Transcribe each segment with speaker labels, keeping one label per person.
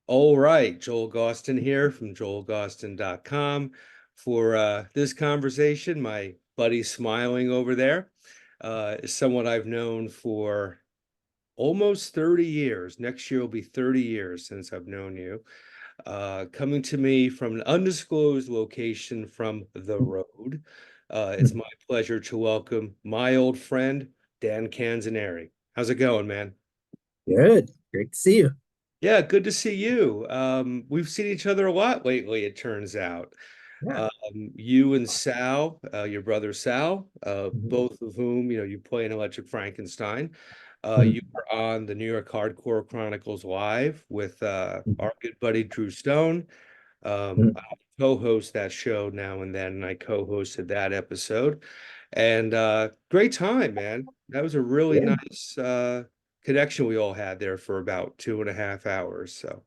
Speaker 1: All right, Joel Gausten here from joelgausten.com for this conversation. My buddy smiling over there is someone I've known for almost 30 years. Next year will be 30 years since I've known you. Coming to me from an undisclosed location from the road. It's my pleasure to welcome my old friend, Dan Canzonieri. How's it going, man?
Speaker 2: Good. Great to see you.
Speaker 1: Yeah, good to see you. We've seen each other a lot lately, it turns out.
Speaker 2: Yeah.
Speaker 1: You and Sal, your brother Sal,
Speaker 2: Mhm.
Speaker 1: both of whom, you play in Electric Frankenstein. You
Speaker 2: Mhm.
Speaker 1: were on the New York Hardcore Chronicles Live with
Speaker 2: Mhm.
Speaker 1: our good buddy Drew Stone. I co-host that show now and then, and I co-hosted that episode. And great time, man. That was a really
Speaker 2: Yeah.
Speaker 1: nice connection we all had there for about 2.5 hours. So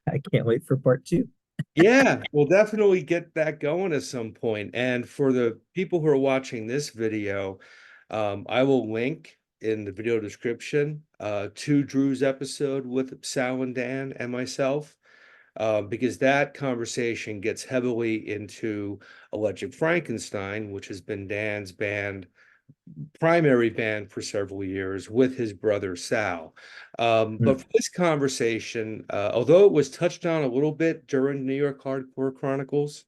Speaker 2: I can't wait for part two.
Speaker 1: yeah, we'll definitely get that going at some point. And for the people who are watching this video, I will link in the video description to Drew's episode with Sal and Dan and myself, because that conversation gets heavily into Electric Frankenstein, which has been Dan's primary band for several years with his brother Sal. But
Speaker 2: Mhm.
Speaker 1: for this conversation, although it was touched on a little bit during New York Hardcore Chronicles,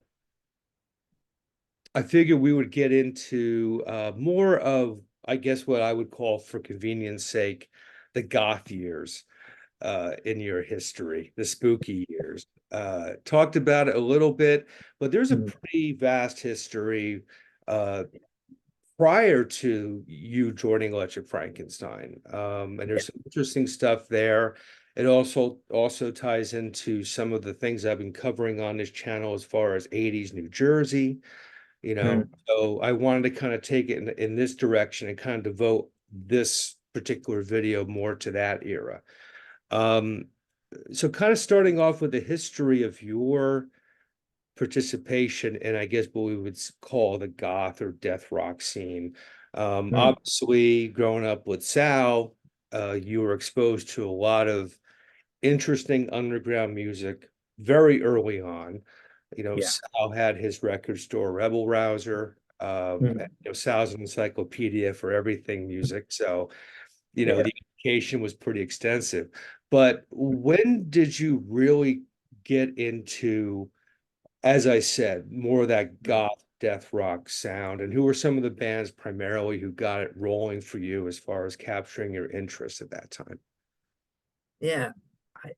Speaker 1: I figured we would get into more of, I guess, what I would call, for convenience sake, the goth years in your history, the spooky years. Talked about it a little bit, but there's a
Speaker 2: Mhm.
Speaker 1: pretty vast history uh, prior to you joining Electric Frankenstein. And
Speaker 2: Yeah.
Speaker 1: there's some interesting stuff there. It also ties into some of the things I've been covering on this channel as far as 80s New Jersey,
Speaker 2: Mhm.
Speaker 1: So I wanted to kind of take it in this direction and kind of devote this particular video more to that era. Um, so kind of starting off with the history of your participation in, I guess, what we would call the goth or death rock scene.
Speaker 2: Mhm.
Speaker 1: Obviously, growing up with Sal, you were exposed to a lot of interesting underground music very early on.
Speaker 2: Yeah.
Speaker 1: Sal had his record store, Rebel Rouser.
Speaker 2: Mhm.
Speaker 1: Sal's an encyclopedia for everything music. So,
Speaker 2: Yeah.
Speaker 1: the education was pretty extensive. But when did you really get into, as I said, more of that
Speaker 2: Mhm.
Speaker 1: goth death rock sound? And who were some of the bands primarily who got it rolling for you as far as capturing your interest at that time?
Speaker 2: Yeah. I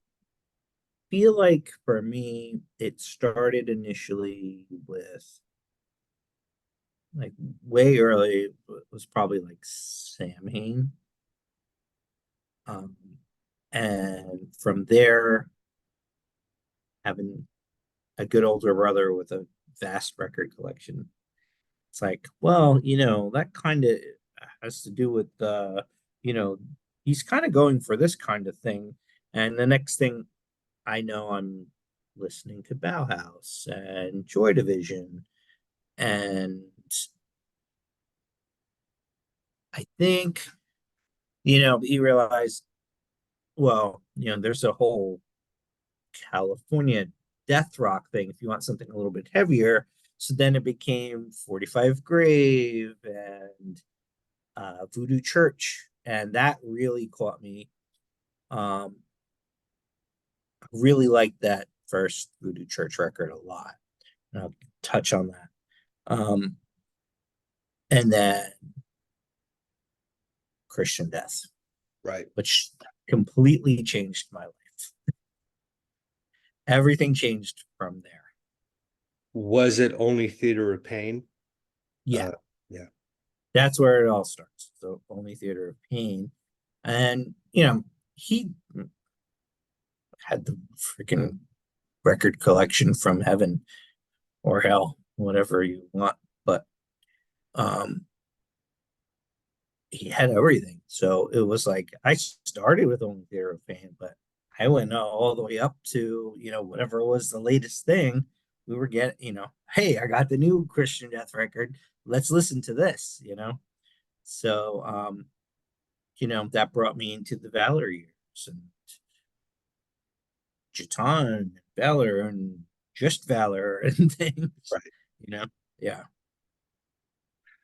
Speaker 2: feel like for me, it started initially with like way early, it was probably like Sam Hain. Um, and from there, having a good older brother with a vast record collection. It's like, well, that kind of has to do with you know, he's kind of going for this kind of thing. And the next thing I know, I'm listening to Bauhaus and Joy Division. And I think, he realized, well, there's a whole California death rock thing if you want something a little bit heavier. So then it became 45 Grave and Voodoo Church, and that really caught me. Um, really liked that first Voodoo Church record a lot, and I'll touch on that. And then Christian Death,
Speaker 1: Right.
Speaker 2: which completely changed my life. Everything changed from there.
Speaker 1: Was it only Theater of Pain?
Speaker 2: Yeah,
Speaker 1: Uh, yeah.
Speaker 2: that's where it all starts. So only Theater of Pain, and he had the freaking record collection from heaven or hell, whatever you want. But um, he had everything. So it was like I started with only Theater of Pain, but I went all the way up to, whatever was the latest thing. We were getting, hey, I got the new Christian Death record. Let's listen to this. So, that brought me into the Valerie years and Gitane and Valor and just Valor and things,
Speaker 1: Right.
Speaker 2: you know? Yeah.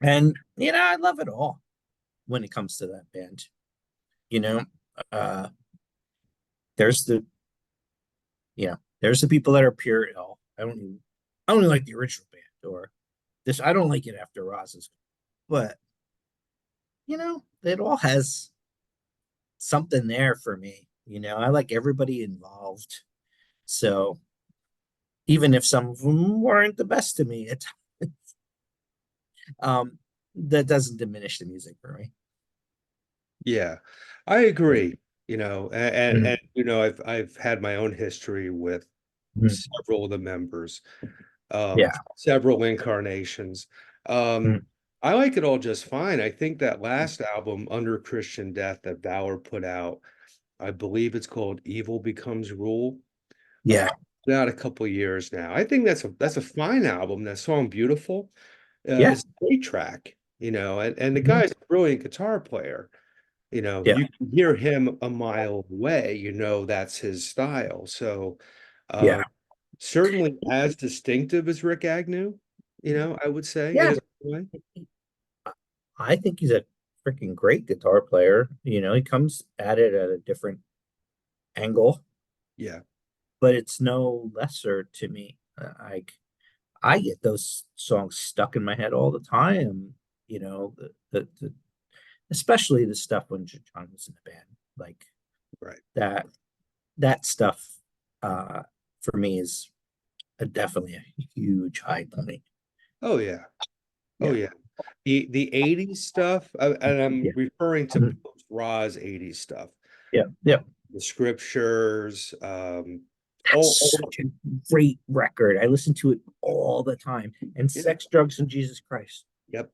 Speaker 2: And, I love it all when it comes to that band. You know, uh, there's the, there's the people that are pure ill. I only like the original band or this. I don't like it after Rozz's, but, it all has something there for me. I like everybody involved. So even if some of them weren't the best to me, um, that doesn't diminish the music for me.
Speaker 1: Yeah, I agree.
Speaker 2: Mhm.
Speaker 1: I've had my own history with
Speaker 2: Mhm.
Speaker 1: several of the members,
Speaker 2: Yeah.
Speaker 1: several incarnations. Um,
Speaker 2: Mhm.
Speaker 1: I like it all just fine. I think that last album, Under Christian Death, that Bauer put out, I believe it's called Evil Becomes Rule.
Speaker 2: Yeah.
Speaker 1: Been out a couple years now. I think that's a fine album. That song Beautiful.
Speaker 2: Yeah.
Speaker 1: It's a great track, and the
Speaker 2: Mhm.
Speaker 1: guy's a brilliant guitar player.
Speaker 2: Yeah.
Speaker 1: You can hear him a mile away, that's his style. So
Speaker 2: Yeah.
Speaker 1: certainly as distinctive as Rick Agnew, I would say in
Speaker 2: Yeah.
Speaker 1: his own way.
Speaker 2: I think he's a freaking great guitar player. He comes at it at a different angle,
Speaker 1: Yeah.
Speaker 2: but it's no lesser to me. I get those songs stuck in my head all the time. Especially the stuff when John was in the band, like
Speaker 1: Right.
Speaker 2: that. That stuff, uh, for me is definitely a huge high point.
Speaker 1: Oh yeah. Oh
Speaker 2: Yeah.
Speaker 1: yeah. The 80s stuff, and I'm
Speaker 2: Yeah.
Speaker 1: referring to
Speaker 2: Mhm.
Speaker 1: post Roz 80s stuff.
Speaker 2: Yeah. Yeah.
Speaker 1: The scriptures,
Speaker 2: That's such a great record. I listen to it all the time. And
Speaker 1: yeah,
Speaker 2: Sex, Drugs, and Jesus Christ.
Speaker 1: yep.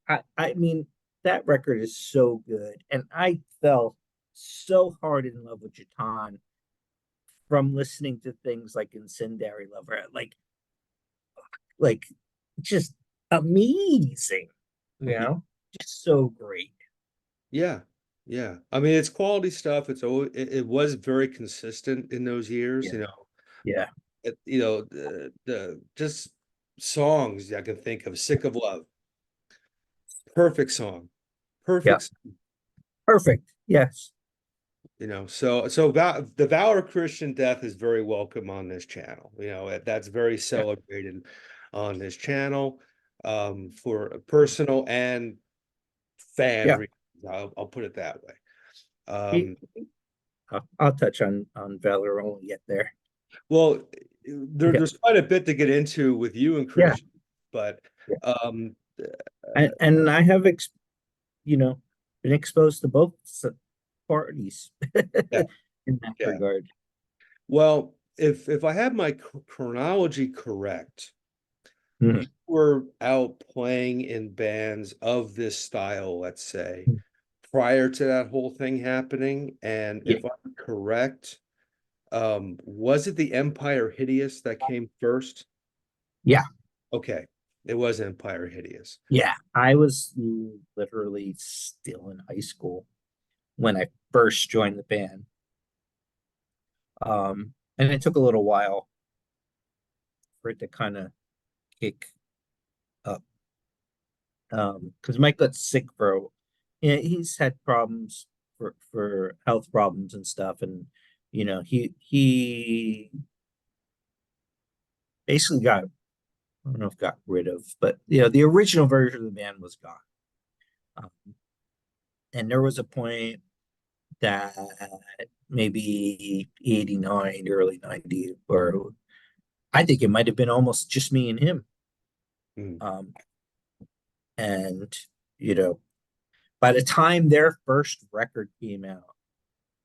Speaker 2: I mean, that record is so good. And I fell so hard in love with Jatan from listening to things like Incendiary Lover. Like just amazing,
Speaker 1: Mhm.
Speaker 2: just so great.
Speaker 1: Yeah. Yeah. I mean, it's quality stuff. It was very consistent in those years,
Speaker 2: Yeah. Yeah.
Speaker 1: the just songs I can think of. Sick of Love, perfect song,
Speaker 2: Yeah.
Speaker 1: perfect.
Speaker 2: Perfect. Yes.
Speaker 1: The Valor Christian Death is very welcome on this channel. That's very
Speaker 2: Yeah.
Speaker 1: celebrated on this channel, for personal and fan
Speaker 2: Yeah.
Speaker 1: reasons. I'll put it that way.
Speaker 2: He-
Speaker 1: Um,
Speaker 2: I'll touch on Valor when we get there.
Speaker 1: well,
Speaker 2: Yeah.
Speaker 1: there's quite a bit to get into with you and
Speaker 2: Yeah.
Speaker 1: Christian, but
Speaker 2: Yeah.
Speaker 1: um,
Speaker 2: And I have you know been exposed to both parties
Speaker 1: yeah,
Speaker 2: in that
Speaker 1: yeah.
Speaker 2: regard.
Speaker 1: Well, if I have my chronology correct, you
Speaker 2: Mhm.
Speaker 1: were out playing in bands of this style, let's say, prior to that whole thing happening. And
Speaker 2: Yeah.
Speaker 1: if I'm correct, was it the Empire Hideous that came first?
Speaker 2: Yeah.
Speaker 1: Okay, it was Empire Hideous.
Speaker 2: Yeah. I was literally still in high school when I first joined the band. And it took a little while for it to kind of kick up. Because Mike got sick he's had problems for health problems and stuff, and he basically I don't know if got rid of, but the original version of the band was gone. Um, and there was a point that maybe 89, early 90, or I think it might have been almost just me and him.
Speaker 1: Mm,
Speaker 2: Um, and you know, by the time their first record came out,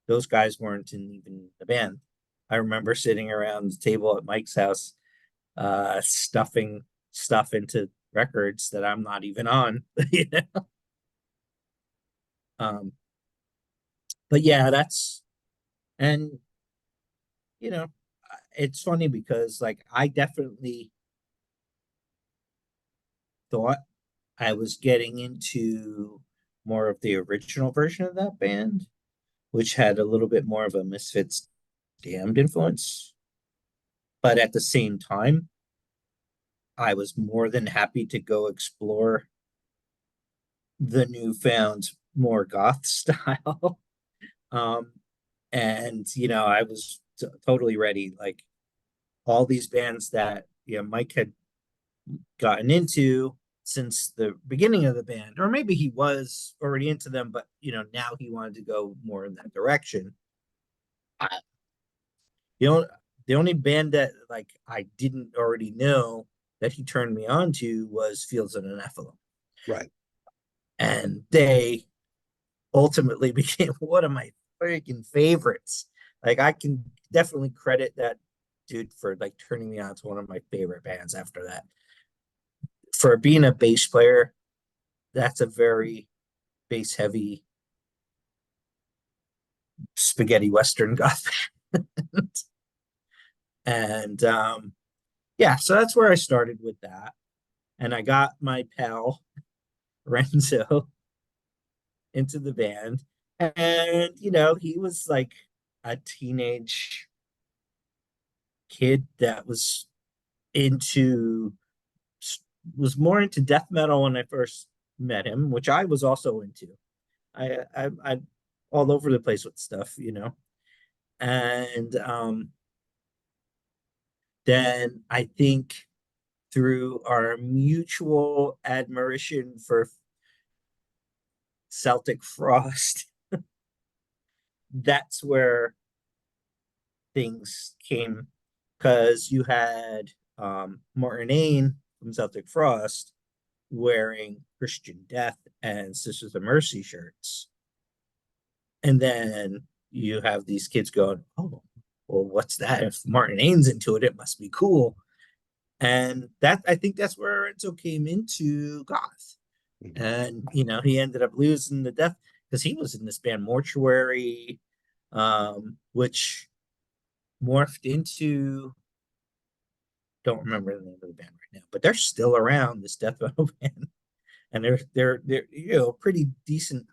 Speaker 2: those guys weren't even the band. I remember sitting around the table at Mike's house, stuffing stuff into records that I'm not even on. you know? Um, but yeah, and you know, it's funny because like I definitely thought I was getting into more of the original version of that band, which had a little bit more of a Misfits Damned influence. But at the same time, I was more than happy to go explore the newfound more goth style. um, and I was totally ready. Like all these bands that Mike had gotten into since the beginning of the band, or maybe he was already into them, but now he wanted to go more in that direction. I, you know, the only band that like I didn't already know that he turned me on to was Fields of the Nephilim,
Speaker 1: Right.
Speaker 2: and they ultimately became one of my freaking favorites. Like I can definitely credit that dude for like turning me on to one of my favorite bands after that. For being a bass player, that's a very bass heavy spaghetti western goth band. And yeah, so that's where I started with that. And I got my pal Renzo into the band. And he was like a teenage kid that into was more into death metal when I first met him, which I was also into. I all over the place with stuff. And then I think through our mutual admiration for Celtic Frost, that's where things came, because you had Martin Ain from Celtic Frost wearing Christian Death and Sisters of Mercy shirts. And then you have these kids going, oh, well, what's that? If Martin Ain's into it, it must be cool. And that I think that's where Enzo came into goth.
Speaker 1: Mhm.
Speaker 2: And he ended up losing the death because he was in this band Mortuary, which morphed into, don't remember the name of the band right now, but they're still around, this death metal band, and they're pretty decent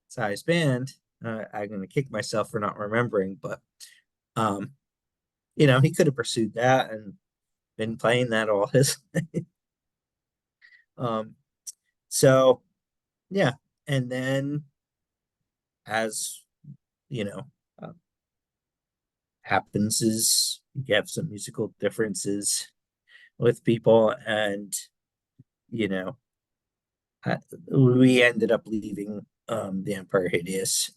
Speaker 2: sized band. I'm gonna kick myself for not remembering, but um, he could have pursued that and been playing that all his life. um, so yeah, and then as you know, uh, happens is you have some musical differences with people, and you know, we ended up leaving the Empire Hideous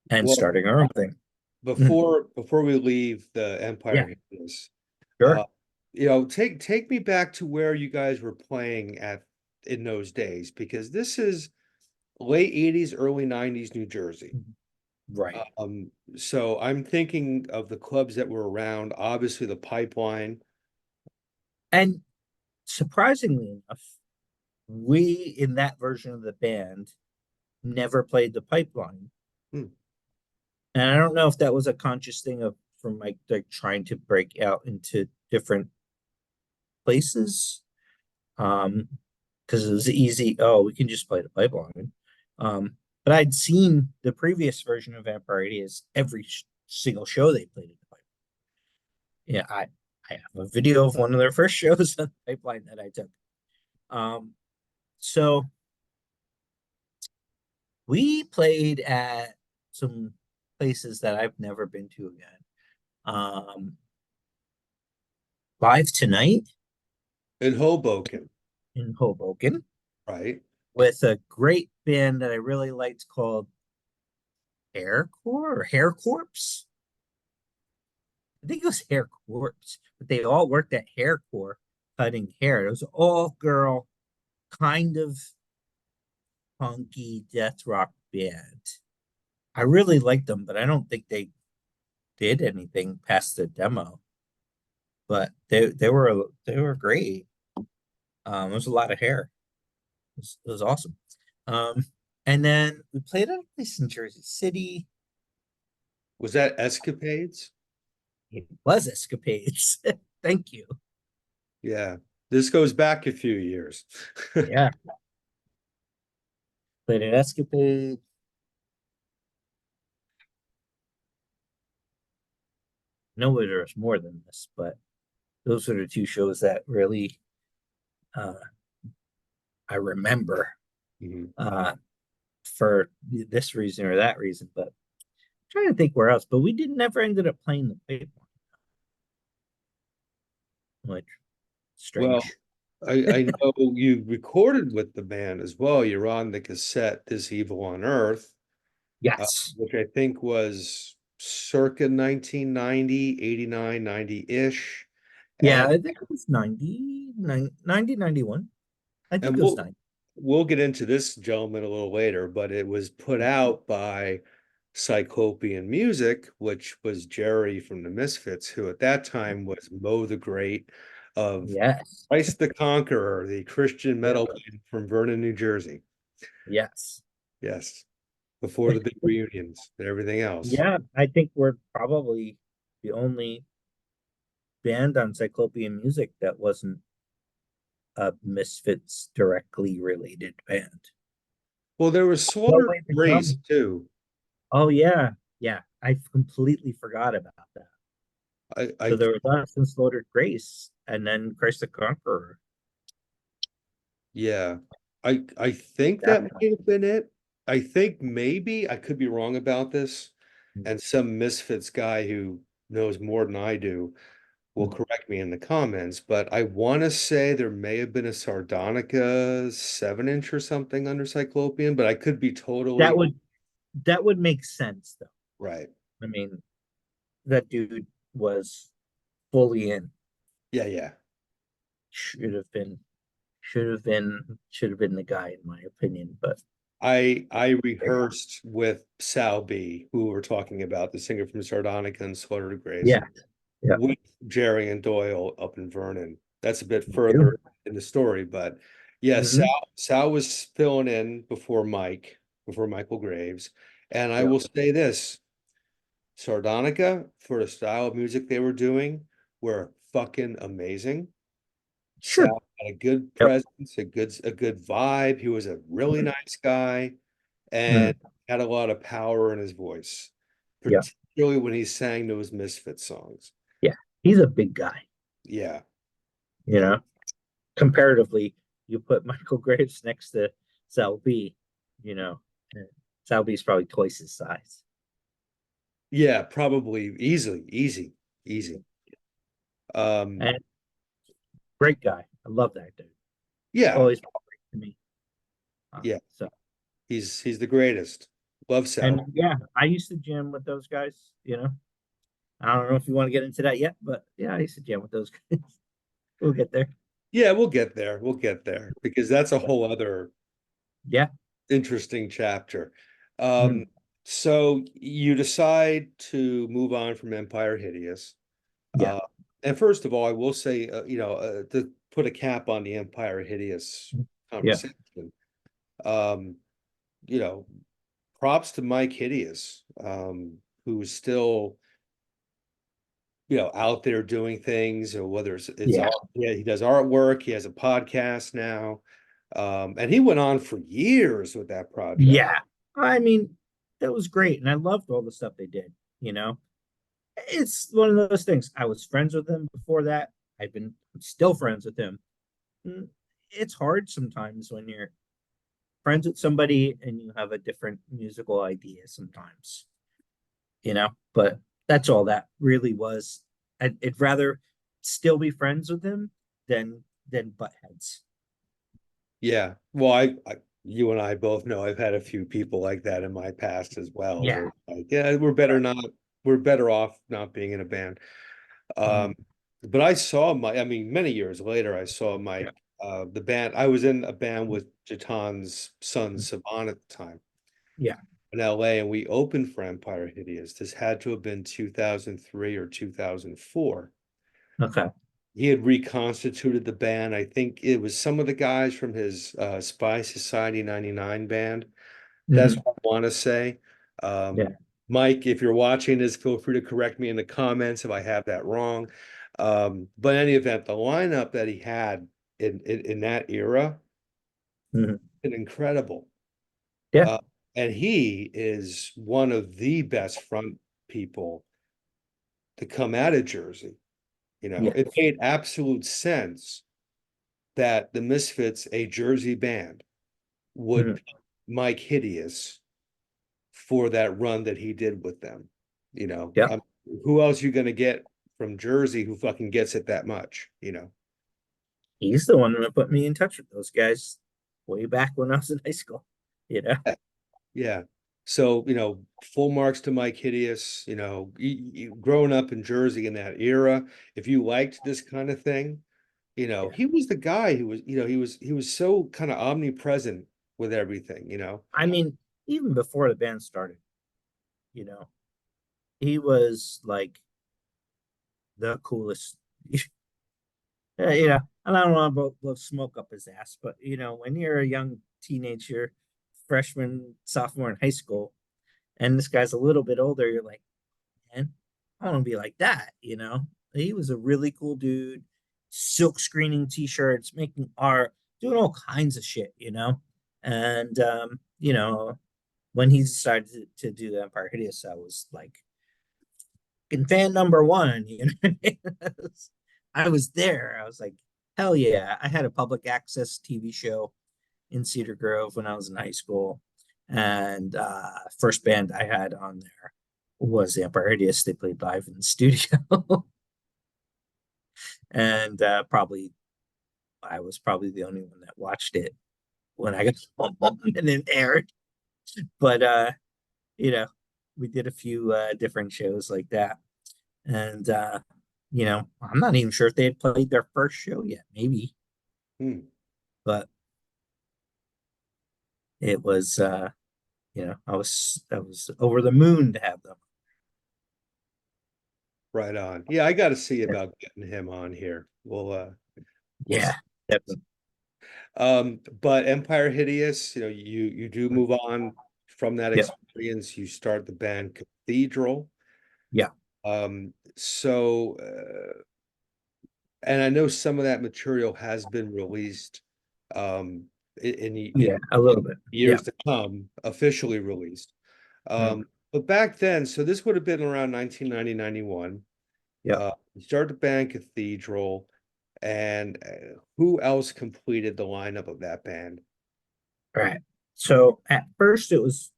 Speaker 2: and
Speaker 1: Well,
Speaker 2: starting our own thing. Mhm.
Speaker 1: before we leave the
Speaker 2: Yeah,
Speaker 1: Empire Hideous, uh,
Speaker 2: sure.
Speaker 1: take me back to where you guys were playing at in those days, because this is late 80s, early 90s New Jersey.
Speaker 2: Right.
Speaker 1: So I'm thinking of the clubs that were around, obviously the Pipeline.
Speaker 2: And surprisingly enough, we in that version of the band never played the Pipeline.
Speaker 1: Hmm.
Speaker 2: And I don't know if that was a conscious thing of from like trying to break out into different places. Because it was easy, oh, we can just play the Pipeline. But I'd seen the previous version of Vampire as every single show they played at the Pipeline. Yeah, I have a video of one of their first shows on the Pipeline that I took. So we played at some places that I've never been to again. Um, Live Tonight
Speaker 1: In Hoboken,
Speaker 2: in Hoboken
Speaker 1: right?
Speaker 2: with a great band that I really liked called Haircore or Hair Corpse. I think it was Hair Corpse, but they all worked at Haircore cutting hair. It was an all girl, kind of funky death rock band. I really liked them, but I don't think they did anything past the demo. But they were great. It was a lot of hair. It was awesome. Um, and then we played at a place in Jersey City.
Speaker 1: Was that Escapades?
Speaker 2: It was Escapades. Thank you.
Speaker 1: Yeah, this goes back a few years.
Speaker 2: Yeah, played at Escapades. know there's more than this, but those are the two shows that really uh, I remember
Speaker 1: Mhm.
Speaker 2: uh, for this reason or that reason. But I'm trying to think where else. But we didn't ever ended up playing the big one, which
Speaker 1: Well,
Speaker 2: strange.
Speaker 1: I know you recorded with the band as well. You're on the cassette "This Evil on Earth,"
Speaker 2: Yes.
Speaker 1: which I think was circa 1990, 89, 90-ish.
Speaker 2: Yeah,
Speaker 1: And
Speaker 2: I think it was 90, 91. I think
Speaker 1: and
Speaker 2: it was
Speaker 1: we'll
Speaker 2: 90.
Speaker 1: we'll get into this gentleman a little later, but it was put out by Cyclopean Music, which was Jerry from the Misfits, who at that time was Mo the Great of
Speaker 2: Yes.
Speaker 1: Christ the Conqueror, the Christian
Speaker 2: Yeah.
Speaker 1: metal band from Vernon, New Jersey.
Speaker 2: Yes.
Speaker 1: Yes, before the big reunions and everything else.
Speaker 2: Yeah, I think we're probably the only band on Cyclopean Music that wasn't a Misfits directly related band.
Speaker 1: Well, there was
Speaker 2: No
Speaker 1: Slaughter
Speaker 2: way to
Speaker 1: Grace
Speaker 2: come.
Speaker 1: too.
Speaker 2: Oh yeah, yeah. I completely forgot about that. So
Speaker 1: I
Speaker 2: there was us and Slaughtered Grace, and then Christ the Conqueror.
Speaker 1: Yeah, I think that might
Speaker 2: Definitely.
Speaker 1: have been it. I think maybe I could be wrong about this,
Speaker 2: Mm,
Speaker 1: and some Misfits guy who knows more than I do will
Speaker 2: mm.
Speaker 1: correct me in the comments, but I want to say there may have been a Sardonica 7-inch or something under Cyclopean, but I could be
Speaker 2: That
Speaker 1: totally
Speaker 2: would that would make sense though.
Speaker 1: right.
Speaker 2: I mean, that dude was fully in.
Speaker 1: Yeah, yeah.
Speaker 2: Should have been, should have been the guy in my opinion. But
Speaker 1: I rehearsed with Sal B, who we're talking about, the singer from Sardonica and Slaughter to Grace,
Speaker 2: yeah, yeah.
Speaker 1: with Jerry and Doyle up in Vernon. That's a bit
Speaker 2: You do.
Speaker 1: further in the story, but yeah,
Speaker 2: Hmm.
Speaker 1: Sal was filling in before Michael Graves. And I
Speaker 2: Yeah.
Speaker 1: will say this, Sardonica, for the style of music they were doing, were fucking amazing.
Speaker 2: Sure.
Speaker 1: Sal had a good
Speaker 2: Yep.
Speaker 1: presence, a good vibe. He was a really nice guy and
Speaker 2: Mm.
Speaker 1: had a lot of power in his voice,
Speaker 2: Yeah.
Speaker 1: particularly when he sang those Misfit songs.
Speaker 2: Yeah. He's a big guy,
Speaker 1: Yeah,
Speaker 2: you
Speaker 1: yeah.
Speaker 2: know. Comparatively, you put Michael Graves next to Sal B, you know, and Sal B's probably twice his size.
Speaker 1: Yeah, probably easily, easy. Um,
Speaker 2: And great guy. I love that dude.
Speaker 1: yeah,
Speaker 2: Always great to me.
Speaker 1: yeah,
Speaker 2: So,
Speaker 1: he's the greatest. Love
Speaker 2: and
Speaker 1: Sal.
Speaker 2: yeah, I used to jam with those guys, you know. I don't know if you want to get into that yet, but yeah, I used to jam with those guys. We'll get there.
Speaker 1: Yeah, we'll get there. We'll get there because that's a whole other
Speaker 2: Yeah.
Speaker 1: interesting chapter.
Speaker 2: Mm.
Speaker 1: Um, so you decide to move on from Empire Hideous.
Speaker 2: Yeah.
Speaker 1: Uh, and first of all, I will say, to put a cap on the Empire Hideous
Speaker 2: Yeah.
Speaker 1: conversation, um, you know, props to Mike Hideous, who's still, out there doing things, or whether it's
Speaker 2: Yeah.
Speaker 1: art, yeah, he does artwork, he has a podcast now. And he went on for years with that project.
Speaker 2: Yeah. I mean, that was great. And I loved all the stuff they did, you know. It's one of those things. I was friends with him before that. I'm still friends with him. Mm, It's hard sometimes when you're friends with somebody and you have a different musical idea sometimes, you know. But that's all that really was. I'd rather still be friends with him than butt heads.
Speaker 1: Yeah. Well, you and I both know I've had a few people like that in my past as well,
Speaker 2: Yeah.
Speaker 1: where like, yeah, we're better off not being in a band.
Speaker 2: Mhm.
Speaker 1: Um, but I mean, many years later, I saw
Speaker 2: Yeah.
Speaker 1: Mike, the band. I was in a band with Gitane's son, Saban, at the time
Speaker 2: Yeah.
Speaker 1: in LA, and we opened for Empire Hideous. This had to have been 2003 or 2004.
Speaker 2: Okay.
Speaker 1: He had reconstituted the band. I think it was some of the guys from his Spy Society 99 band. That's
Speaker 2: Hmm.
Speaker 1: what I want to say.
Speaker 2: Yeah.
Speaker 1: Mike, if you're watching this, feel free to correct me in the comments if I have that wrong. But in any event, the lineup that he had in that era,
Speaker 2: Hmm.
Speaker 1: incredible.
Speaker 2: Yeah.
Speaker 1: Uh, and he is one of the best front people to come out of Jersey.
Speaker 2: Yeah.
Speaker 1: It made absolute sense that the Misfits, a Jersey band, would
Speaker 2: Mhm.
Speaker 1: pick Mike Hideous for that run that he did with them.
Speaker 2: Yeah.
Speaker 1: Who else you gonna get from Jersey who fucking gets it that much?
Speaker 2: He's the one that put me in touch with those guys way back when I was in high school. You know?
Speaker 1: Yeah. So, full marks to Mike Hideous. Growing up in Jersey in that era, if you liked this kind of thing,
Speaker 2: Yeah.
Speaker 1: he was the guy who was, he was so kind of omnipresent with everything.
Speaker 2: I mean, even before the band started, you know, he was like the coolest. And I don't want to blow smoke up his ass, but when you're a young teenager, freshman, sophomore in high school, and this guy's a little bit older, you're like, man, I want to be like that. He was a really cool dude, silk screening t-shirts, making art, doing all kinds of shit. And when he decided to do the Empire Hideous, I was like fan number one. I was there. I was like, hell yeah. I had a public access TV show in Cedar Grove when I was in high school. And first band I had on there was the Empire Hideous. They played live in the studio. And I was probably the only one that watched it when I got home and it aired. But you know, we did a few different shows like that. And I'm not even sure if they had played their first show yet, maybe,
Speaker 1: Hmm.
Speaker 2: but it was I was over the moon to have them.
Speaker 1: Right on. Yeah, I got to see about getting him on here. We'll
Speaker 2: Yeah,
Speaker 1: see.
Speaker 2: definitely.
Speaker 1: But Empire Hideous, you do move on from that
Speaker 2: Yeah,
Speaker 1: experience. You start the band Cathedral.
Speaker 2: yeah,
Speaker 1: So, and I know some of that material has been released,
Speaker 2: yeah,
Speaker 1: in
Speaker 2: a little bit. Yeah,
Speaker 1: years to come, officially released.
Speaker 2: mm,
Speaker 1: But back then, so this would have been around 1990, 91.
Speaker 2: yeah.
Speaker 1: You started the band Cathedral, and who else completed the lineup of that band?
Speaker 2: All right. So at first it was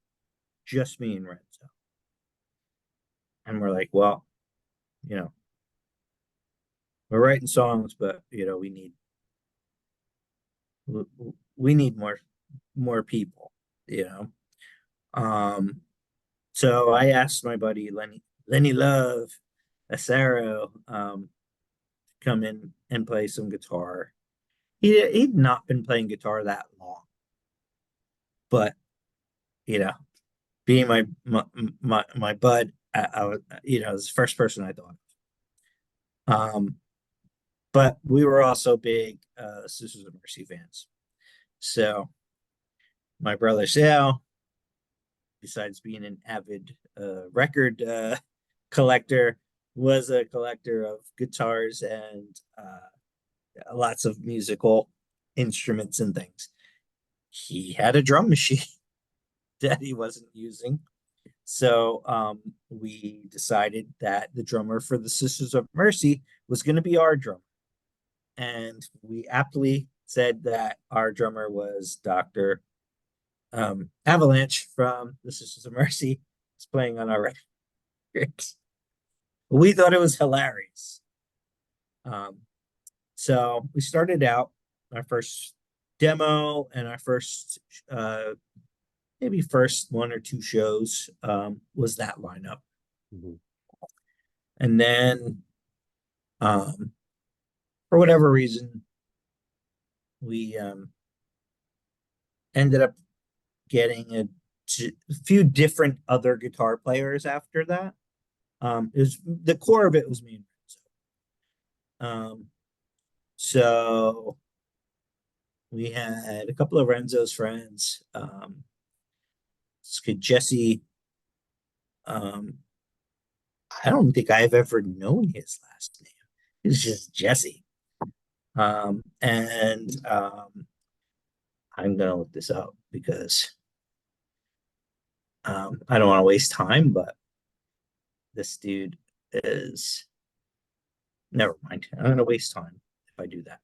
Speaker 2: just me and Renzo, and we're like, well, you know, we're writing songs, but we need more people. You know. Um, so I asked my buddy Lenny Love, Asaro, to come in and play some guitar. He'd not been playing guitar that long, but you know, being my bud, I was was the first person I thought of. But we were also big Sisters of Mercy fans. So my brother Sal, besides being an avid record collector, was a collector of guitars and lots of musical instruments and things. He had a drum machine that he wasn't using. So we decided that the drummer for the Sisters of Mercy was going to be our drummer. And we aptly said that our drummer was Dr. Avalanche from the Sisters of Mercy. Was playing on our records. We thought it was hilarious. Um, so we started out our first demo and our first maybe first one or two shows was that lineup.
Speaker 1: Mhm.
Speaker 2: And then um, for whatever reason, we ended up getting a few different other guitar players after that. It was the core of it was me and Renzo. So we had a couple of Renzo's friends. This kid Jesse. Um, I don't think I've ever known his last name. It's just Jesse. And I'm gonna look this up because I don't want to waste time, but this dude is, never mind. I'm gonna waste time if I do that.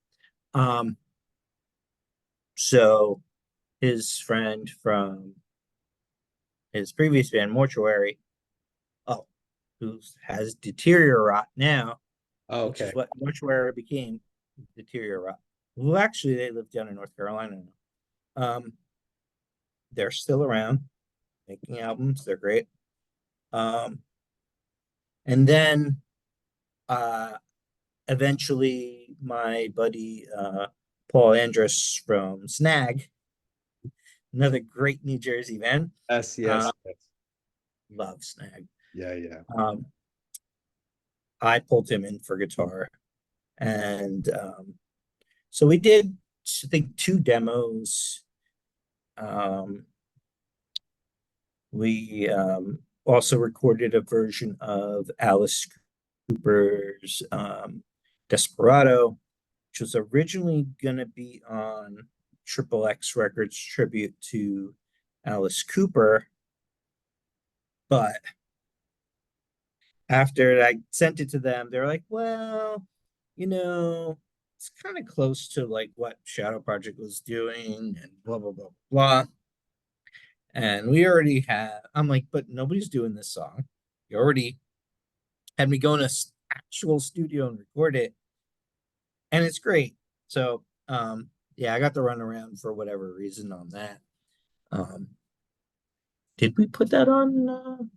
Speaker 2: So his friend from his previous band, Mortuary, oh, who has Deteriorate now, which is
Speaker 1: Okay.
Speaker 2: what Mortuary became, Deteriorate. Well, actually, they live down in North Carolina now. They're still around, making albums. They're great. And then eventually my buddy Paul Andrus from Snag, another great New Jersey band.
Speaker 1: Yes, yes, yes.
Speaker 2: Love Snag.
Speaker 1: Yeah, yeah.
Speaker 2: I pulled him in for guitar. And so we did, I think, 2 demos. We also recorded a version of Alice Cooper's Desperado, which was originally going to be on Triple X Records tribute to Alice Cooper. But after I sent it to them, they're like, well, it's kind of close to like what Shadow Project was doing and blah, blah, blah, blah. And we already have, I'm like, but nobody's doing this song. You already had me go in a actual studio and record it. And it's great. So, yeah, I got to run around for whatever reason on that. Did we put that on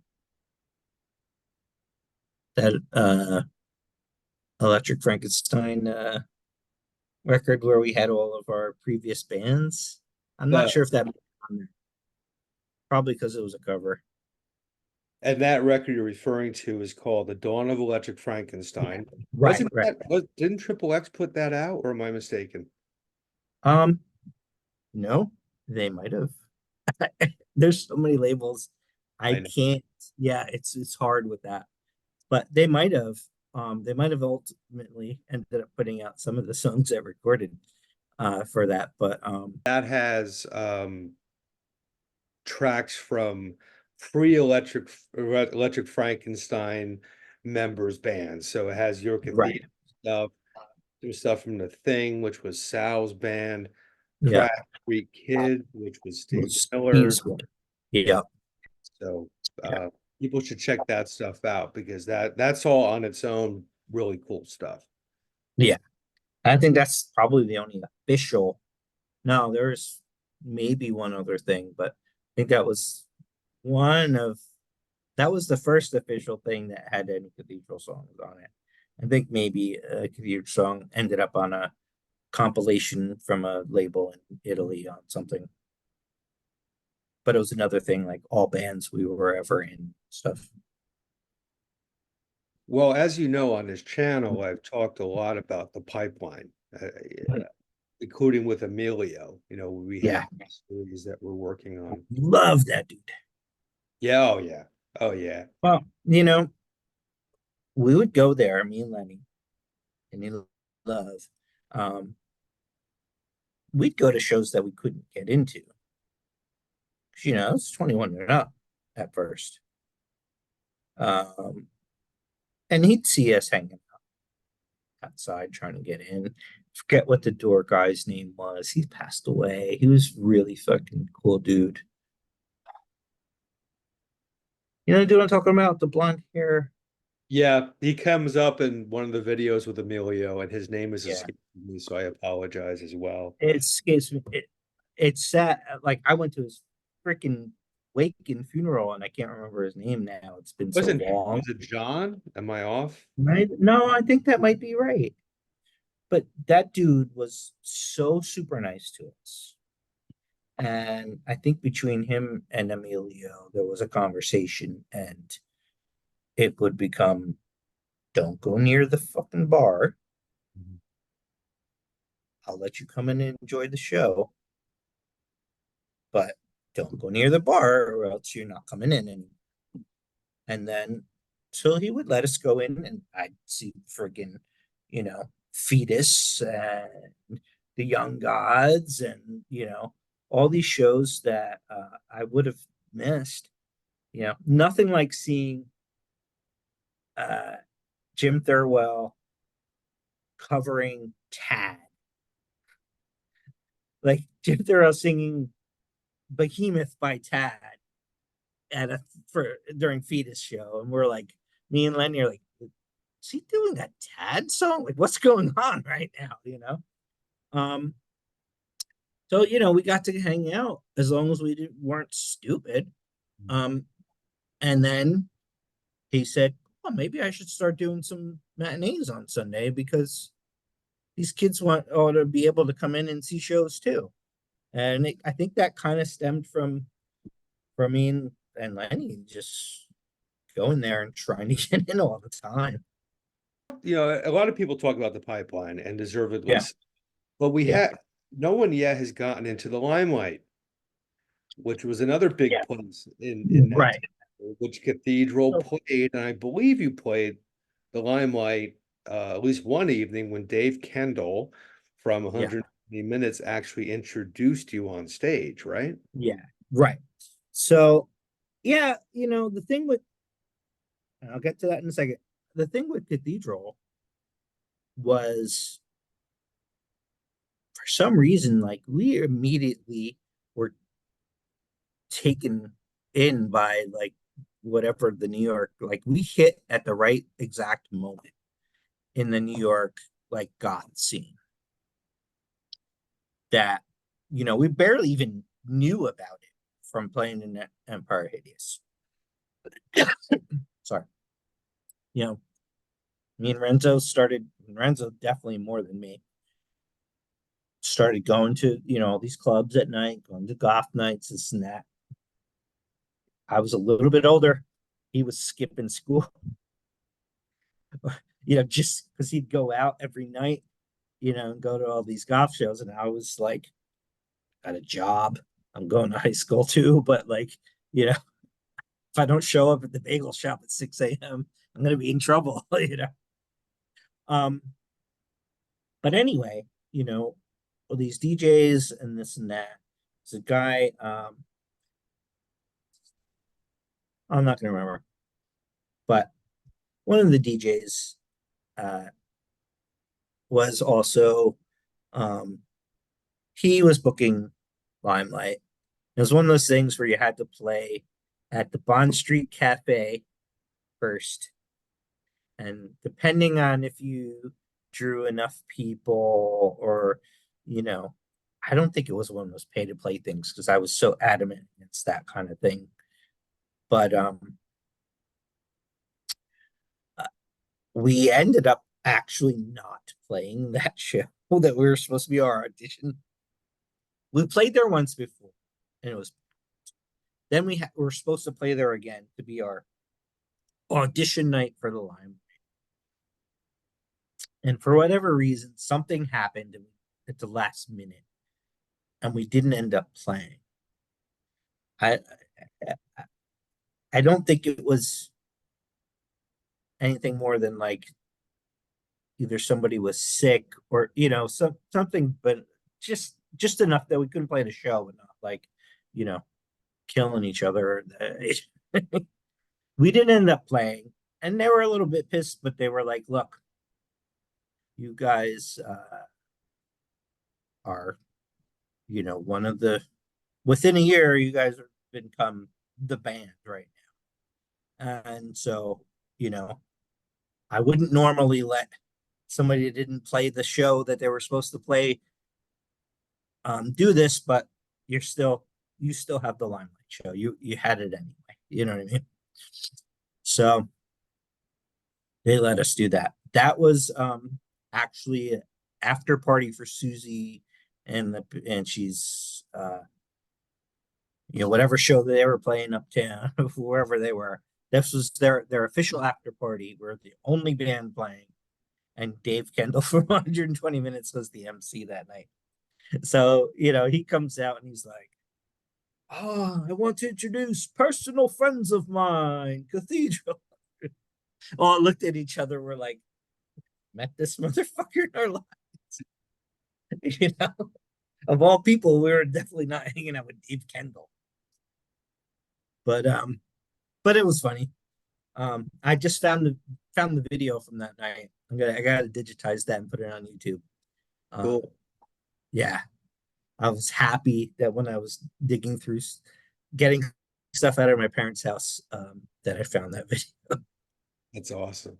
Speaker 2: that Electric Frankenstein record where we had all of our previous bands? I'm not
Speaker 1: No.
Speaker 2: sure if that on there. Probably because it was a cover.
Speaker 1: And that record you're referring to is called The Dawn of Electric Frankenstein.
Speaker 2: Right, right.
Speaker 1: Didn't Triple X put that out, or am I mistaken?
Speaker 2: No, they might have. There's so many labels. I
Speaker 1: I know.
Speaker 2: can't, yeah, it's hard with that. But they might have. They might have ultimately ended up putting out some of the songs I recorded for that. But
Speaker 1: That has tracks from pre-Electric Frankenstein members bands. So it has your
Speaker 2: right.
Speaker 1: Cathedral stuff. There's stuff from The Thing, which was Sal's band,
Speaker 2: Yeah.
Speaker 1: Crack Street Kid, which was Steve
Speaker 2: Was
Speaker 1: Miller's.
Speaker 2: yeah.
Speaker 1: So
Speaker 2: Yeah.
Speaker 1: people should check that stuff out because that's all on its own really cool stuff.
Speaker 2: Yeah. I think that's probably the only official. No, there's maybe one other thing, but I think one of that was the first official thing that had any Cathedral songs on it. I think maybe a Cathedral song ended up on a compilation from a label in Italy on something. But it was another thing, like all bands we were ever in stuff.
Speaker 1: Well, as you know, on this channel, I've talked a lot about the pipeline, including with Emilio. We have
Speaker 2: Yeah,
Speaker 1: series that we're working on.
Speaker 2: love that dude.
Speaker 1: Yeah, oh yeah, oh yeah.
Speaker 2: Well, we would go there, me and Lenny, and he love. Um, we'd go to shows that we couldn't get into. It's 21 and up at first. And he'd see us hanging outside trying to get in. Forget what the door guy's name was. He passed away. He was really fucking cool dude. You know the dude I'm talking about? The blonde hair.
Speaker 1: Yeah, he comes up in one of the videos with Emilio, and his name is
Speaker 2: Yeah.
Speaker 1: escaping me, so I apologize as well.
Speaker 2: It escapes me. It's sad. Like I went to his freaking wake and funeral, and I can't remember his name now. It's been so long.
Speaker 1: Was it John? Am I off?
Speaker 2: Right? No, I think that might be right. But that dude was so super nice to us. And I think between him and Emilio, there was a conversation, and it would become, don't go near the fucking bar. I'll let you come in and enjoy the show, but don't go near the bar or else you're not coming in anymore. And then, so he would let us go in, and I'd see friggin', Fetus and the Young Gods and, all these shows that I would have missed. Nothing like seeing uh, Jim Thirlwell covering Tad. Like Jim Thirlwell singing Behemoth by Tad at a for during Fetus show, and we're like, me and Lenny are like, is he doing a Tad song? Like, what's going on right now? Um, so we got to hang out as long as we weren't stupid. Um, and then he said, well, maybe I should start doing some matinees on Sunday because these kids ought to be able to come in and see shows too. And I think that kind of stemmed from me and Lenny just going there and trying to get in all the time.
Speaker 1: A lot of people talk about the pipeline, and deservedly
Speaker 2: Yeah.
Speaker 1: so. But
Speaker 2: Yeah.
Speaker 1: no one yet has gotten into the limelight, which was another big
Speaker 2: Yeah.
Speaker 1: place in that
Speaker 2: Right.
Speaker 1: time, which Cathedral played, and I believe you played the limelight at least one evening when Dave Kendall from
Speaker 2: Yeah.
Speaker 1: 120 Minutes actually introduced you on stage, right?
Speaker 2: Yeah. Right. So, yeah, the thing with, and I'll get to that in a second. The thing with Cathedral was, for some reason, like we immediately were taken in by like whatever the New York, like we hit at the right exact moment in the New York like goth scene that we barely even knew about it from playing in Empire Hideous. Sorry. Me and Renzo definitely more than me, started going to, all these clubs at night, going to goth nights, this and that. I was a little bit older. He was skipping school, just because he'd go out every night, and go to all these goth shows. And I was like, got a job. I'm going to high school too. But like, if I don't show up at the bagel shop at 6 a.m., I'm going to be in trouble, Um, but anyway, all these DJs and this and that. There's a guy, I'm not going to remember, but one of the DJs uh, was also, um, he was booking Limelight. It was one of those things where you had to play at the Bond Street Cafe first. And depending on if you drew enough people or, I don't think it was one of those pay to play things because I was so adamant against that kind of thing. But we ended up actually not playing that show that we were supposed to be our audition. We played there once before, and it was. Then we were supposed to play there again to be our audition night for the Limelight. And for whatever reason, something happened at the last minute, and we didn't end up playing. I I don't think it was anything more than like either somebody was sick or something, but just enough that we couldn't play the show, but not like killing each other. We didn't end up playing, and they were a little bit pissed, but they were like, "Look, you guys are, one of the within a year, you guys have become the band right now, and so I wouldn't normally let somebody that didn't play the show that they were supposed to play do this, but you still have the Limelight show. You had it anyway. You know what I mean? So they let us do that. That was actually an after party for Susie and she's whatever show they were playing uptown, wherever they were. This was their official after party. We're the only band playing, and Dave Kendall from 120 Minutes was the MC that night. So he comes out and he's like, "Oh, I want to introduce personal friends of mine, Cathedral." All looked at each other. We're like, met this motherfucker in our lives. Of all people, we were definitely not hanging out with Dave Kendall. But it was funny. I just found found the video from that night. I gotta digitize that and put it on YouTube.
Speaker 1: Cool.
Speaker 2: Yeah, I was happy that when I was digging through, getting stuff out of my parents' house, that I found that video.
Speaker 1: That's awesome.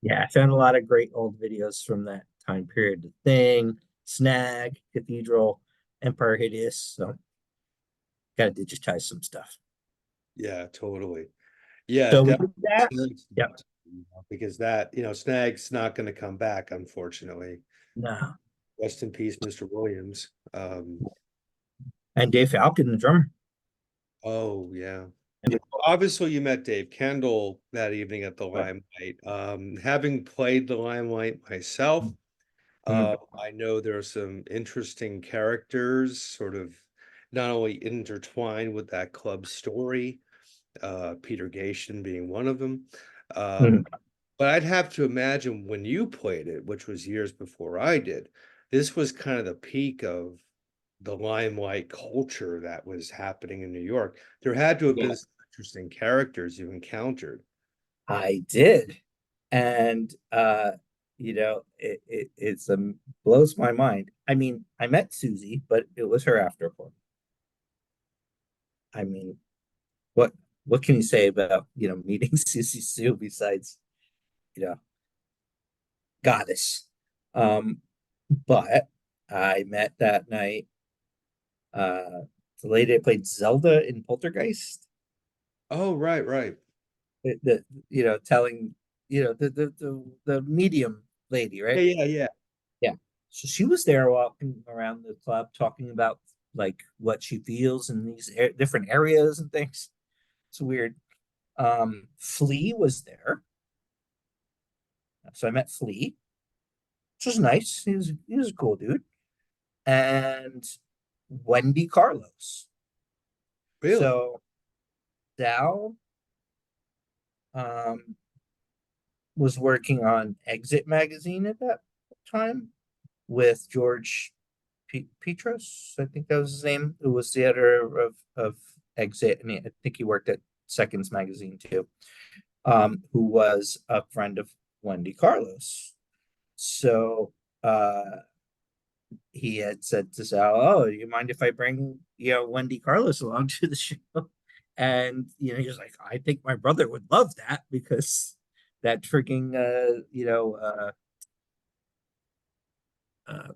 Speaker 2: Yeah, I found a lot of great old videos from that time period. The Thing, Snag, Cathedral, Empire Hideous. So gotta digitize some stuff.
Speaker 1: Yeah, totally. Yeah,
Speaker 2: So we did that.
Speaker 1: definitely.
Speaker 2: Yep.
Speaker 1: Because that, Snag's not going to come back, unfortunately.
Speaker 2: No.
Speaker 1: Rest in peace, Mr. Williams.
Speaker 2: And Dave Falcon, the drummer.
Speaker 1: Oh yeah.
Speaker 2: And
Speaker 1: Obviously, you met Dave Kendall that evening at the
Speaker 2: Right.
Speaker 1: Limelight. Having played the Limelight myself,
Speaker 2: Mhm.
Speaker 1: I know there are some interesting characters sort of not only intertwined with that club story, Peter Gation being one of them.
Speaker 2: Mhm.
Speaker 1: But I'd have to imagine when you played it, which was years before I did, this was kind of the peak of the limelight culture that was happening in New York. There had to have
Speaker 2: Yeah,
Speaker 1: been some interesting characters you encountered.
Speaker 2: I did. And it's blows my mind. I mean, I met Susie, but it was her after party. I mean, what what can you say about, meeting Susie Sue besides, you know, goddess? Um, but I met that night the lady that played Zelda in Poltergeist.
Speaker 1: Oh, right, right.
Speaker 2: Telling, the medium lady,
Speaker 1: Yeah,
Speaker 2: right?
Speaker 1: yeah, yeah.
Speaker 2: Yeah. So she was there walking around the club talking about like what she feels in these different areas and things. It's weird. Flea was there. So I met Flea, which was nice. He was a cool dude. And Wendy Carlos.
Speaker 1: Really?
Speaker 2: So Dal um was working on Exit magazine at that time with George Petros, I think that was his name, who was the editor of Exit, and I think he worked at Seconds magazine too. Who was a friend of Wendy Carlos. So he had said to Sal, "Oh, do you mind if I bring Wendy Carlos along to the show?" And he was like, "I think my brother would love that because that freaking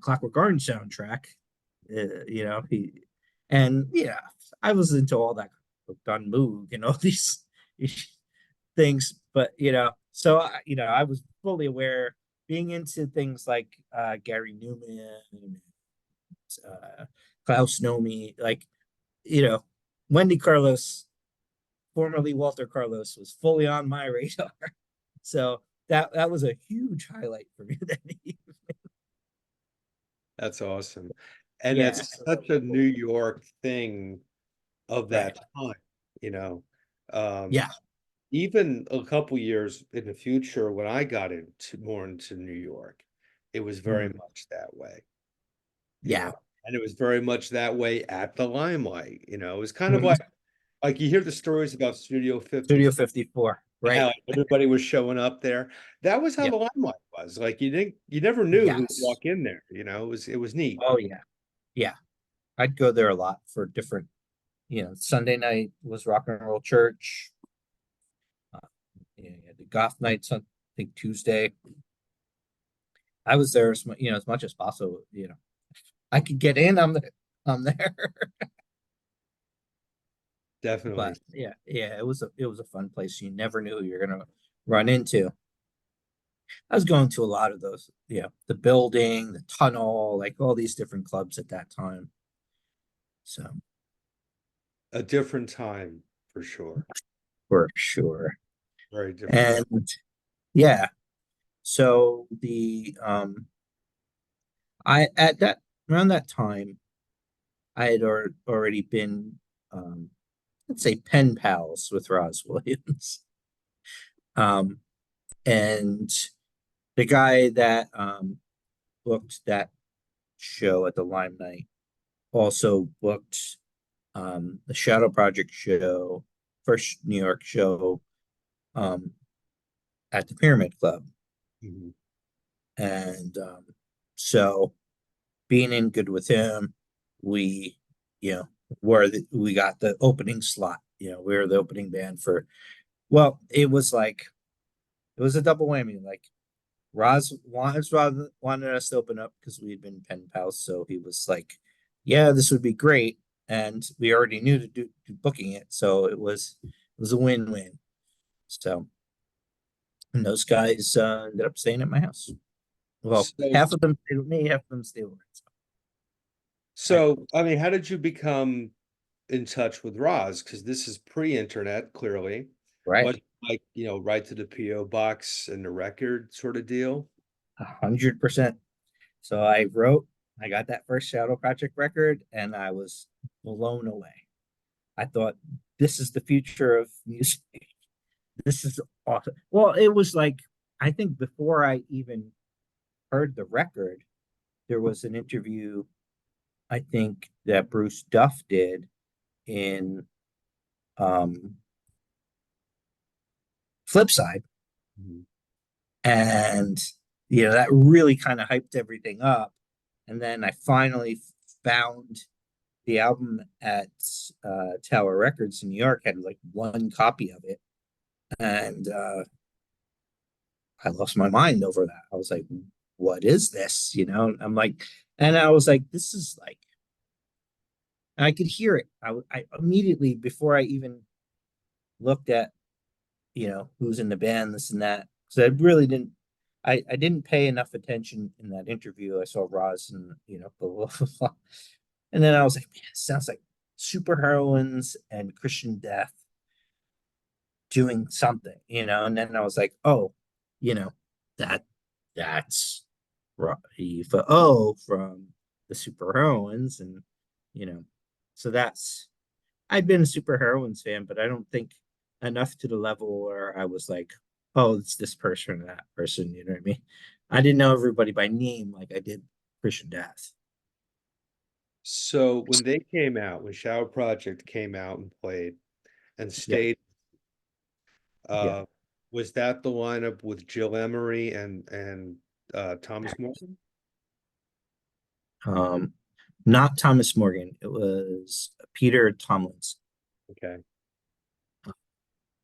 Speaker 2: Clockwork Orange soundtrack." He and I was into all that on Moog and all these things, but so I was fully aware, being into things like Gary Newman, uh, Klaus Nomi, like you know Wendy Carlos, formerly Walter Carlos, was fully on my radar. So that was a huge highlight for me that evening.
Speaker 1: That's awesome. And
Speaker 2: Yeah,
Speaker 1: it's
Speaker 2: so that
Speaker 1: such
Speaker 2: was
Speaker 1: a New
Speaker 2: cool.
Speaker 1: York thing of
Speaker 2: Right.
Speaker 1: that time, you know. Um,
Speaker 2: Yeah.
Speaker 1: Even a couple years in the future when I got into New York, it was very
Speaker 2: Mhm.
Speaker 1: much that way,
Speaker 2: Yeah.
Speaker 1: and it was very much that way at the Limelight. It was kind of
Speaker 2: Mhm.
Speaker 1: like you hear the stories about Studio 50
Speaker 2: Studio 54.
Speaker 1: and
Speaker 2: Right.
Speaker 1: how everybody was showing up there. That was how
Speaker 2: Yeah.
Speaker 1: the Limelight was. Like you never knew who would
Speaker 2: Yes.
Speaker 1: walk in there. It was neat.
Speaker 2: Oh yeah. Yeah. I'd go there a lot for different, Sunday night was rock and roll church. Uh, the goth nights on, I think, Tuesday. I was there as much as possible. I could get in. I'm there.
Speaker 1: Definitely
Speaker 2: But yeah, it was a fun place. You never knew who you're gonna run into. I was going to a lot of those. Yeah, the building, the tunnel, like all these different clubs at that time. So
Speaker 1: a different time for sure.
Speaker 2: for sure.
Speaker 1: Very different time.
Speaker 2: And yeah, so I at that around that time I had already been, let's say, pen pals with Rozz Williams. Um, and the guy that booked that show at the Limelight also booked the Shadow Project show, first New York show, um, at the Pyramid Club.
Speaker 1: Mhm.
Speaker 2: And so being in good with him, we, we got the opening slot. We were the opening band for, well, it was like, it was a double whammy. Like Rozz wanted us to open up because we had been pen pals. So he was like, yeah, this would be great. And we already knew to do booking it. So it was a win-win. So, and those guys ended up staying at my house. Well,
Speaker 1: So,
Speaker 2: half of them stayed with me, half of them stayed with me. I,
Speaker 1: I mean, how did you become in touch with Roz? Because this is pre-internet, clearly. Was
Speaker 2: right.
Speaker 1: it like, right to the PO box and the record sort of deal?
Speaker 2: 100%. So I got that first Shadow Project record and I was blown away. I thought, this is the future of music. This is awesome. Well, it was like, I think before I even heard the record, there was an interview, I think, that Bruce Duff did in um, Flipside.
Speaker 1: Mhm.
Speaker 2: And, that really kind of hyped everything up. And then I finally found the album at Tower Records in New York, had like one copy of it. And I lost my mind over that. I was like, what is this? I'm like, and I was like, this is like, and I could hear it. I immediately, before I even looked at, who's in the band, this and that, because I really didn't, I didn't pay enough attention in that interview. I saw Roz and, blah, blah, blah, blah. And then I was like, man, it sounds like superheroines and Christian Death doing something, and then I was like, oh, you know, that that's Rafa O from the superheroines, and you know, so that's I've been a superheroines fan, but I don't think enough to the level where I was like, oh, it's this person or that person, you know what I mean? I didn't know everybody by name like I did Christian Death.
Speaker 1: So when they came out, when Shower Project came out and played and
Speaker 2: Yeah,
Speaker 1: stayed,
Speaker 2: yeah.
Speaker 1: uh, was that the lineup with Jill Emery and Thomas Morgan?
Speaker 2: Um, Not Thomas Morgan. It was Peter Tomlins,
Speaker 1: Okay.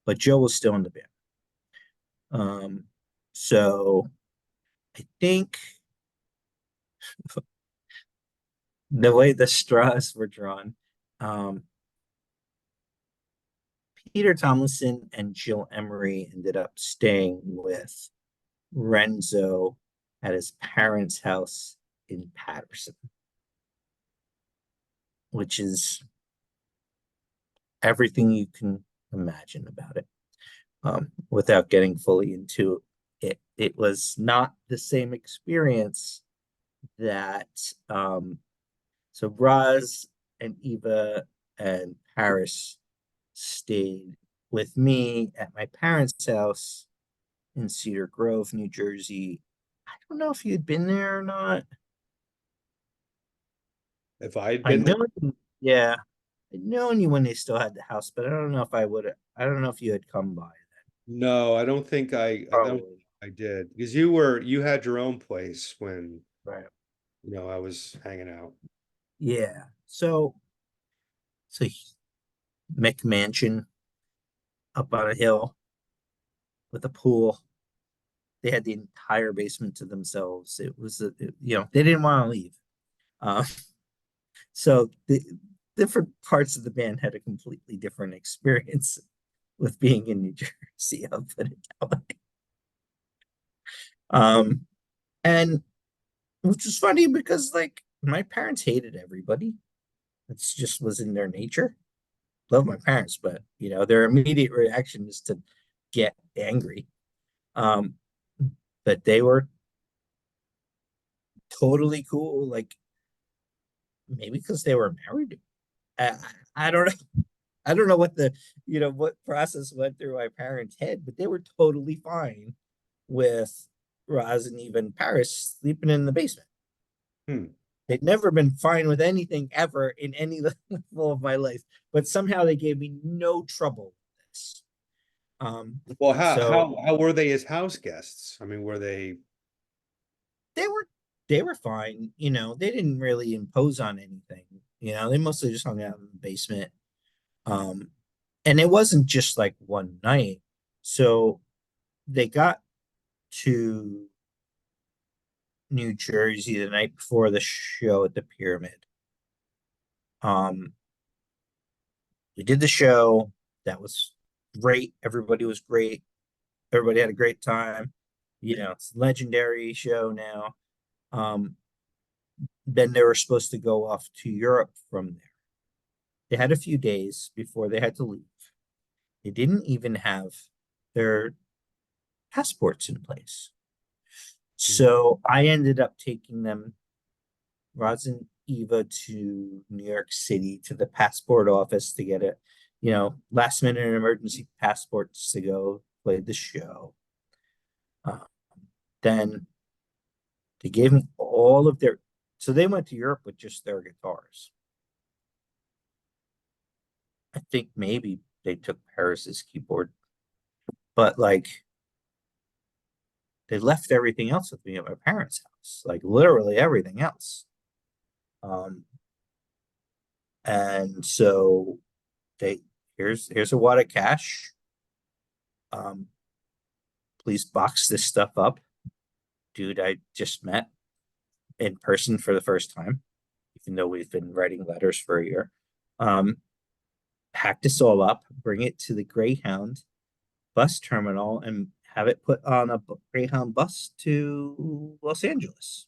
Speaker 2: but Joe was still in the band. Um, so I think the way the straws were drawn, um, Peter Tomlinson and Jill Emery ended up staying with Renzo at his parents' house in Patterson, which is everything you can imagine about it. Without getting fully into it, it was not the same experience that so Roz and Eva and Paris stayed with me at my parents' house in Cedar Grove, New Jersey. I don't know if you'd been there or not.
Speaker 1: If I had
Speaker 2: I
Speaker 1: been there,
Speaker 2: know, yeah, I'd known you when they still had the house, but I don't know if I would. I don't know if you had come by.
Speaker 1: no, I don't
Speaker 2: Probably
Speaker 1: I did because you had your own place when
Speaker 2: right.
Speaker 1: I was hanging out.
Speaker 2: Yeah. So McMansion up on a hill with a pool. They had the entire basement to themselves. It was, they didn't want to leave. Uh, so the different parts of the band had a completely different experience with being in New Jersey. I'll put it that way. Um, and which was funny because like my parents hated everybody. It's just was in their nature. Love my parents, but their immediate reaction is to get angry. Um, but they were totally cool. Like maybe because they were married. I, I don't know. I don't know what what process went through my parents' head, but they were totally fine with Roz and even Paris sleeping in the basement.
Speaker 1: Hmm.
Speaker 2: They'd never been fine with anything ever in any level of my life, but somehow they gave me no trouble with this.
Speaker 1: Well,
Speaker 2: So
Speaker 1: how were they as house guests? I mean, were they?
Speaker 2: they were they were fine. They didn't really impose on anything. They mostly just hung out in the basement. Um, and it wasn't just like one night. So they got to New Jersey the night before the show at the Pyramid. Um, we did the show. That was great. Everybody was great. Everybody had a great time. It's a legendary show now. Um, then they were supposed to go off to Europe from there. They had a few days before they had to leave. They didn't even have their passports in place. So I ended up taking them, Roz and Eva, to New York City to the passport office to get last minute emergency passports to go play the show. Uh, then they gave me all of their, so they went to Europe with just their guitars. I think maybe they took Paris's keyboard, but like they left everything else with me at my parents' house, like literally everything else. Um, and so they here's a wad of cash. Um, please box this stuff up. Dude, I just met in person for the first time, even though we've been writing letters for a year. Pack this all up, bring it to the Greyhound bus terminal, and have it put on a Greyhound bus to Los Angeles,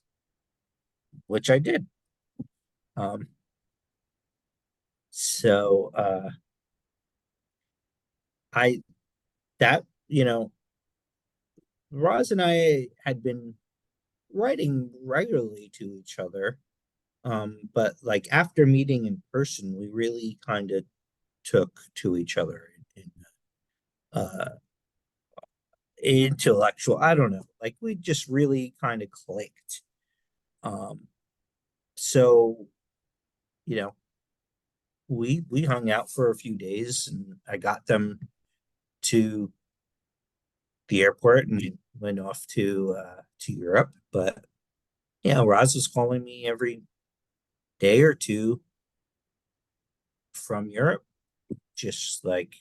Speaker 2: which I did. Um, so I that Roz and I had been writing regularly to each other. But like after meeting in person, we really kind of took to each other in uh intellectual. I don't know. Like we just really kind of clicked. Um, so you know, we hung out for a few days, and I got them to the airport and went off to Europe. But yeah, Roz was calling me every day or two from Europe, just like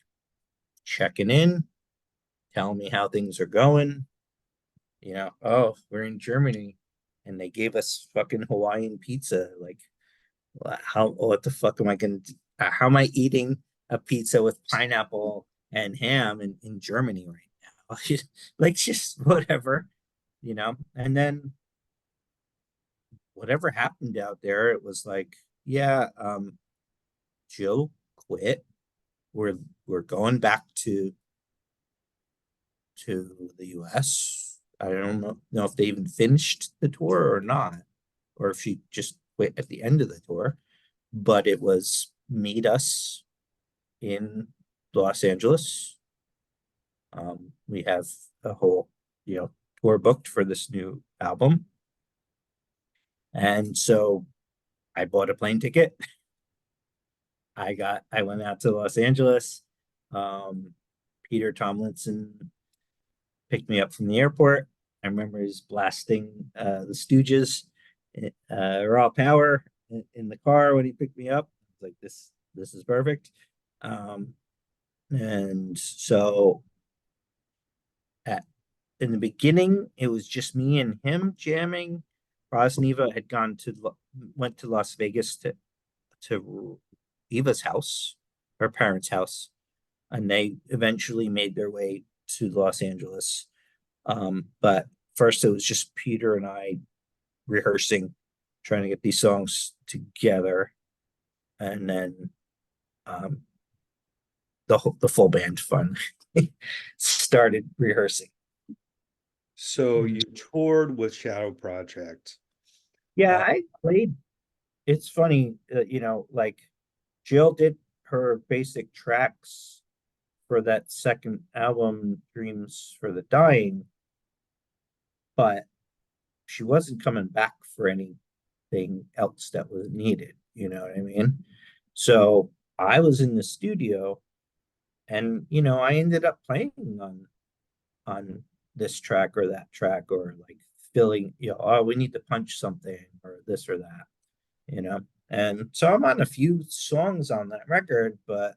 Speaker 2: checking in, telling me how things are going. Oh, we're in Germany and they gave us fucking Hawaiian pizza. Like, what the fuck am I gonna do? How am I eating a pizza with pineapple and ham in Germany right now? Like, just whatever. And then whatever happened out there, it was like, yeah, Joe quit. We're we're going back to the US. I don't know if they even finished the tour or not, or if she just quit at the end of the tour. But it was meet us in Los Angeles. We have a whole, tour booked for this new album. And so I bought a plane ticket. I went out to Los Angeles. Um, Peter Tomlinson picked me up from the airport. I remember he's blasting the Stooges, raw power in the car when he picked me up. I was like, this is perfect. Um, and so at in the beginning, it was just me and him jamming. Roz and Eva had went to Las Vegas to Eva's house, her parents' house, and they eventually made their way to Los Angeles. But first, it was just Peter and I rehearsing, trying to get these songs together, and then um, the full band finally started rehearsing.
Speaker 1: So you toured with Shadow Project.
Speaker 2: Yeah,
Speaker 1: Uh,
Speaker 2: I played. It's funny, like Jill did her basic tracks for that second album, Dreams for the Dying, but she wasn't coming back for anything else that was needed. You know what I mean? So I was in the studio And I ended up playing on this track or that track, or like filling, oh, we need to punch something or this or that. And so I'm on a few songs on that record, but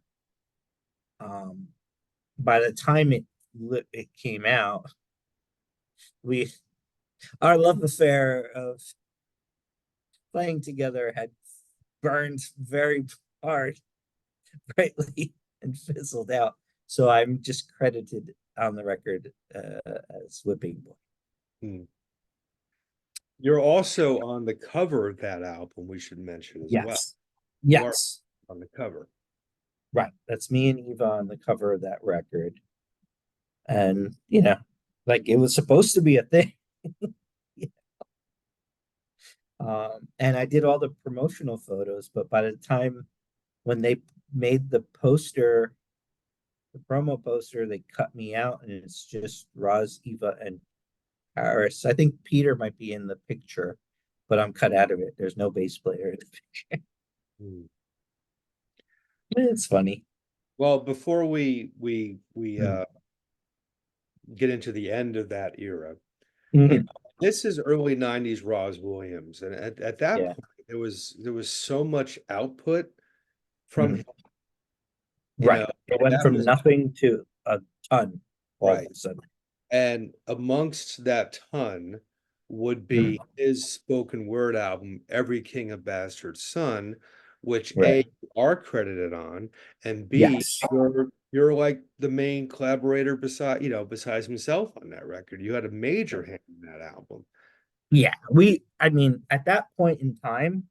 Speaker 2: um by the time it came out, we our love affair of playing together had burned very hard, brightly, and fizzled out. So I'm just credited on the record as Whipping Boy.
Speaker 1: Hmm. You're also on the cover of that album, we should mention as well.
Speaker 2: Yes.
Speaker 1: You are
Speaker 2: Yes.
Speaker 1: on the cover.
Speaker 2: Right. That's me and Eva on the cover of that record. And, like it was supposed to be a thing. And I did all the promotional photos, but by the time when they made the poster, the promo poster, they cut me out, and it's just Rozz, Eva, and Paris. I think Peter might be in the picture, but I'm cut out of it. There's no bass player in the picture.
Speaker 1: Hmm.
Speaker 2: It's funny.
Speaker 1: Well, before we
Speaker 2: Mm.
Speaker 1: get into the end of that era,
Speaker 2: Mhm.
Speaker 1: this is early 90s Rozz Williams. And at that
Speaker 2: Yeah.
Speaker 1: point, there was so much output from
Speaker 2: Mhm.
Speaker 1: him,
Speaker 2: Right. It went
Speaker 1: that
Speaker 2: from
Speaker 1: was
Speaker 2: nothing to a ton all of
Speaker 1: right.
Speaker 2: a sudden.
Speaker 1: And amongst that ton would
Speaker 2: Mhm.
Speaker 1: be his spoken word album, Every King of Bastard Son, which
Speaker 2: Right.
Speaker 1: A, you are credited on, and B,
Speaker 2: Yes.
Speaker 1: you're like the main collaborator besides himself on that record. You had a major hand in that album.
Speaker 2: Yeah. I mean, at that point in time,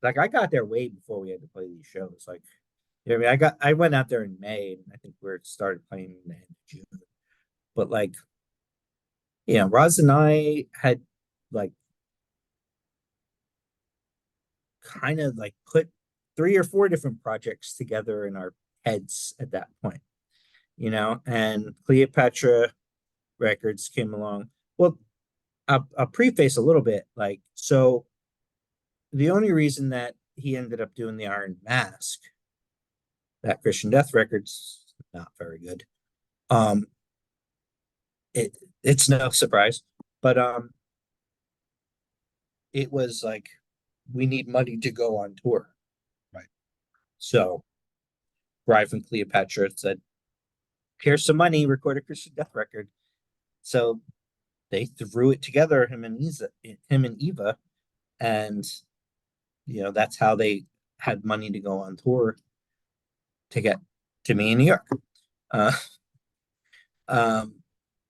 Speaker 2: like I got there way before we had to play these shows. Like, I mean, I went out there in May, and I think we started playing in the end of June. But like, Roz and I had like kind of like put 3 or 4 different projects together in our heads at that point, and Cleopatra Records came along. Well, I'll preface a little bit. Like, so the only reason that he ended up doing the Iron Mask, that Christian Death Records, not very good. Um, it's no surprise, but it was like we need money to go on tour.
Speaker 1: Right.
Speaker 2: So Rive and Cleopatra said, "Here's some money, record a Christian Death record." So they threw it together, him and Eva, and that's how they had money to go on tour to get to me in New York. Uh, um,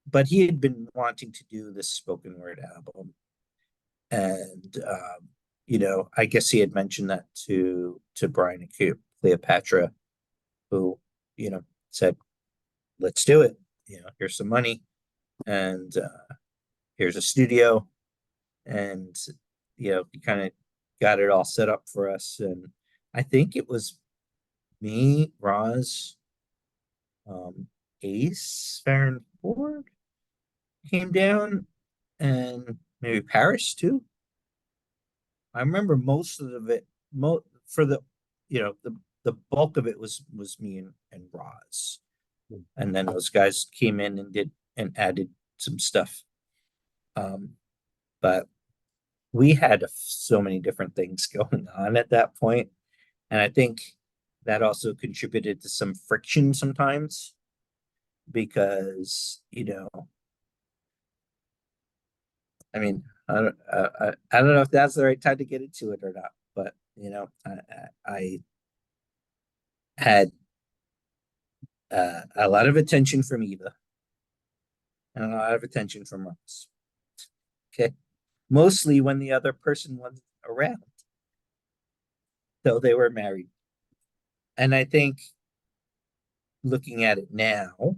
Speaker 2: but he had been wanting to do this spoken word album, and I guess he had mentioned that to Brian and Cleopatra, who said, "Let's do it. Here's some money, and here's a studio, and he kind of got it all set up for us." And I think it was me, Roz, Ace, Farron Ford came down, and maybe Paris too. I remember most of it, for the bulk of it was me and Roz, and then those guys came in and did and added some stuff. But we had so many different things going on at that point, and I think that also contributed to some friction sometimes because I mean, I don't know if that's the right time to get into it or not, but I had a lot of attention from Eva and a lot of attention from Ross. Okay, mostly when the other person wasn't around, though they were married. And I think looking at it now,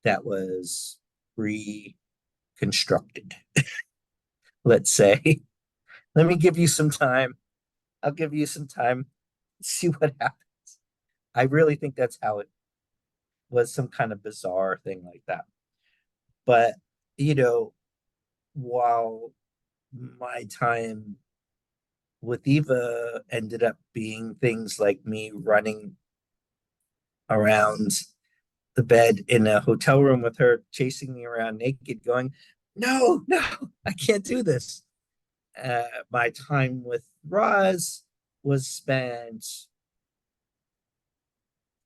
Speaker 2: that was reconstructed. Let's say, let me give you some time. I'll give you some time. See what happens. I really think that's how it was, some kind of bizarre thing like that. But, you know, while my time with Eva ended up being things like me running around the bed in a hotel room with her chasing me around naked, going, "No, no, I can't do this." My time with Roz was spent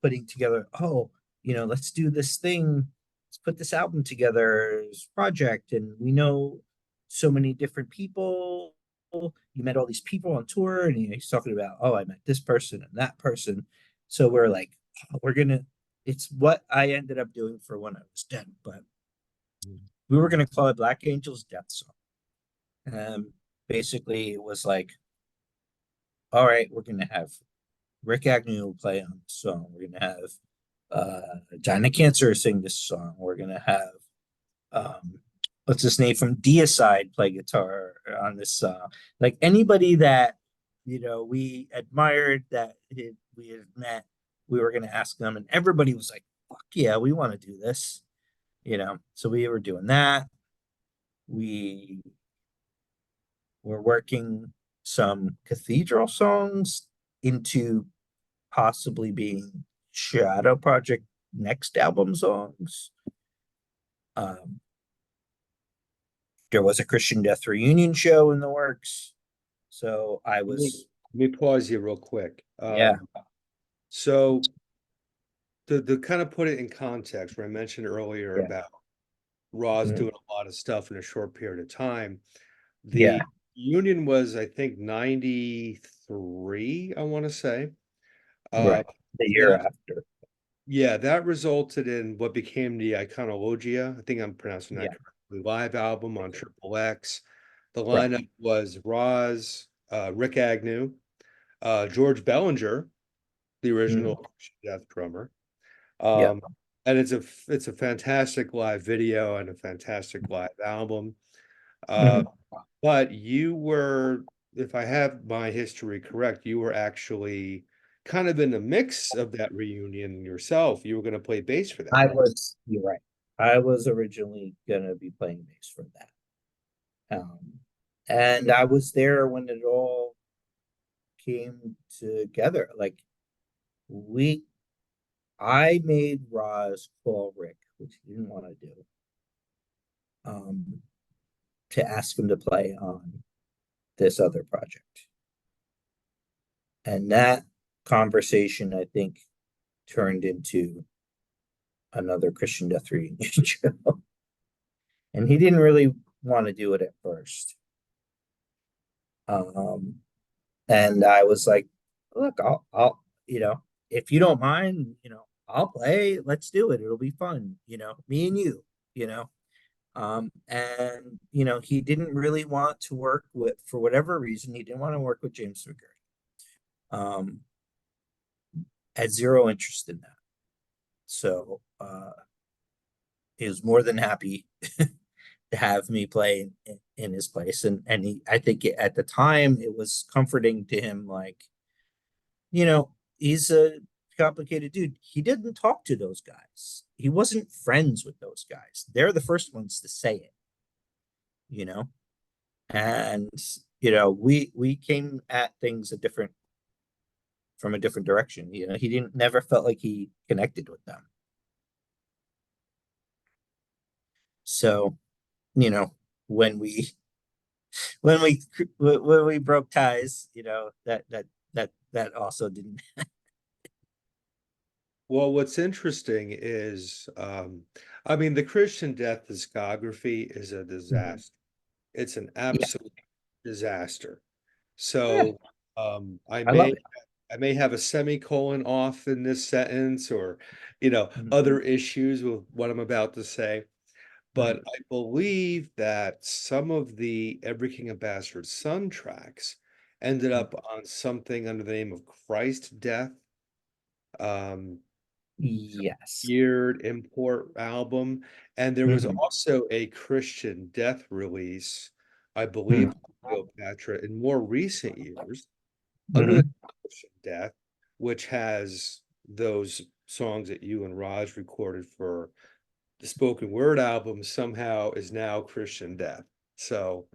Speaker 2: putting together, oh, let's do this thing. Let's put this album together as project. And we know so many different people. You met all these people on tour, and he's talking about, oh, I met this person and that person. So we're like, oh, it's what I ended up doing for When I Was Dead, but we were gonna call it Black Angel's Death Song. Basically, it was like, all right, we're gonna have Rick Agnew play on the song. We're gonna have Dan Canzonieri sing this song. We're gonna have what's his name from Deicide play guitar on this song. Like anybody that we admired we had met, we were gonna ask them, and everybody was like, "Fuck yeah, we want to do this." So we were doing that. We were working some Cathedral songs into possibly being Shadow Project next album songs. Um, there was a Christian Death reunion show in the works, so I
Speaker 1: Let me,
Speaker 2: was,
Speaker 1: let me pause you real quick.
Speaker 2: yeah.
Speaker 1: So to kind of put it in context, where I mentioned earlier
Speaker 2: Yeah.
Speaker 1: about Roz
Speaker 2: Mhm.
Speaker 1: doing a lot of stuff in a short period of time,
Speaker 2: Yeah,
Speaker 1: the union was, I think, 93, I want to say. Uh,
Speaker 2: right. The year
Speaker 1: that
Speaker 2: after.
Speaker 1: Yeah, that resulted in what became the Iconologia. I think I'm pronouncing that
Speaker 2: Yeah,
Speaker 1: correctly. Live album on Triple X. The
Speaker 2: right.
Speaker 1: lineup was Roz, Rick Agnew, George Bellinger, the
Speaker 2: Mhm.
Speaker 1: original Death drummer.
Speaker 2: Yeah.
Speaker 1: Um, and it's a fantastic live video and a fantastic live album. Uh,
Speaker 2: Mhm.
Speaker 1: but you were, if I have my history correct, you were actually kind of in the mix of that reunion yourself. You were going to play bass for that, right?
Speaker 2: You're right. I was originally gonna be playing bass for that. And I was there when it all came together. Like we I made Roz call Rick, which he didn't want to do, um, to ask him to play on this other project. And that conversation, I think, turned into another Christian Death reunion show. And he didn't really want to do it at first. Um, and I was like, look, if you don't mind, I'll play. Let's do it. It'll be fun, me and you know. And he didn't really want to work with, for whatever reason, he didn't want to work with James McGurry. Had zero interest in that. So he was more than happy to have me play in his place. And I think at the time it was comforting to him, like, he's a complicated dude. He didn't talk to those guys. He wasn't friends with those guys. They're the first ones to say it, you know? And, we came at things from a different direction. He didn't never felt like he connected with them. So, you know, when we when we broke ties, that also didn't.
Speaker 1: Well, what's interesting is, I mean, the Christian Death discography is a
Speaker 2: Mhm.
Speaker 1: disaster. It's an
Speaker 2: Yeah,
Speaker 1: absolute disaster.
Speaker 2: yeah,
Speaker 1: So, um, I
Speaker 2: I love
Speaker 1: may
Speaker 2: it.
Speaker 1: I may have a semicolon off in this sentence, or
Speaker 2: Mhm.
Speaker 1: other issues with what I'm about to say. But
Speaker 2: Mhm.
Speaker 1: I believe that some of the Every King of Bastards Son tracks ended up on something under the name of Christ Death. Um,
Speaker 2: Yes.
Speaker 1: Weird import album, and there was
Speaker 2: Mhm.
Speaker 1: also a Christian Death release, I believe,
Speaker 2: Mhm.
Speaker 1: Cleopatra, in more recent years, under the
Speaker 2: Mhm.
Speaker 1: Christian Death, which has those songs that you and Raj recorded for the spoken word album, somehow is now Christian Death. So,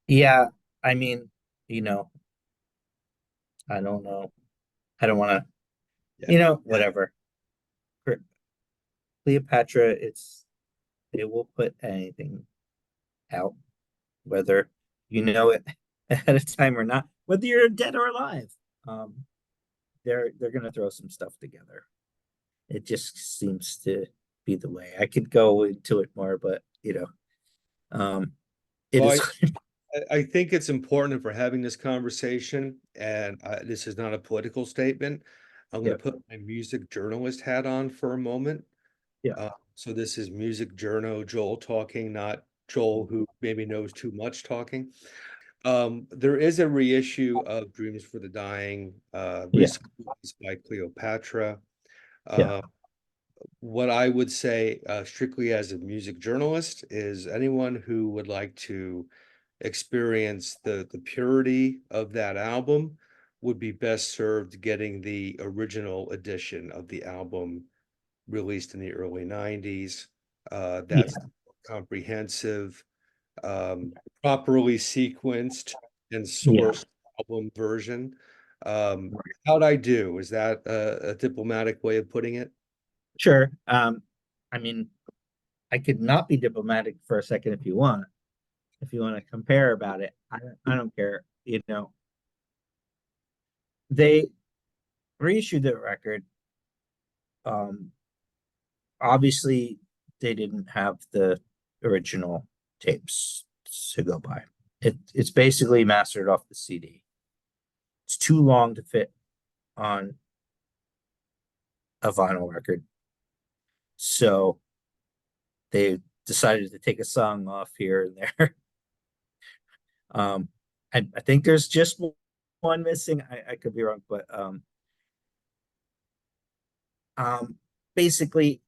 Speaker 2: Yeah, I mean, you know, I don't know. I don't want to,
Speaker 1: yeah.
Speaker 2: whatever. Cleopatra, they will put anything out, whether you know it ahead of time or not, whether you're dead or alive. Um, they're gonna throw some stuff together. It just seems to be the way. I could go into it more, but um, it
Speaker 1: Well,
Speaker 2: is.
Speaker 1: I think it's important if we're having this conversation, and this is not a political statement. I'm going
Speaker 2: Yeah,
Speaker 1: to put my music journalist hat on for a moment.
Speaker 2: yeah,
Speaker 1: So this is music journo Joel talking, not Joel who maybe knows too much talking. There is a reissue of Dreams for the Dying,
Speaker 2: yeah,
Speaker 1: recently released by Cleopatra.
Speaker 2: yeah,
Speaker 1: Uh, what I would say, strictly as a music journalist, is anyone who would like to experience the purity of that album would be best served getting the original edition of the album released in the early 90s. That's
Speaker 2: yeah,
Speaker 1: comprehensive, properly sequenced and
Speaker 2: yeah.
Speaker 1: sourced album version. Um,
Speaker 2: Right.
Speaker 1: how'd I do? Is that a diplomatic way of putting it?
Speaker 2: Sure. I mean, I could not be diplomatic for a second if you want. If you want to compare about it, I don't care. They reissued the record. Um, Obviously, they didn't have the original tapes to go by. It's basically mastered off the CD. It's too long to fit on a vinyl record. So they decided to take a song off here and there. Um, I think there's just one missing. I could be wrong, but um, basically,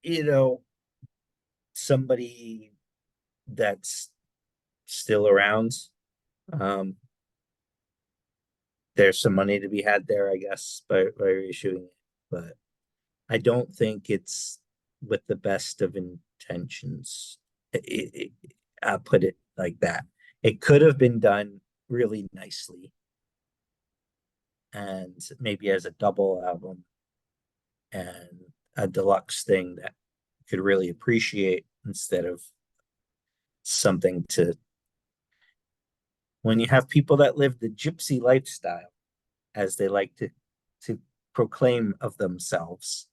Speaker 2: you know, somebody that's still around. Um, there's some money to be had there, I guess, by reissuing it. But I don't think it's with the best of intentions. I'll put it like that. It could have been done really nicely and maybe as a double album and a deluxe thing that could really appreciate instead of something to when you have people that live the gypsy lifestyle as they like to proclaim of themselves.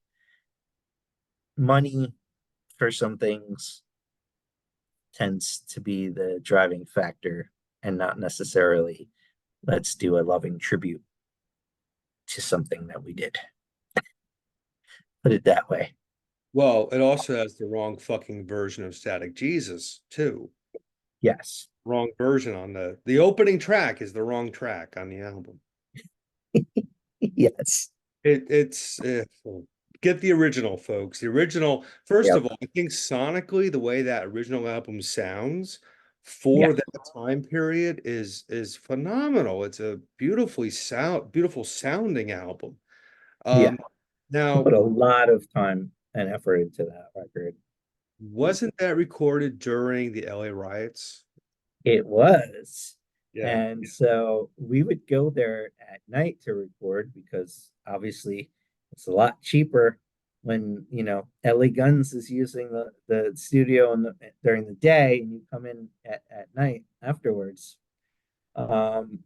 Speaker 2: Money for some things tends to be the driving factor and not necessarily let's do a loving tribute to something that we did. Put it that way.
Speaker 1: Well, it also has the wrong fucking version of Static Jesus, too.
Speaker 2: Yes.
Speaker 1: Wrong version on the opening track is the wrong track on the album.
Speaker 2: Yes.
Speaker 1: It's get the original, folks. The original, first
Speaker 2: Yep.
Speaker 1: of all, I think sonically the way that original album sounds
Speaker 2: Yeah.
Speaker 1: for that time period is phenomenal. It's a beautiful sounding album.
Speaker 2: Yeah.
Speaker 1: Um,
Speaker 2: I
Speaker 1: now
Speaker 2: put a lot of time and effort into that record.
Speaker 1: wasn't that recorded during the LA riots?
Speaker 2: It was.
Speaker 1: Yeah.
Speaker 2: And so we would go there at night to record because obviously it's a lot cheaper when, LA Guns is using the studio during the day and you come in at night afterwards. Um,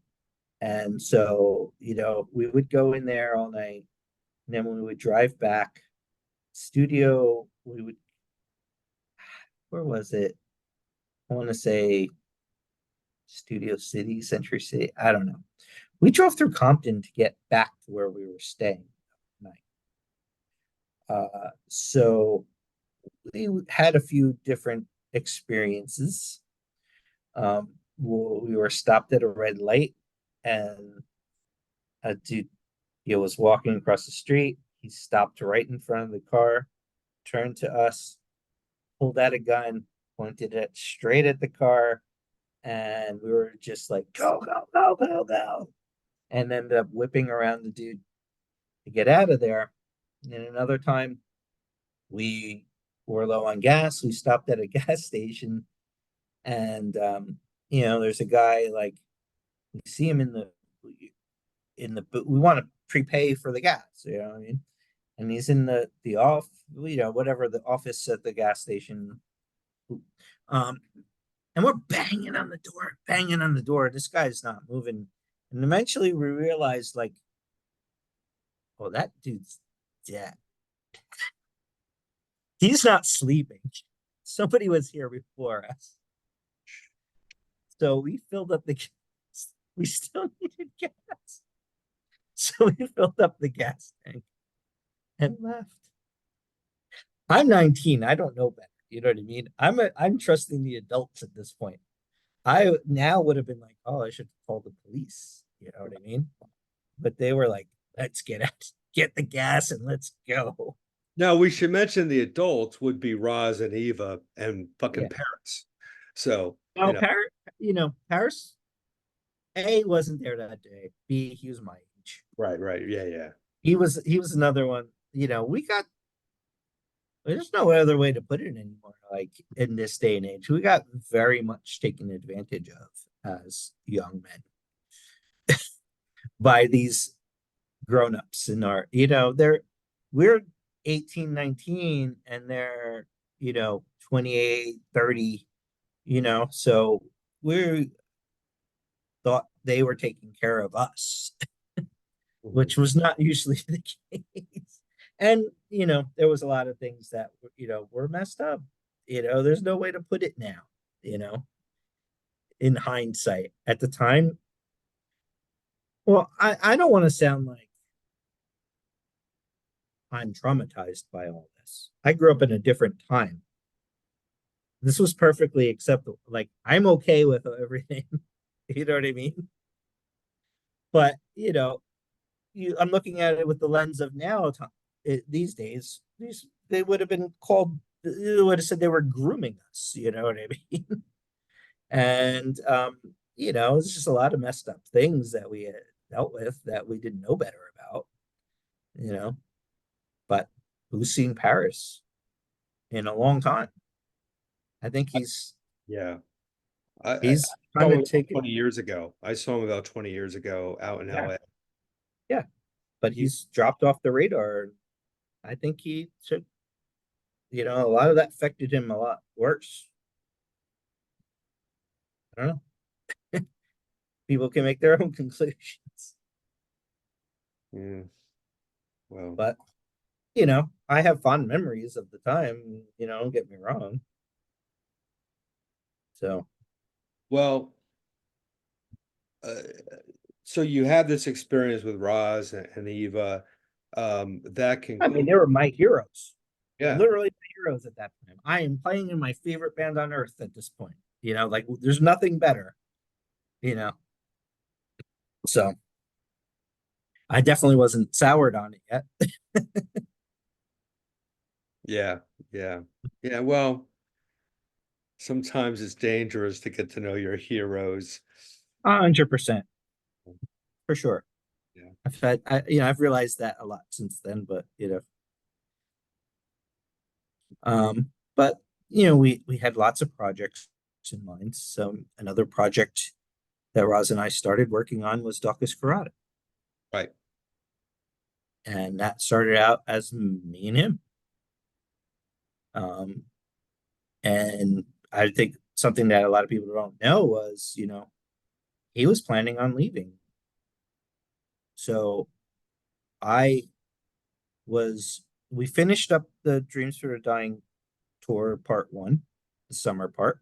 Speaker 2: and so, we would go in there all night. And then when we would drive back, studio, where was it? I want to say Studio City, Century City. I don't know. We drove through Compton to get back to where we were staying that night. So we had a few different experiences. We were stopped at a red light, and a dude was walking across the street. He stopped right in front of the car, turned to us, pulled out a gun, pointed it straight at the car, and we were just like, go, go, go, go, go, and ended up whipping around the dude to get out of there. And another time, we were low on gas. We stopped at a gas station, and there's a guy like we see him in the we want to prepay for the gas. You know what I mean? and he's in the off, whatever the office at the gas station. Um, and we're banging on the door. This guy's not moving. And eventually we realized, like, oh, that dude's dead. He's not sleeping. Somebody was here before us. So we filled up the gas. We still needed gas. So we filled up the gas tank and left. I'm 19. I don't know better. You know what I mean? I'm trusting the adults at this point. I now would have been like, oh, I should call the police. You know what I mean? But they were like, let's get the gas and let's go.
Speaker 1: Now we should mention the adults would be Rozz and Eva and fucking
Speaker 2: Yeah.
Speaker 1: Paris. So,
Speaker 2: Now Paris A wasn't there that day. B, he was my age.
Speaker 1: right, yeah, yeah.
Speaker 2: He was another one. There's no other way to put it anymore. Like in this day and age, we got very much taken advantage of as young men by these grown-ups in our, we're 18, 19, and they're, 28, 30, so we thought they were taking care of us, which was not usually the case. And, there was a lot of things that, were messed up. There's no way to put it now, in hindsight. At the time, well, I don't want to sound like I'm traumatized by all this. I grew up in a different time. This was perfectly acceptable. Like, I'm okay with everything. You know what I mean? But, I'm looking at it with the lens of now. These days, they would have been called. They would have said they were grooming us. You know what I mean? And it's just a lot of messed up things that we had dealt with that we didn't know better about. But who's seen Paris in a long time? I think
Speaker 1: Yeah. I
Speaker 2: he's
Speaker 1: saw
Speaker 2: kind
Speaker 1: him
Speaker 2: of taken.
Speaker 1: 20 years ago. I saw him about 20 years ago out in
Speaker 2: Yeah,
Speaker 1: LA.
Speaker 2: yeah, but
Speaker 1: He,
Speaker 2: he's dropped off the radar. I think he took, a lot of that affected him a lot worse. I don't know. People can make their own conclusions.
Speaker 1: yeah, well,
Speaker 2: But, I have fond memories of the time, don't get me wrong. So,
Speaker 1: well, uh, so you had this experience with Rozz and Eva. That
Speaker 2: I mean,
Speaker 1: conclude,
Speaker 2: they were my heroes,
Speaker 1: yeah,
Speaker 2: literally my heroes at that time. I am playing in my favorite band on earth at this point. Like there's nothing better, you know. So I definitely wasn't soured on it yet.
Speaker 1: yeah, yeah, yeah. Well, sometimes it's dangerous to get to know your heroes.
Speaker 2: 100% for sure.
Speaker 1: Yeah,
Speaker 2: I've realized that a lot since then, but but we had lots of projects in mind. So another project that Roz and I started working on was Daucus Carrata.
Speaker 1: right.
Speaker 2: And that started out as me and him. Um, and I think something that a lot of people don't know was, he was planning on leaving. So I we finished up the Dreams for a Dying tour part one, the summer part.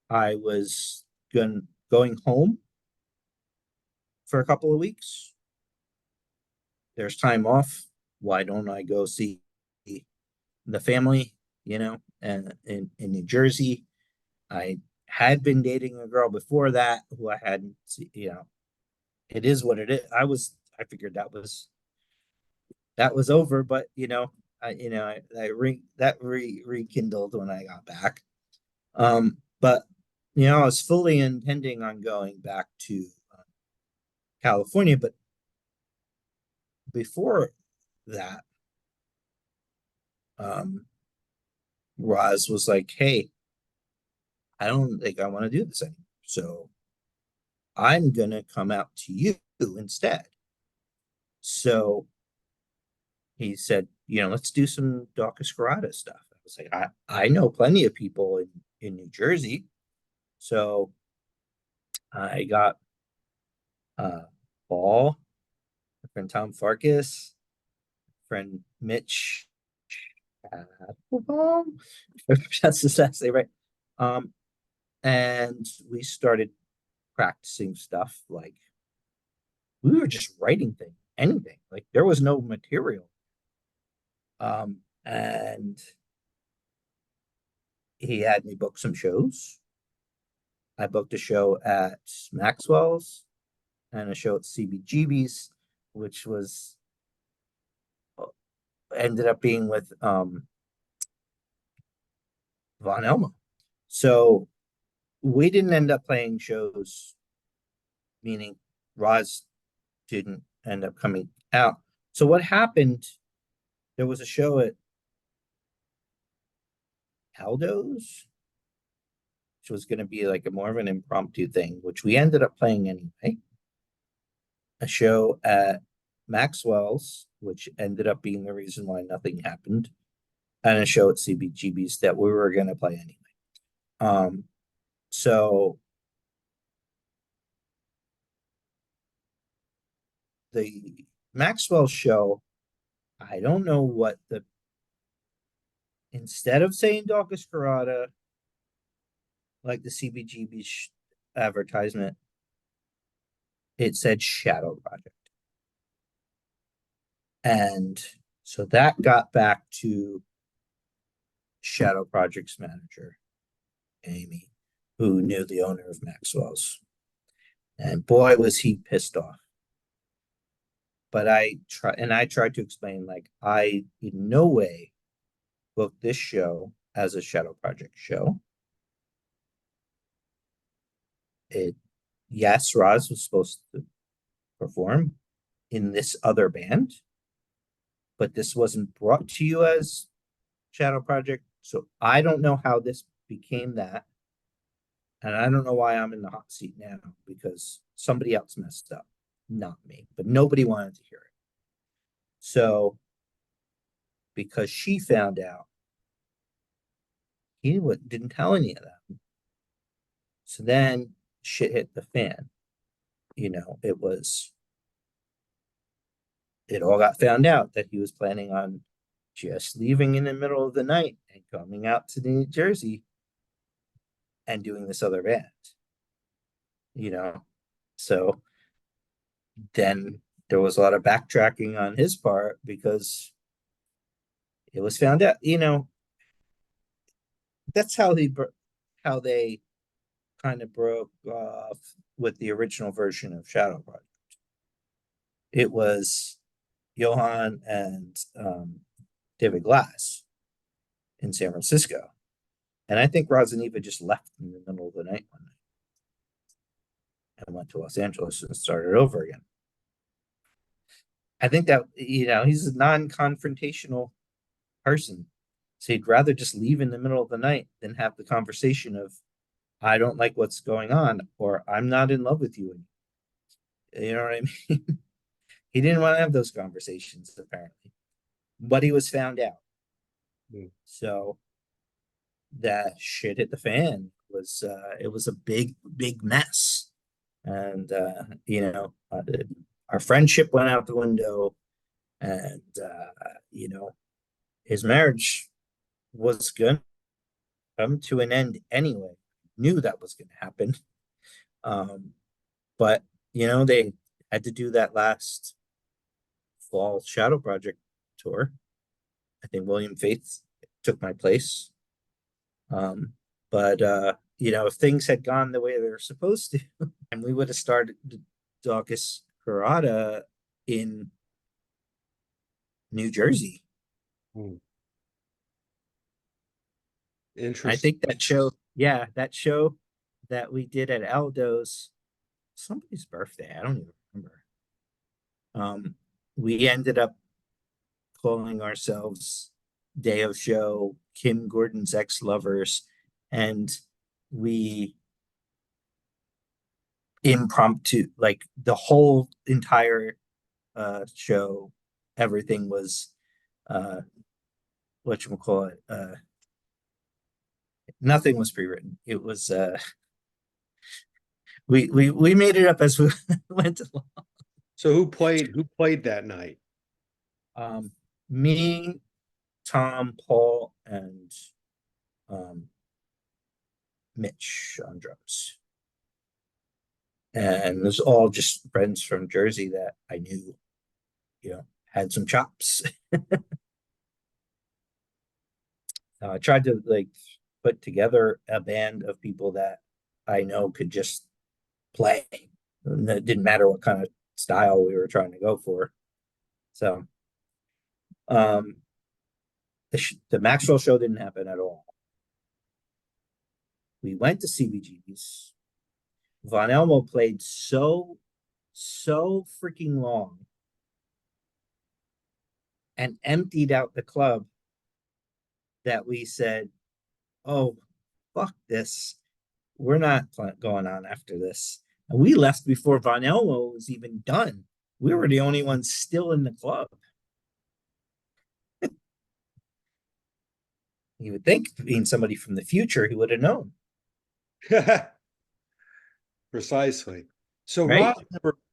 Speaker 2: I was going home for a couple of weeks. There's time off. Why don't I go see the family, and in New Jersey? I had been dating a girl before that who I hadn't, it is what it is. I figured that was over, but rekindled when I got back. But I was fully intending on going back to California, but before that, Roz was like, "Hey, I don't think I want to do this anymore. So I'm gonna come out to you instead." So he said, let's do some Daucus Carrata stuff. I was like, I know plenty of people in New Jersey. So I got Paul, my friend Tom Farkas, friend Mitch Applebaum, if that's his last name, right? And we started practicing stuff. Like, we were just writing things, anything. Like, there was no material. And he had me book some shows. I booked a show at Maxwell's and a show at CBGB's, which was ended up being with Von Elmo. So we didn't end up playing shows, meaning Rozz didn't end up coming out. So what happened, there was a show at Aldo's, which was going to be like more of an impromptu thing, which we ended up playing anyway. A show at Maxwell's, which ended up being the reason why nothing happened, and a show at CBGB's that we were going to play anyway. So the Maxwell show, I don't know what instead of saying Daucus Carrata, like the CBGB advertisement, it said Shadow Project. And so that got back to Shadow Project's manager, Amy, who knew the owner of Maxwell's. And boy, was he pissed off. But I tried to explain, like, I in no way booked this show as a Shadow Project show. Yes, Rozz was supposed to perform in this other band, but this wasn't brought to you as Shadow Project. So I don't know how this became that. And I don't know why I'm in the hot seat now, because somebody else messed up, not me, but nobody wanted to hear it. So because she found out, he didn't tell any of that. So then shit hit the fan. It all got found out that he was planning on just leaving in the middle of the night and coming out to New Jersey and doing this other band. So then there was a lot of backtracking on his part because it was found out. That's how they kind of broke off with the original version of Shadow Project. It was Johan and David Glass in San Francisco. And I think Rozz and Eva just left in the middle of the night one night and went to Los Angeles and started over again. I think that, he's a non-confrontational person. So he'd rather just leave in the middle of the night than have the conversation of, I don't like what's going on, or I'm not in love with you. You know what I mean? He didn't want to have those conversations, apparently. But he was found out. So that shit hit the fan. It was a big, big mess. And, our friendship went out the window. And, his marriage was going to come to an end anyway. Knew that was going to happen. But, they had to do that last fall Shadow Project tour. I think William Faith took my place. But if things had gone the way they were supposed to, and we would have started Daucus Carrata in New Jersey.
Speaker 1: Interesting.
Speaker 2: I think that show that we did at Aldo's, somebody's birthday, I don't even remember. We ended up calling ourselves Day of Show, Kim Gordon's Ex-Lovers, and we impromptu, like the whole entire show, everything was uh, whatchamacallit, nothing was pre-written. It was we made it up as we went along.
Speaker 1: So who played that night?
Speaker 2: Me, Tom, Paul, and um, Mitch on drums. And it was all just friends from Jersey that I knew, had some chops. I tried to like put together a band of people that I know could just play. And it didn't matter what kind of style we were trying to go for. So um the Maxwell show didn't happen at all. We went to CBGB's. Von Elmo played so freaking long and emptied out the club that we said, "Oh, fuck this. We're not going on after this." And we left before Von Elmo was even done. We were the only ones still in the club. You would think, being somebody from the future, he would have known,
Speaker 1: Precisely. So
Speaker 2: right?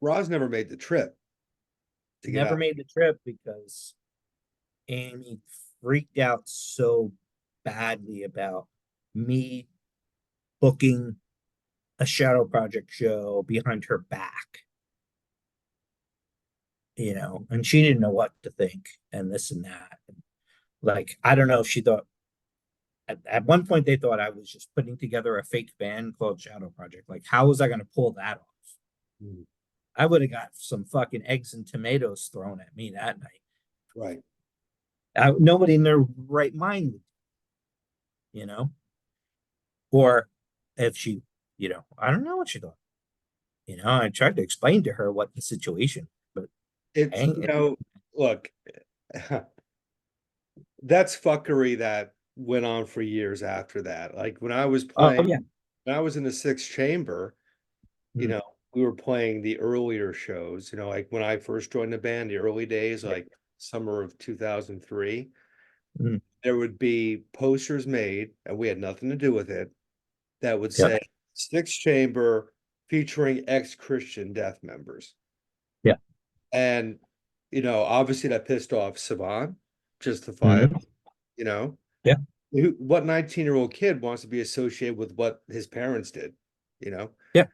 Speaker 1: Roz never made the trip to get
Speaker 2: Never
Speaker 1: out.
Speaker 2: made the trip because Amy freaked out so badly about me booking a shadow project show behind her back, and she didn't know what to think and this and that. Like, I don't know if she thought at one point they thought I was just putting together a fake band called Shadow Project. Like, how was I going to pull that off?
Speaker 1: Mm.
Speaker 2: I would have got some fucking eggs and tomatoes thrown at me that night.
Speaker 1: Right.
Speaker 2: Nobody in their right mind would, you know, or if she, I don't know what she thought. I tried to explain to her what the situation, but
Speaker 1: It's, look, that's fuckery that went on for years after that. Like when I was
Speaker 2: oh
Speaker 1: playing,
Speaker 2: yeah,
Speaker 1: when I was in the sixth chamber, you
Speaker 2: mm,
Speaker 1: know, we were playing the earlier shows, like when I first joined the band, the early days,
Speaker 2: yeah,
Speaker 1: like summer of 2003,
Speaker 2: mm,
Speaker 1: there would be posters made, and we had nothing to do with it, that would
Speaker 2: yeah,
Speaker 1: say sixth chamber featuring ex-Christian death members.
Speaker 2: yeah,
Speaker 1: And, obviously that pissed off Saban, justified,
Speaker 2: mm,
Speaker 1: you know.
Speaker 2: yeah,
Speaker 1: What 19-year-old kid wants to be associated with what his parents did, you know?
Speaker 2: yeah,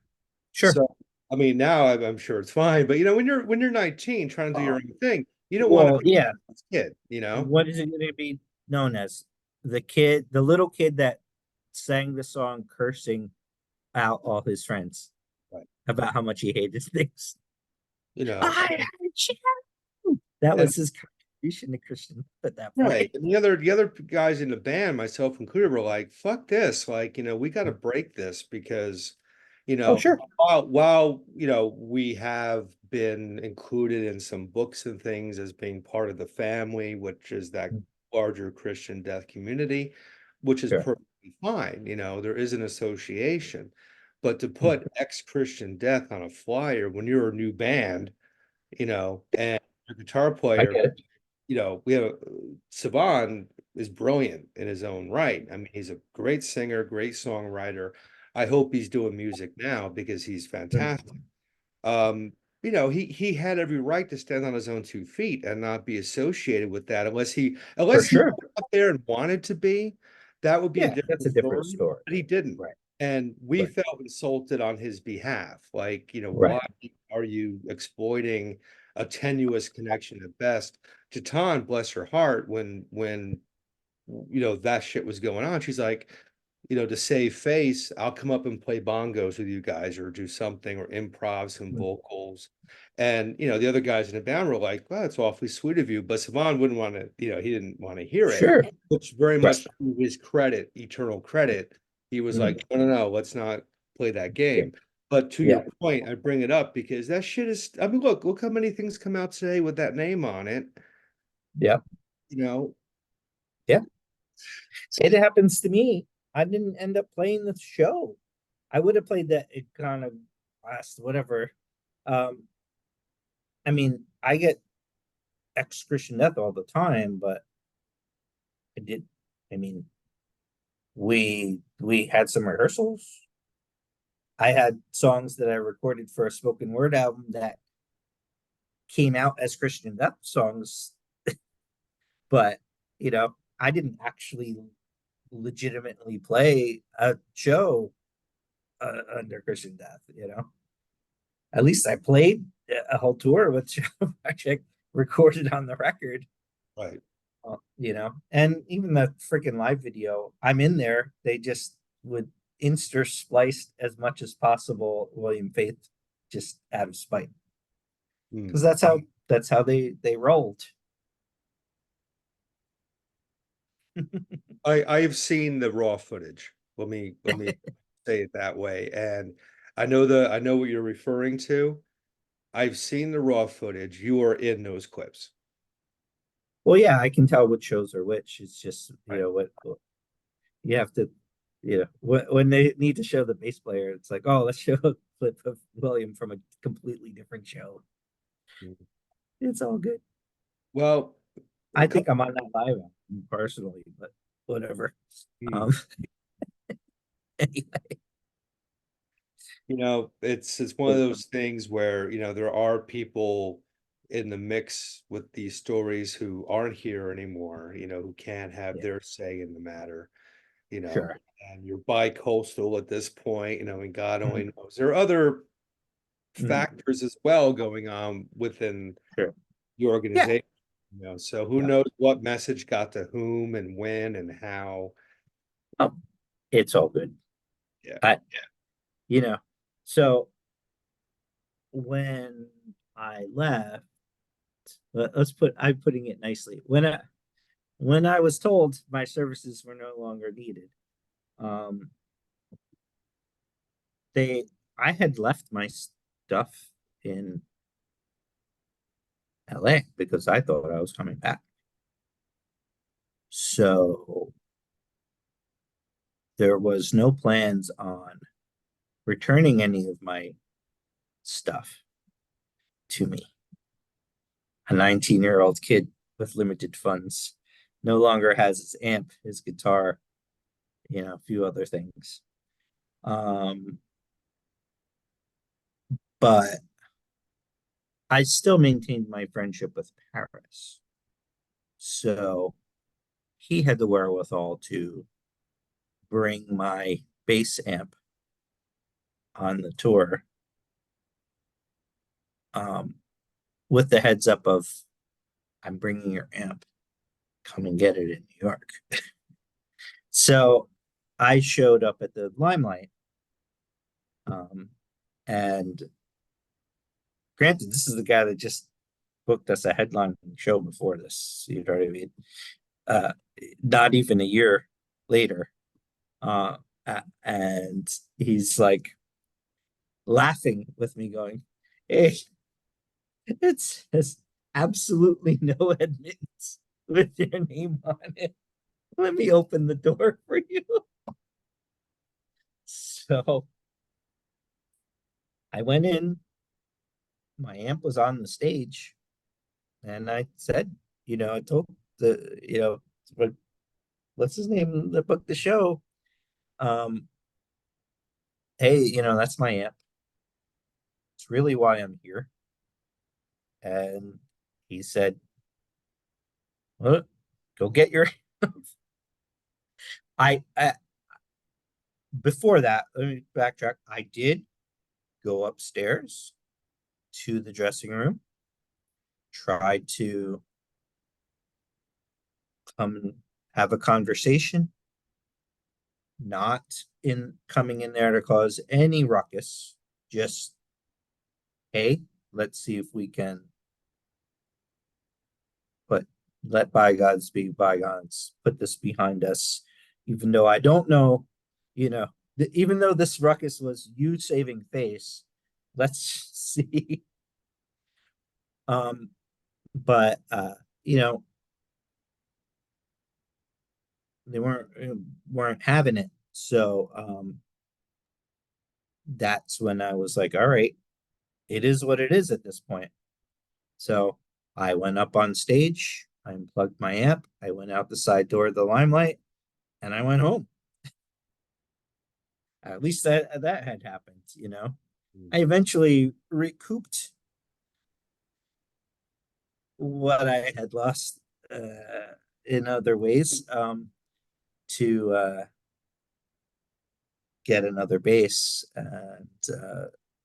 Speaker 2: sure.
Speaker 1: So, I mean, now I'm sure it's fine, but when you're 19 trying to do your own thing, you don't want to
Speaker 2: Well,
Speaker 1: be
Speaker 2: yeah.
Speaker 1: this kid.
Speaker 2: What is it going to be known as? The little kid that sang the song cursing out all his friends
Speaker 1: Right.
Speaker 2: about how much he hated things.
Speaker 1: You know,
Speaker 2: I hate you. That
Speaker 1: and
Speaker 2: was his contribution to Christian at that
Speaker 1: right.
Speaker 2: point.
Speaker 1: And the other guys in the band, myself included, were like, fuck this. Like, we got to break this because, you
Speaker 2: Oh,
Speaker 1: know,
Speaker 2: sure.
Speaker 1: while we have been included in some books and things as being part of the family, which is that larger Christian death community, which is
Speaker 2: Sure.
Speaker 1: perfectly fine. There is an association. But to put ex-Christian death on a flyer when you're a new band, and your guitar
Speaker 2: I
Speaker 1: player,
Speaker 2: get it.
Speaker 1: we have Saban is brilliant in his own right. I mean, he's a great singer, great songwriter. I hope he's doing music now because he's fantastic. Um, he had every right to stand on his own 2 feet and not be associated with that
Speaker 2: For
Speaker 1: unless he
Speaker 2: sure.
Speaker 1: went up there and wanted to be. That would be a
Speaker 2: Yeah, that's a
Speaker 1: different
Speaker 2: different
Speaker 1: story,
Speaker 2: story.
Speaker 1: but he didn't.
Speaker 2: Right.
Speaker 1: And we
Speaker 2: Right.
Speaker 1: felt insulted on his behalf. Like,
Speaker 2: Right.
Speaker 1: why are you exploiting a tenuous connection at best? Gitane, bless her heart, when that shit was going on, she's like, to save face, I'll come up and play bongos with you guys or do something or improv some vocals. And the other guys in the band were like, well, it's awfully sweet of you. But Savan wouldn't want to, he didn't want to hear it,
Speaker 2: Sure.
Speaker 1: which very
Speaker 2: Right.
Speaker 1: much to his credit, eternal credit. He was
Speaker 2: Mhm.
Speaker 1: like, no, let's not play that
Speaker 2: Yeah.
Speaker 1: game. But to
Speaker 2: Yeah.
Speaker 1: your point, I bring it up because that shit is, I mean, look how many things come out today with that name on it,
Speaker 2: Yeah.
Speaker 1: you know.
Speaker 2: Yeah. It happens to me. I didn't end up playing the show. I would have played that it kind of last whatever. I mean, I get ex-Christian Death all the time, but I did. I mean, we had some rehearsals. I had songs that I recorded for a spoken word album that came out as Christian Death songs, but I didn't actually legitimately play a show under Christian Death. At least I played a whole tour with show project recorded on the record.
Speaker 1: Right.
Speaker 2: And even the freaking live video, I'm in there. They just would interspliced as much as possible William Faith, just out of spite, because
Speaker 1: Hmm.
Speaker 2: that's how they rolled.
Speaker 1: I've seen the raw footage. Let me say it that way. And I know what you're referring to. I've seen the raw footage. You are in those clips.
Speaker 2: Well, yeah, I can tell which shows are which. It's just
Speaker 1: Right.
Speaker 2: what you have to, when they need to show the bass player, it's like, oh, let's show a clip of William from a completely different show.
Speaker 1: Mhm.
Speaker 2: It's all good.
Speaker 1: Well, a
Speaker 2: I think
Speaker 1: couple,
Speaker 2: I'm on that live album personally, but whatever.
Speaker 1: hmm,
Speaker 2: Um, anyway,
Speaker 1: it's one of those things where, there are people in the mix with these stories who aren't here anymore, who can't have
Speaker 2: yeah,
Speaker 1: their say in the matter, you know,
Speaker 2: sure.
Speaker 1: and you're bi-coastal at this point, and God only
Speaker 2: Mhm,
Speaker 1: knows. There are other
Speaker 2: mhm,
Speaker 1: factors as well going on within
Speaker 2: sure.
Speaker 1: the
Speaker 2: Yeah,
Speaker 1: organization, so who
Speaker 2: yeah.
Speaker 1: knows what message got to whom and when and how.
Speaker 2: Oh, it's all good.
Speaker 1: Yeah.
Speaker 2: I, you know, so when I left, I'm putting it nicely. When I was told my services were no longer needed, um, they I had left my stuff in LA because I thought I was coming back. So there was no plans on returning any of my stuff to me. A 19-year-old kid with limited funds no longer has his amp, his guitar, a few other things. Um, but I still maintained my friendship with Paris. So he had the wherewithal to bring my bass amp on the tour, um, with the heads up of, I'm bringing your amp, come and get it in New York. So I showed up at the Limelight, um, and granted, this is the guy that just booked us a headline show before this. You know what I mean? Uh, Not even a year later. Uh, and he's like laughing with me, going, "Hey, it says absolutely no admittance with your name on it. Let me open the door for you." So I went in, my amp was on the stage, and I said, I told what, what's his name that booked the show? Um, hey, that's my amp. It's really why I'm here. And he said, well, go get your I before that, let me backtrack. I did go upstairs to the dressing room, tried to come and have a conversation, not in coming in there to cause any ruckus, just, hey, let's see if we can put let bygones be bygones, put this behind us, even though I don't know, even though this ruckus was you saving face, let's see. Um, but you know, they weren't having it. So that's when I was like, all right, it is what it is at this point. So I went up on stage, I unplugged my amp, I went out the side door of the Limelight, and I went home. At least that had happened, you know. I eventually recouped what I had lost in other ways, to get another bass and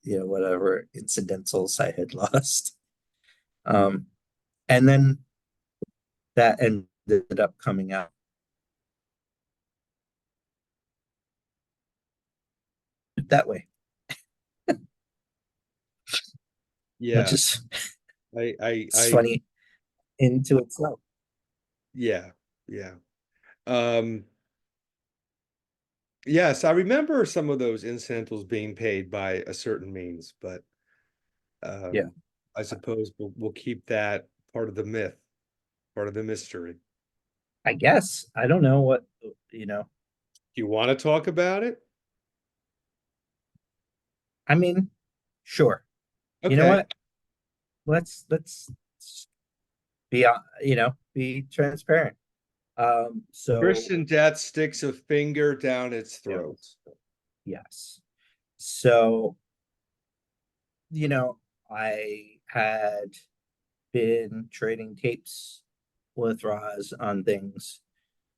Speaker 2: whatever incidentals I had lost. And then that ended up coming out that way, which
Speaker 1: Yeah,
Speaker 2: is it's
Speaker 1: I
Speaker 2: funny into itself.
Speaker 1: yeah, yeah. Um, yes, I remember some of those incidentals being paid by a certain means, but
Speaker 2: Yeah,
Speaker 1: I suppose we'll keep that part of the myth, part of the mystery.
Speaker 2: I guess I don't know what you know.
Speaker 1: Do you want to talk about it?
Speaker 2: I mean, sure. You know
Speaker 1: Okay.
Speaker 2: what? Let's be be transparent. So
Speaker 1: Christian death sticks a finger down its
Speaker 2: yeah,
Speaker 1: throat.
Speaker 2: yes. So I had been trading tapes with Rozz on things,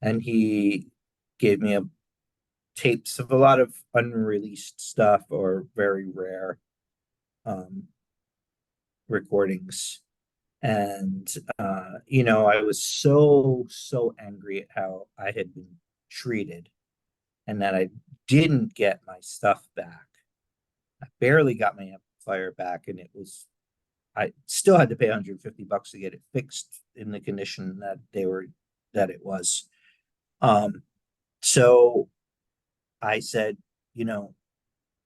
Speaker 2: and he gave me tapes of a lot of unreleased stuff or very rare um, recordings. And I was so angry at how I had been treated and that I didn't get my stuff back. I barely got my amplifier back, and I still had to pay $150 to get it fixed in the condition that it was. So I said,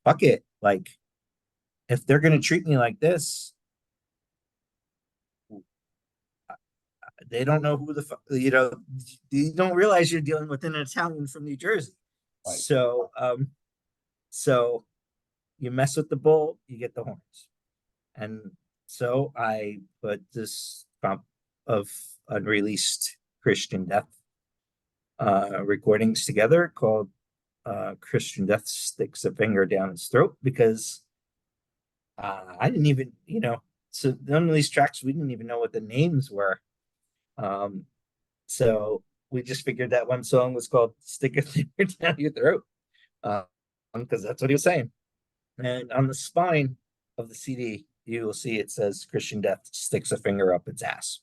Speaker 2: fuck it. Like, if they're gonna treat me like this, they don't know who you don't realize you're dealing with an Italian from New Jersey.
Speaker 1: Right.
Speaker 2: So you mess with the bull, you get the horns. And so I put this comp of unreleased Christian Death recordings together called Christian Death Sticks a Finger Down His Throat, because I didn't even, so none of these tracks, we didn't even know what the names were. Um, so we just figured that one song was called Stick a Finger Down Your Throat, because that's what he was saying. And on the spine of the CD, you will see it says Christian Death sticks a finger up its ass.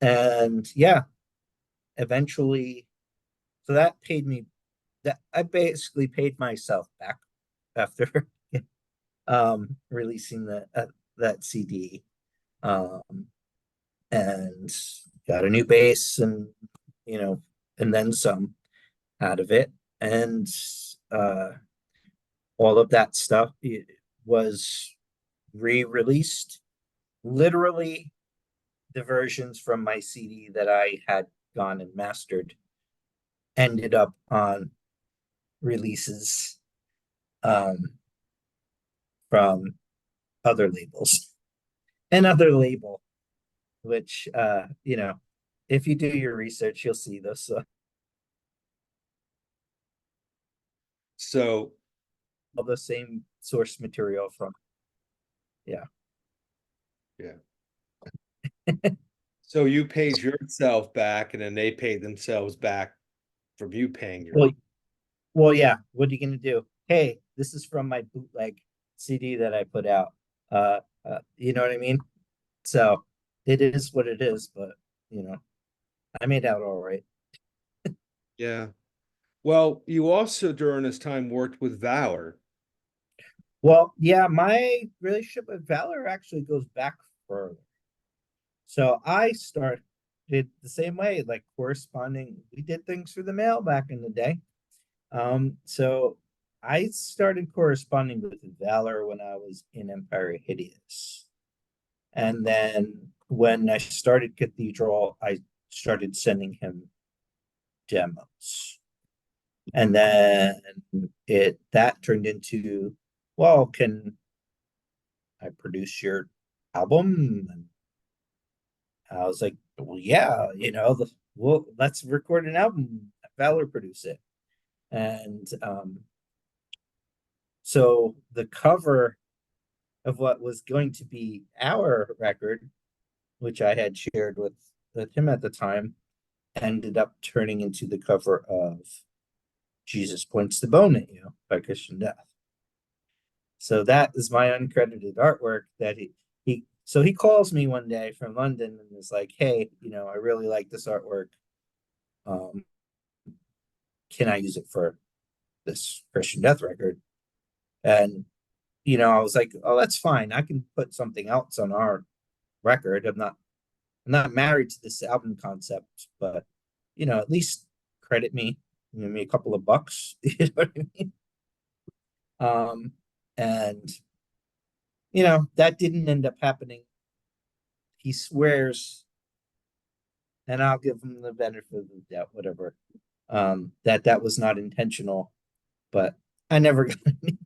Speaker 2: And yeah, eventually, so that paid me, that I basically paid myself back after releasing that CD, um, and got a new bass, and and then some out of it, and uh, all of that stuff was re-released. Literally, the versions from my CD that I had gone and mastered ended up on releases um, from other labels. Another label, which if you do your research, you'll see this.
Speaker 1: So
Speaker 2: All the same source material from, yeah.
Speaker 1: yeah. So you paid yourself back, and then they paid themselves back from you paying your.
Speaker 2: Well, yeah. What are you gonna do? Hey, this is from my bootleg CD that I put out. You know what I mean? So it is what it is, but I made out all right.
Speaker 1: Yeah. Well, you also during this time worked with Valor.
Speaker 2: Well, yeah, my relationship with Valor actually goes back further. So I started the same way, like corresponding. We did things through the mail back in the day. So I started corresponding with Valor when I was in Empire Hideous. And then when I started Cathedral, I started sending him demos. And then that turned into, well, can I produce your album? And I was like, well, yeah, well, let's record an album. Valor produce it. And so the cover of what was going to be our record, which I had shared with him at the time, ended up turning into the cover of Jesus Points the Bone at You by Christian Death. So that is my uncredited artwork that he calls me one day from London and is like, hey, I really like this artwork. Um, can I use it for this Christian Death record? And I was like, oh, that's fine. I can put something else on our record. I'm not married to this album concept, but at least credit me, give me a couple of bucks. You know what I mean? And that didn't end up happening. He swears, and I'll give him the benefit of the doubt, whatever. That was not intentional, but I never got any,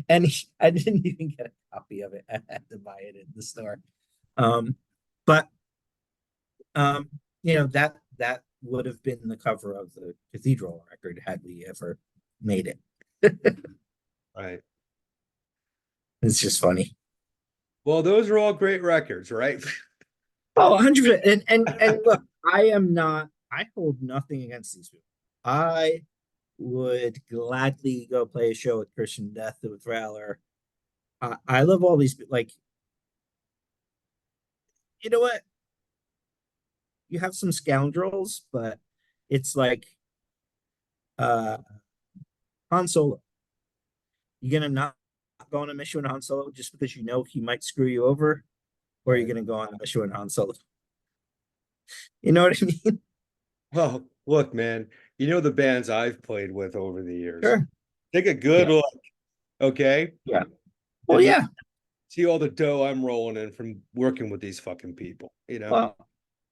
Speaker 2: and I didn't even get a copy of it. I had to buy it in the store. But that would have been the cover of the Cathedral record had we ever made it.
Speaker 1: Right.
Speaker 2: It's just funny.
Speaker 1: Well, those are all great records, right?
Speaker 2: Oh, 100%. And look, I hold nothing against these people. I would gladly go play a show with Christian Death with Valor. I love all these, like, you know what? You have some scoundrels, but it's like uh Han Solo. You're gonna not go on a mission with Han Solo just because he might screw you over, or you're
Speaker 1: Right.
Speaker 2: gonna go on a mission with Han Solo. You know what I mean?
Speaker 1: Well, look, man, you know the bands I've played with over the years.
Speaker 2: Sure.
Speaker 1: Take a good
Speaker 2: Yeah.
Speaker 1: look, okay?
Speaker 2: Yeah. Well,
Speaker 1: And
Speaker 2: yeah.
Speaker 1: see all the dough I'm rolling in from working with these fucking people, you know?
Speaker 2: Well,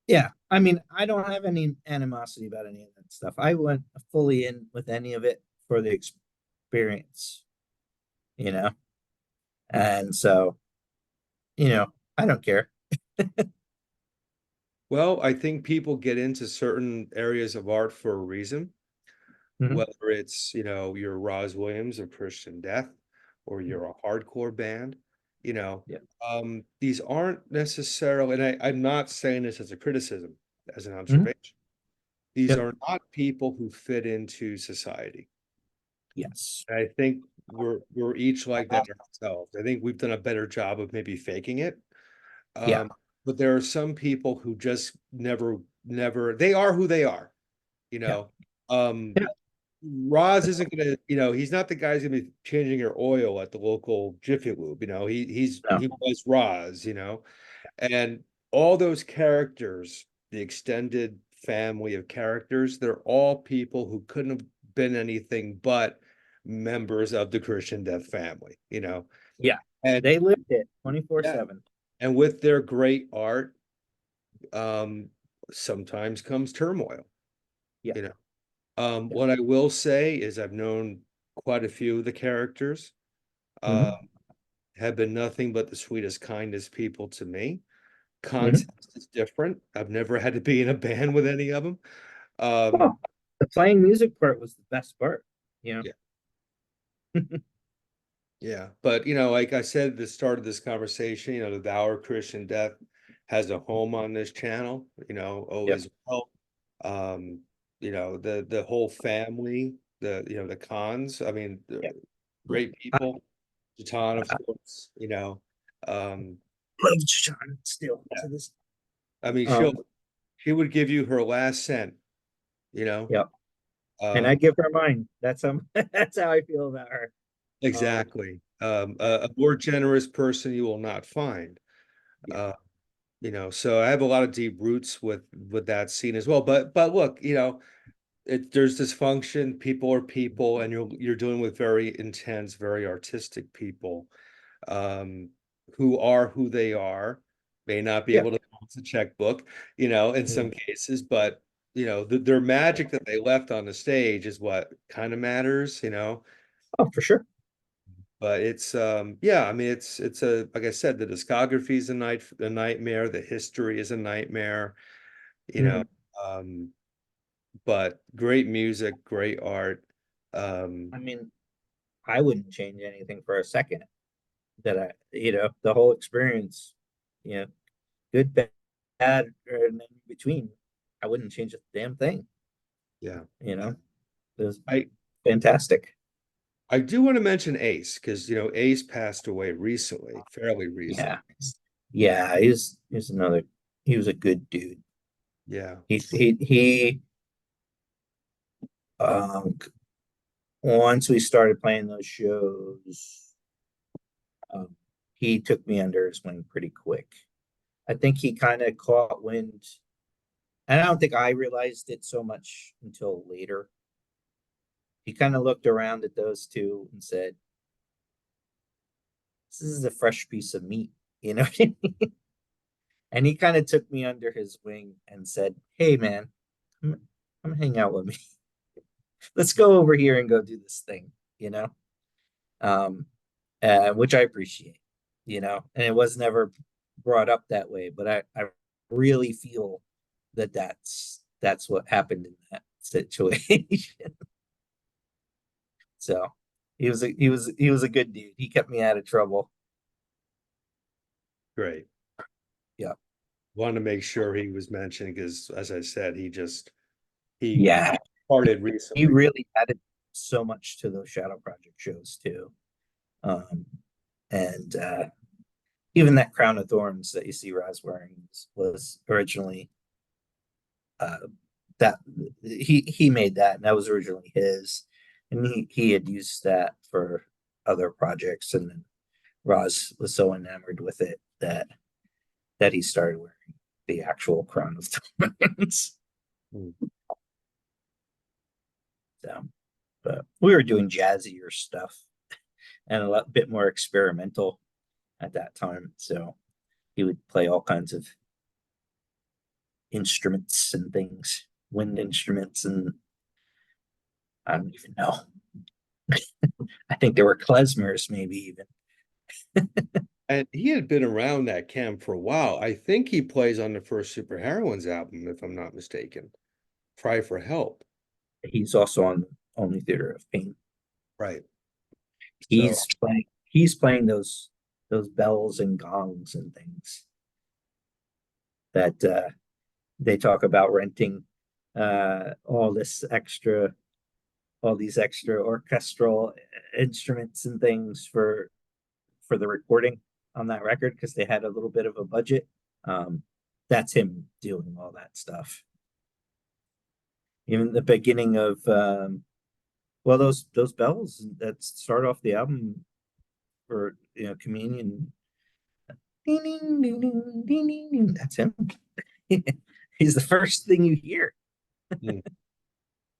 Speaker 2: yeah. I mean, I don't have any animosity about any of that stuff. I went fully in with any of it for the experience, you know? And so, I don't care.
Speaker 1: Well, I think people get into certain areas of art for a reason,
Speaker 2: Mhm.
Speaker 1: whether it's, you're Rozz Williams of Christian Death or you're a hardcore band, you know.
Speaker 2: Yeah.
Speaker 1: These aren't necessarily, and I'm not saying this as a criticism, as an
Speaker 2: Mhm.
Speaker 1: observation. These
Speaker 2: Yep.
Speaker 1: are not people who fit into society.
Speaker 2: Yes.
Speaker 1: And I think we're each like that ourselves. I think we've done a better job of maybe faking it.
Speaker 2: Yeah.
Speaker 1: Um, but there are some people who just never, they are who they are, you
Speaker 2: Yeah.
Speaker 1: know.
Speaker 2: Yeah.
Speaker 1: Roz isn't gonna, he's not the guy who's gonna be changing your oil at the local Jiffy Lube,
Speaker 2: No.
Speaker 1: he was Roz, and all those characters, the extended family of characters, they're all people who couldn't have been anything but members of the Christian Death family.
Speaker 2: Yeah.
Speaker 1: And
Speaker 2: They lived it
Speaker 1: yeah,
Speaker 2: 24/7.
Speaker 1: and with their great art, um, sometimes comes turmoil,
Speaker 2: Yeah.
Speaker 1: you know.
Speaker 2: Yeah.
Speaker 1: What I will say is I've known quite a few of the characters, uh,
Speaker 2: Hmm.
Speaker 1: have been nothing but the sweetest, kindest people to me.
Speaker 2: Hmm.
Speaker 1: Context is different. I've never had to be in a band with any of them. Um,
Speaker 2: Well, the playing music part was the best part, you know?
Speaker 1: yeah, yeah. But like I said at the start of this conversation, the Dour Christian Death has a home on this channel,
Speaker 2: Yep.
Speaker 1: always will. Um, the whole family, the Cons, I mean,
Speaker 2: Yep.
Speaker 1: great
Speaker 2: I
Speaker 1: people. Gitane, of course,
Speaker 2: love John still
Speaker 1: yeah.
Speaker 2: to this.
Speaker 1: I mean,
Speaker 2: Um,
Speaker 1: she would give you her last cent, you know.
Speaker 2: yep. And I
Speaker 1: Um,
Speaker 2: give her mine. That's how that's how I feel about her.
Speaker 1: exactly.
Speaker 2: Yeah.
Speaker 1: A more generous person you will not find.
Speaker 2: Yeah.
Speaker 1: Uh, so I have a lot of deep roots with that scene as well. But look, there's dysfunction. People are people, and you're dealing with very intense, very artistic people, um, who are who they are. May not be
Speaker 2: Yeah.
Speaker 1: able to balance a checkbook, in some
Speaker 2: Mm.
Speaker 1: cases, but their magic that they left on the stage is what kind of matters.
Speaker 2: Oh, for sure.
Speaker 1: But it's yeah, I mean it's a, like I said, the discography is a nightmare, the history is a nightmare, you know,
Speaker 2: Mm.
Speaker 1: um, but great music, great art. Um,
Speaker 2: I mean, I wouldn't change anything for a second. That I, the whole experience, you know, good, bad, or in between, I wouldn't change a damn thing.
Speaker 1: yeah.
Speaker 2: It was
Speaker 1: I
Speaker 2: fantastic.
Speaker 1: I do want to mention Ace because Ace passed away recently, fairly recent.
Speaker 2: Yeah, yeah, he's another. He was a good dude.
Speaker 1: Yeah.
Speaker 2: He um once we started playing those shows, um, he took me under his wing pretty quick. I think he kind of caught wind, and I don't think I realized it so much until later. He kind of looked around at those two and said, "This is a fresh piece of meat," you know. And he kind of took me under his wing and said, "Hey, man, come hang out with me. Let's go over here and go do this thing," you know, um, which I appreciate, and it was never brought up that way, but I really feel that that's what happened in that situation. So he was a good dude. He kept me out of trouble.
Speaker 1: Great.
Speaker 2: Yeah.
Speaker 1: Wanted to make sure he was mentioned because, as I said, he
Speaker 2: Yeah.
Speaker 1: parted
Speaker 2: He
Speaker 1: recently.
Speaker 2: really added so much to those Shadow Project shows too. Um, and even that crown of thorns that you see Roz wearing was originally uh, that he made that, and that was originally his, and he had used that for other projects, and then Roz was so enamored with it that he started wearing the actual crown of thorns.
Speaker 1: Mm.
Speaker 2: So, but we were doing jazzier stuff and a lot bit more experimental at that time. So he would play all kinds of instruments and things, wind instruments, and I don't even know. I think there were klezmers, maybe even.
Speaker 1: And he had been around that camp for a while. I think he plays on the first Superheroines album, if I'm not mistaken. Cry for Help.
Speaker 2: He's also on Only Theater of Pain.
Speaker 1: Right. So
Speaker 2: He's playing those bells and gongs and things that they talk about renting all this extra all these extra orchestral instruments and things for the recording on that record because they had a little bit of a budget. Um, that's him doing all that stuff. Even the beginning of well, those bells that start off the album for communion. Ding, ding, ding, ding, ding, ding, ding. That's him. He's the first thing you hear.
Speaker 1: mm,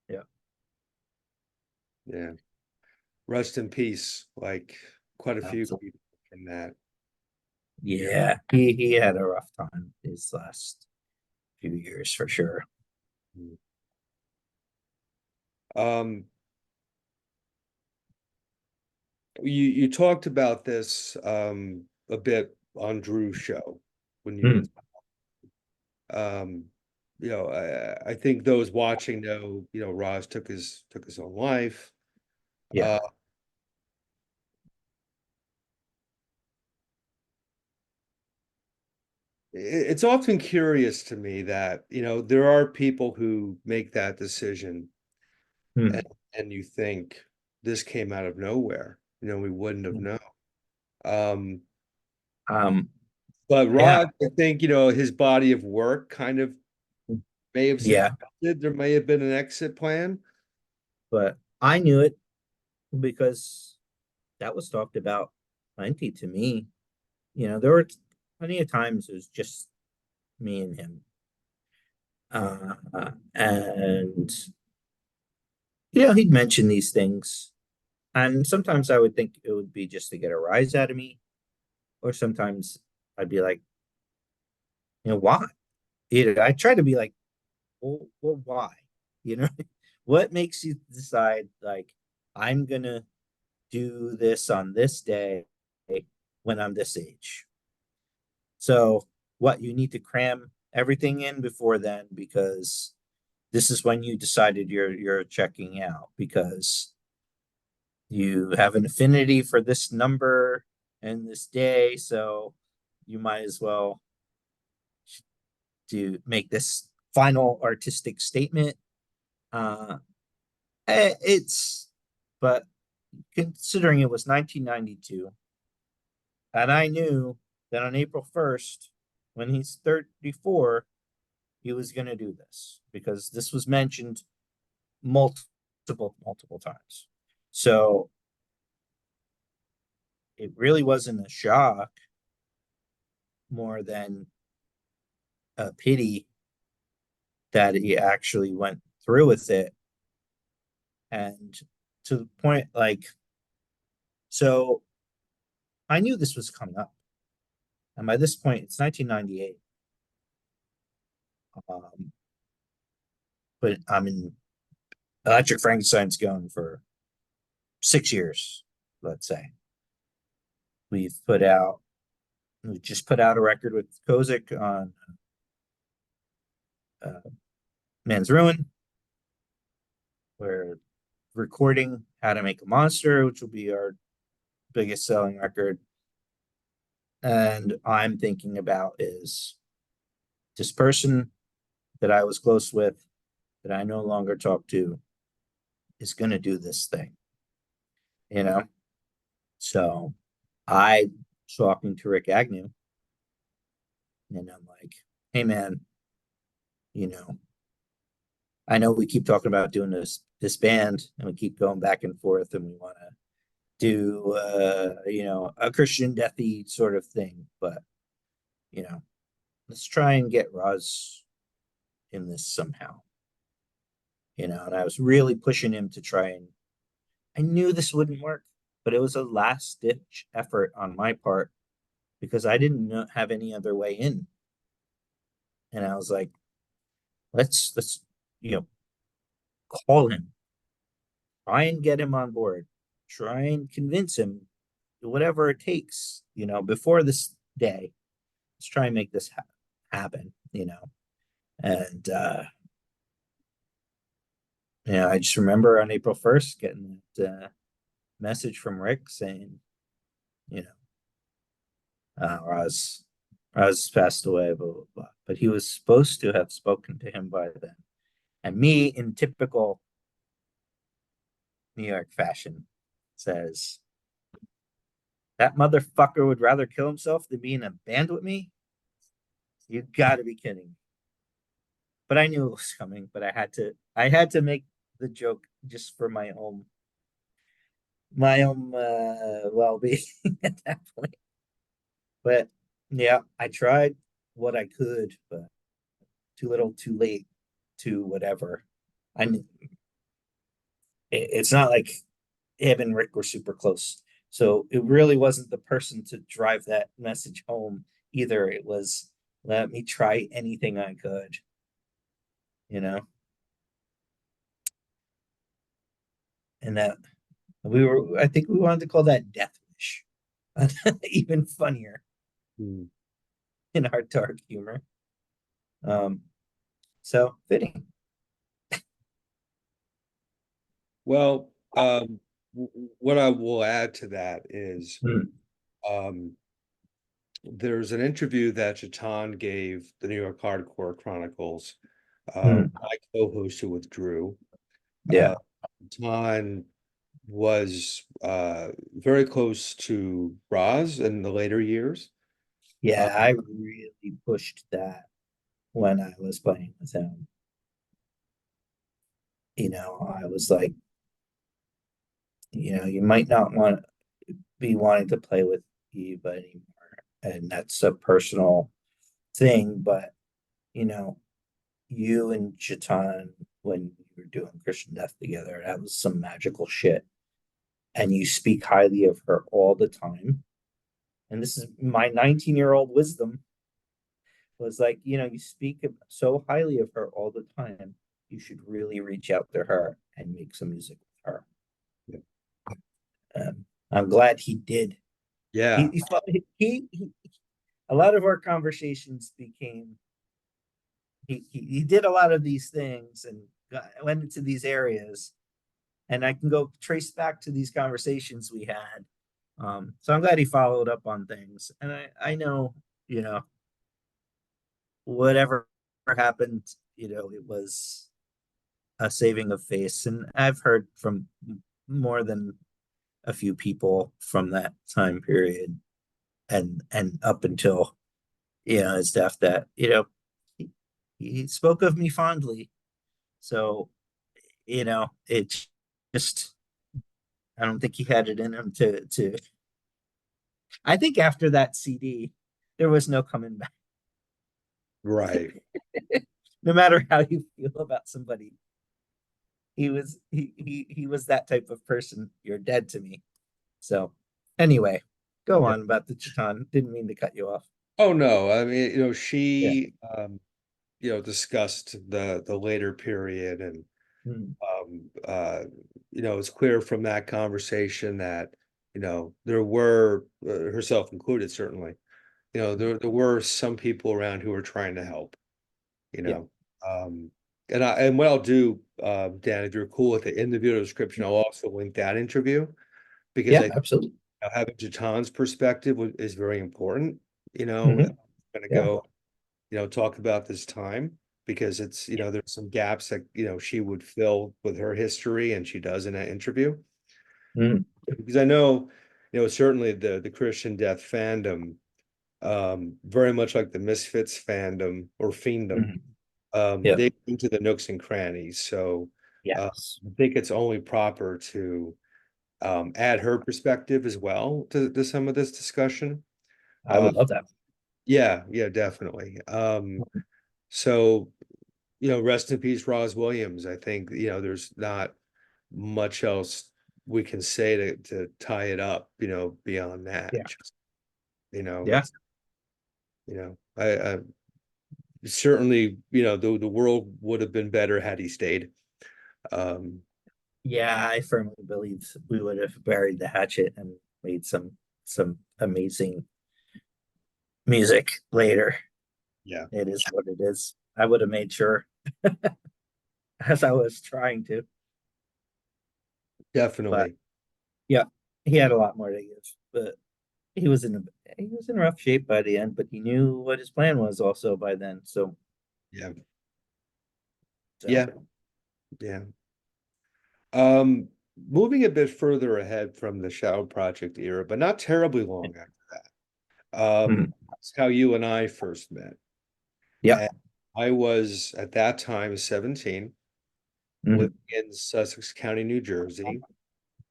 Speaker 2: Yeah,
Speaker 1: yeah. Rest in peace. Like quite a few
Speaker 2: absolutely.
Speaker 1: people from that.
Speaker 2: Yeah, he had a rough time these last few years for sure.
Speaker 1: Mm. Um, you talked about this a bit on Drew's show when you
Speaker 2: Hmm.
Speaker 1: and I think those watching know, Roz took his own life.
Speaker 2: Yeah.
Speaker 1: Uh, it's often curious to me that, there are people who make that decision and,
Speaker 2: Hmm.
Speaker 1: and you think this came out of nowhere, we wouldn't have known. Um,
Speaker 2: Um,
Speaker 1: but
Speaker 2: yeah,
Speaker 1: Rod, I think, his body of work kind of may have
Speaker 2: yeah,
Speaker 1: suggested there may have been an exit plan.
Speaker 2: but I knew it because that was talked about plenty to me. There were plenty of times it was just me and him. And he'd mention these things. And sometimes I would think it would be just to get a rise out of me, or sometimes I'd be like, why? I try to be like, well, why? You know, what makes you decide like I'm gonna do this on this day when I'm this age. So what, you need to cram everything in before then, because this is when you decided you're checking out, because you have an affinity for this number and this day, so you might as well to make this final artistic statement. It's but considering it was 1992, and I knew that on April 1st, when he's 34, he was going to do this, because this was mentioned multiple times. So it really wasn't a shock more than a pity that he actually went through with it. And to the point, like, so I knew this was coming up. And by this point, it's 1998. But I mean, Electric Frankenstein's going for 6 years, let's say. We just put out a record with Kozik on Man's Ruin. We're recording How to Make a Monster, which will be our biggest selling record. And I'm thinking about is this person that I was close with, that I no longer talk to, is going to do this thing, you know? So I was talking to Rick Agnew, and I'm like, hey man, you know, I know we keep talking about doing this band, and we keep going back and forth, and we want to do a Christian deathy sort of thing, but let's try and get Rozz in this somehow. And I was really pushing him to try, and I knew this wouldn't work, but it was a last ditch effort on my part, because I didn't have any other way in. And I was like, let's call him, try and get him on board, try and convince him, whatever it takes, before this day. Let's try and make this happen, And I just remember on April 1st getting that message from Rick saying, Rozz passed away, blah, blah, blah. But he was supposed to have spoken to him by then. And me, in typical New York fashion, says, that motherfucker would rather kill himself than be in a band with me? You gotta be kidding. But I knew it was coming, but I had to make the joke just for my own well-being at that point. But yeah, I tried what I could, but too little, too late, to whatever. It's not like him and Rick were super close, so it really wasn't the person to drive that message home either. It was, let me try anything I could, and that I think we wanted to call that Death Wish. Even funnier in our dark humor. So fitting.
Speaker 1: Well, what I will add to that is there's an interview that Gitane gave the New York Hardcore Chronicles. I co-hosted with Drew.
Speaker 2: Yeah.
Speaker 1: Gitane was very close to Rozz in the later years.
Speaker 2: Yeah, I really pushed that when I was playing with him. I was like, you might not want to be wanting to play with Eva anymore. And that's a personal thing, but you and Gitane, when you were doing Christian Death together, that was some magical shit. And you speak highly of her all the time. And this is my 19-year-old wisdom, was like, you speak so highly of her all the time. You should really reach out to her and make some music with her.
Speaker 1: Yeah.
Speaker 2: I'm glad he did. He,
Speaker 1: Yeah,
Speaker 2: he, felt- he a lot of our conversations became he did a lot of these things and went into these areas, and I can go trace back to these conversations we had. So I'm glad he followed up on things, and I know, you know, whatever happened, it was a saving of face, and I've heard from more than a few people from that time period and up until his death, that he, he spoke of me fondly. So it just, I don't think he had it in him to. I think after that CD, there was no coming back.
Speaker 1: right.
Speaker 2: No matter how you feel about somebody, he was that type of person. You're dead to me. So anyway, go
Speaker 1: Yeah.
Speaker 2: on about the Chiton. Didn't mean to cut you off.
Speaker 1: Oh no, I mean,
Speaker 2: Yeah.
Speaker 1: she discussed the later period, and
Speaker 2: Mm,
Speaker 1: it's clear from that conversation that, there were, herself included, certainly, there were some people around who were trying to help, you
Speaker 2: yeah.
Speaker 1: know. Um, and what I'll do, Dan, if you're cool with it, in the video description, I'll also link that interview, because
Speaker 2: Yeah,
Speaker 1: I
Speaker 2: absolutely.
Speaker 1: having Jatan's perspective is very important,
Speaker 2: Hmm.
Speaker 1: gonna
Speaker 2: Yeah.
Speaker 1: go, talk about this time, because it's, there's some gaps that, she would fill with her history, and she does in that interview.
Speaker 2: Hmm.
Speaker 1: Because I know, certainly the Christian Death fandom, very much like the Misfits fandom or fiendom,
Speaker 2: Hmm. Yeah.
Speaker 1: they go into the nooks and crannies. So
Speaker 2: Yes.
Speaker 1: I think it's only proper to add her perspective as well to some of this discussion.
Speaker 2: I
Speaker 1: Uh,
Speaker 2: would love that.
Speaker 1: yeah, yeah, definitely. So, rest in peace, Rozz Williams. I think, there's not much else we can say to tie it up, beyond that.
Speaker 2: Yeah.
Speaker 1: Just,
Speaker 2: Yeah.
Speaker 1: it's, I certainly, the world would have been better had he stayed. Um,
Speaker 2: Yeah, I firmly believe we would have buried the hatchet and made some amazing music later.
Speaker 1: yeah,
Speaker 2: It is what it is. I would have made sure, as I was trying to, but
Speaker 1: definitely.
Speaker 2: yeah, he had a lot more to give. But he was he was in rough shape by the end, but he knew what his plan was also by then.
Speaker 1: Yeah,
Speaker 2: So
Speaker 1: yeah, yeah. Um, Moving a bit further ahead from the Shadow Project era, but not terribly long after that.
Speaker 2: mhm.
Speaker 1: That's how you and I first met.
Speaker 2: Yeah.
Speaker 1: And I was at that time 17, living
Speaker 2: Mhm.
Speaker 1: in Sussex County, New Jersey,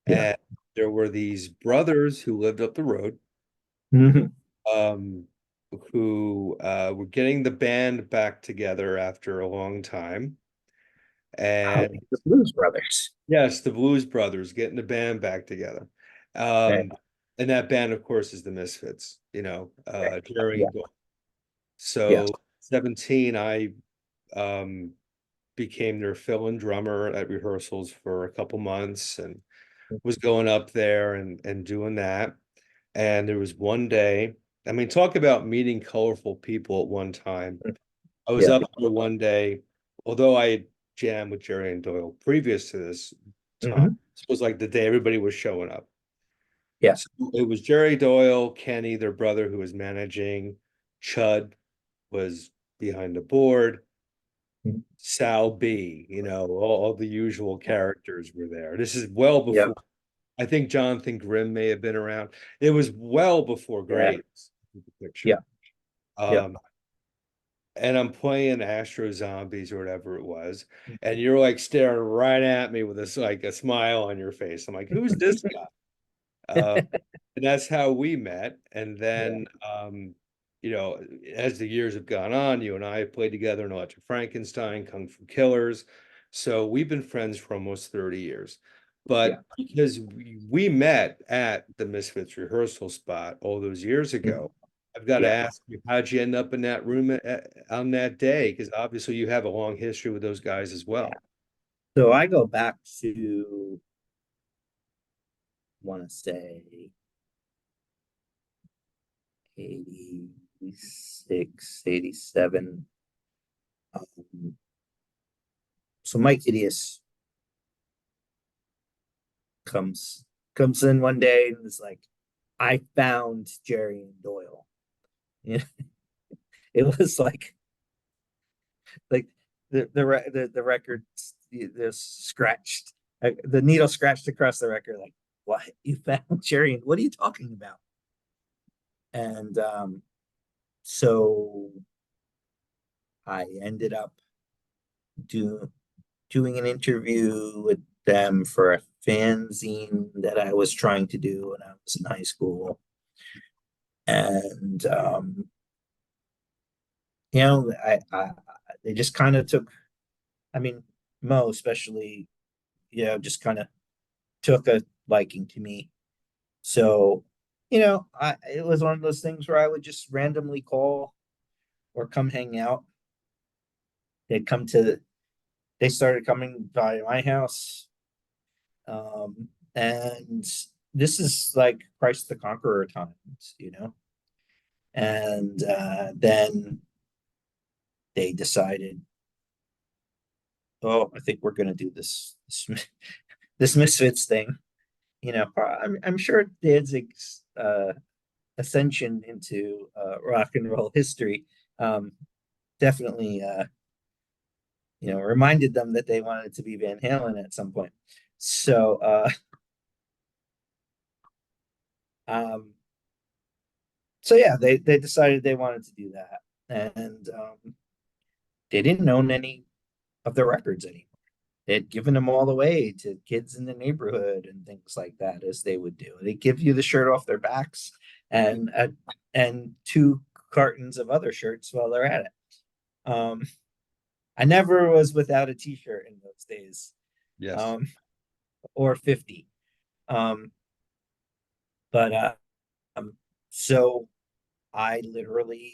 Speaker 2: Yeah.
Speaker 1: and there were these brothers who lived up the road,
Speaker 2: Mhm.
Speaker 1: um, who were getting the band back together after a long time.
Speaker 2: Oh,
Speaker 1: And
Speaker 2: the Blues Brothers.
Speaker 1: yes, the Blues Brothers getting the band back together.
Speaker 2: Okay.
Speaker 1: And that band, of course, is the Misfits,
Speaker 2: Okay.
Speaker 1: Jerry
Speaker 2: Yeah.
Speaker 1: and Doyle.
Speaker 2: Yeah.
Speaker 1: So 17, I um, became their fill-in drummer at rehearsals for a couple months, and was going up there and doing that. And there was one day, I mean, talk about meeting colorful people at one time. I was
Speaker 2: Yeah.
Speaker 1: up there one day, although I had jammed with Jerry and Doyle previous to this time.
Speaker 2: Hmm.
Speaker 1: This was like the day everybody was showing up.
Speaker 2: Yeah.
Speaker 1: So it was Jerry Doyle, Kenny, their brother, who was managing, Chud was behind the board,
Speaker 2: Mhm.
Speaker 1: Sal B, all the usual characters were there. This is well
Speaker 2: Yeah.
Speaker 1: before, I think Jonathan Grimm may have been around. It was well before
Speaker 2: Yeah.
Speaker 1: Graves, the
Speaker 2: Yeah.
Speaker 1: picture.
Speaker 2: Yeah.
Speaker 1: Um, and I'm playing Astro Zombies or whatever it was, and you're like staring right at me with this like a smile on your face. I'm like, who's this guy? And that's how we met. And
Speaker 2: Yeah.
Speaker 1: then, as the years have gone on, you and I have played together in Electric Frankenstein, Kung Fu Killers. So we've been friends for almost 30 years.
Speaker 2: Yeah.
Speaker 1: But because we met at the Misfits rehearsal spot all those years
Speaker 2: Mhm.
Speaker 1: ago, I've got to
Speaker 2: Yeah.
Speaker 1: ask you, how'd you end up in that room on that day? Because obviously you have a long history with those guys as
Speaker 2: Yeah.
Speaker 1: well.
Speaker 2: So I go back to want to say 86, 87. So Mike Hideous comes in one day and is like, I found Jerry and Doyle. You know, it was like the record, the scratched, the needle scratched across the record. Like, what, you found Jerry? And what are you talking about? And so I ended up doing an interview with them for a fanzine that I was trying to do when I was in high school. And I they just kind of took, I mean, Mo especially, just kind of took a liking to me. So, it was one of those things where I would just randomly call or come hang out. They'd come to, they started coming by my house. And this is like Christ the Conqueror times. And then they decided, oh, I think we're going to do this Misfits thing. I'm sure Danzig's ascension into rock and roll history definitely reminded them that they wanted to be Van Halen at some point. So um so yeah, they decided they wanted to do that. And they didn't own any of the records anymore. They had given them all away to kids in the neighborhood and things like that, as they would do. They give you the shirt off their backs and two cartons of other shirts while they're at it. I never was without a t-shirt in those days.
Speaker 1: Yes.
Speaker 2: Or 50. But so I literally